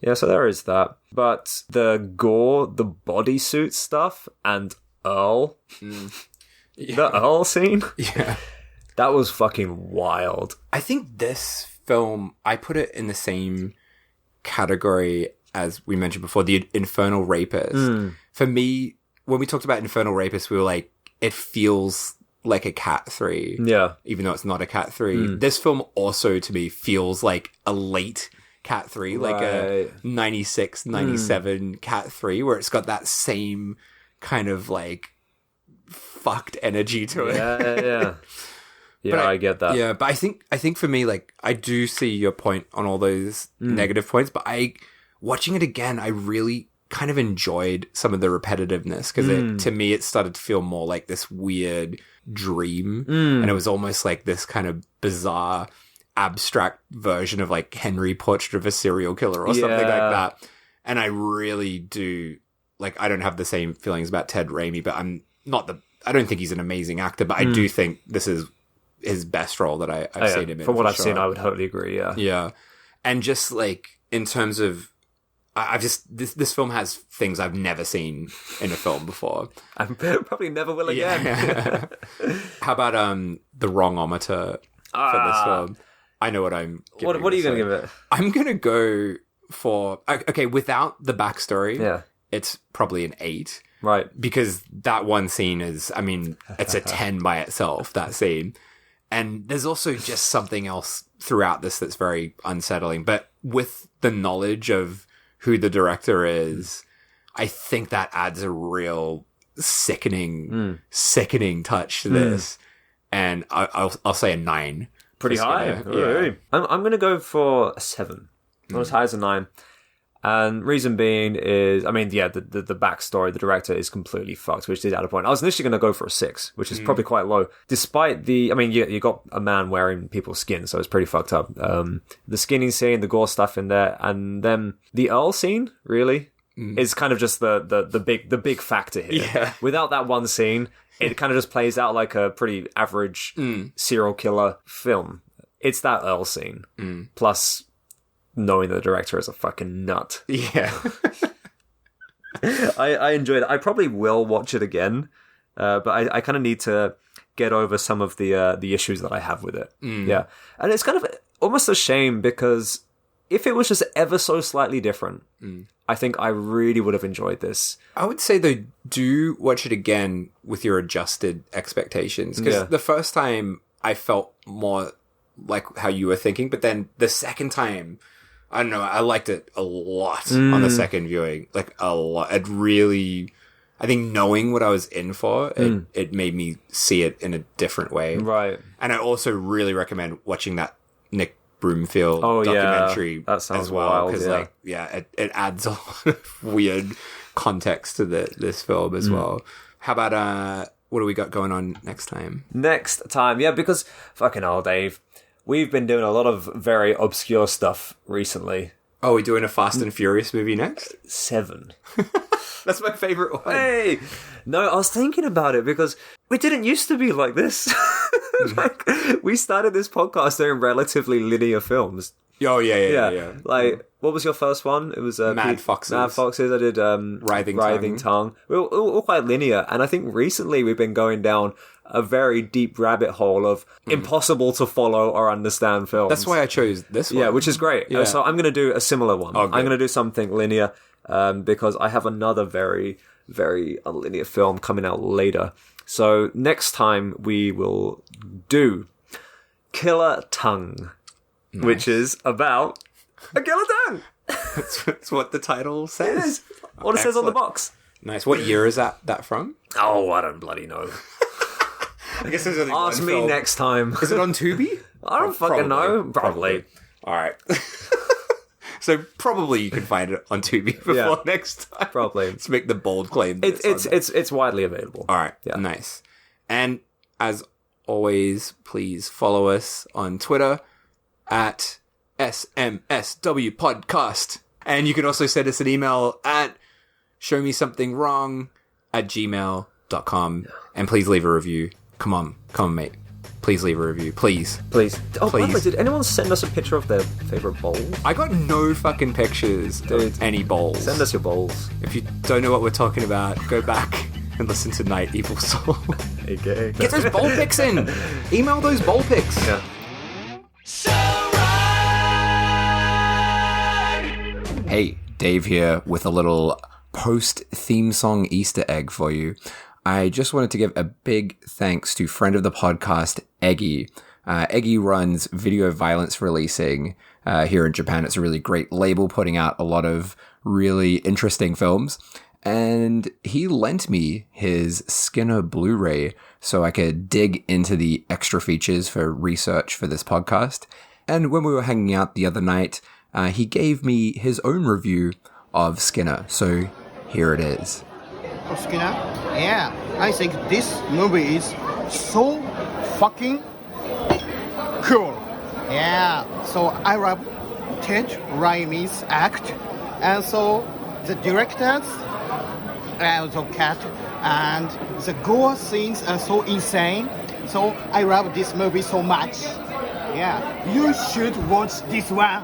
Yeah, so there is that. But the gore, the bodysuit stuff, and Earl, the Earl scene, that was fucking wild. I think this film, I put it in the same category as we mentioned before, the Infernal Rapist. For me, when we talked about Infernal Rapist, we were like, it feels like a Cat 3. Yeah. Even though it's not a Cat 3. This film also, to me, feels like a late Cat 3, like a 96, 97 Cat 3, where it's got that same kind of, like, fucked energy to it. Yeah. Yeah, I get that. Yeah, but I think for me, like, I do see your point on all those negative points, but watching it again, I really kind of enjoyed some of the repetitiveness, because to me, it started to feel more like this weird dream, and it was almost like this kind of bizarre, abstract version of, like, Henry Portrait of a Serial Killer or something like that. And I really do, like, I don't have the same feelings about Ted Raimi, but I don't think he's an amazing actor, but I do think this is his best role that I've seen him in. From what I've seen, I would totally agree, Yeah. And just, like, in terms of, this film has things I've never seen in a film before. I probably never will again. How about the wrongometer for this film? I know what I'm giving. What are you going to give it? I'm going to go for, okay, without the backstory, it's probably an 8. Right. Because that one scene is, I mean, it's a 10 by itself, that scene. And there's also just something else throughout this that's very unsettling. But with the knowledge of who the director is, I think that adds a real sickening touch to this. And I'll say a 9. Pretty high. Yeah. I'm going to go for a 7. Not as high as a 9. And reason being is, I mean, the backstory, the director is completely fucked, which did add a point. I was initially going to go for a 6, which is probably quite low. Despite you got a man wearing people's skin, so it's pretty fucked up. The skinning scene, the gore stuff in there, and then the Earl scene, really, is kind of just the big factor here. Yeah. Without that one scene, it kind of just plays out like a pretty average serial killer film. It's that Earl scene. Plus, knowing the director is a fucking nut. Yeah. I enjoyed it. I probably will watch it again, but I kind of need to get over some of the issues that I have with it. Yeah. And it's kind of almost a shame, because if it was just ever so slightly different, I think I really would have enjoyed this. I would say, though, do watch it again with your adjusted expectations, because the first time I felt more like how you were thinking, but then the second time I don't know. I liked it a lot on the second viewing. Like, a lot. It really, I think knowing what I was in for, it made me see it in a different way. Right. And I also really recommend watching that Nick Broomfield documentary that sounds as well. wild, Because, it adds a lot of weird context to this film as well. How about, what do we got going on next time? Next time, because fucking hell, Dave. We've been doing a lot of very obscure stuff recently. Oh, we're doing a Fast and Furious movie next? 7. That's my favorite one. Hey! No, I was thinking about it because we didn't used to be like this. Like, we started this podcast doing relatively linear films. Oh, yeah. Like, what was your first one? It was Mad Foxes. Mad Foxes. I did Writhing Tongue. We were all quite linear, and I think recently we've been going down a very deep rabbit hole of impossible to follow or understand films. That's why I chose this one. Yeah, which is great. Yeah. So I'm going to do a similar one. Oh, I'm going to do something linear because I have another very, very unlinear film coming out later. So next time we will do Killer Tongue, which is about a killer tongue. That's what the title says. What it says on the box. Nice. What year is that from? Oh, I don't bloody know. I guess there's only Ask one me film. next time. Is it on Tubi? I don't fucking know. Probably. All right. So probably you can find it on Tubi before next time. Probably. Let's make the bold claim. that It's widely available. All right. Yeah. Nice. And as always, please follow us on Twitter at SMSW Podcast. And you can also send us an email at showmesomethingwrong@gmail.com. And please leave a review. Come on, mate. Please leave a review. Please. Oh, by the way, Please. did anyone send us a picture of their favorite bowls? I got no fucking pictures of any bowls. Send us your bowls. If you don't know what we're talking about, go back and listen to Night Evil Soul. Okay. Get those bowl pics in. Email those bowl pics. Yeah. Hey, Dave here with a little post-theme song Easter egg for you. I just wanted to give a big thanks to friend of the podcast, Eggy. Eggy runs Video Violence Releasing here in Japan. It's a really great label putting out a lot of really interesting films. And he lent me his Skinner Blu-ray so I could dig into the extra features for research for this podcast. And when we were hanging out the other night, he gave me his own review of Skinner. So here it is. Of Skinner? Yeah, I think this movie is so fucking cool. Yeah, so I love Ted Raimi's act, and so the directors and the cat and the gore scenes are so insane. So I love this movie so much. Yeah, you should watch this one.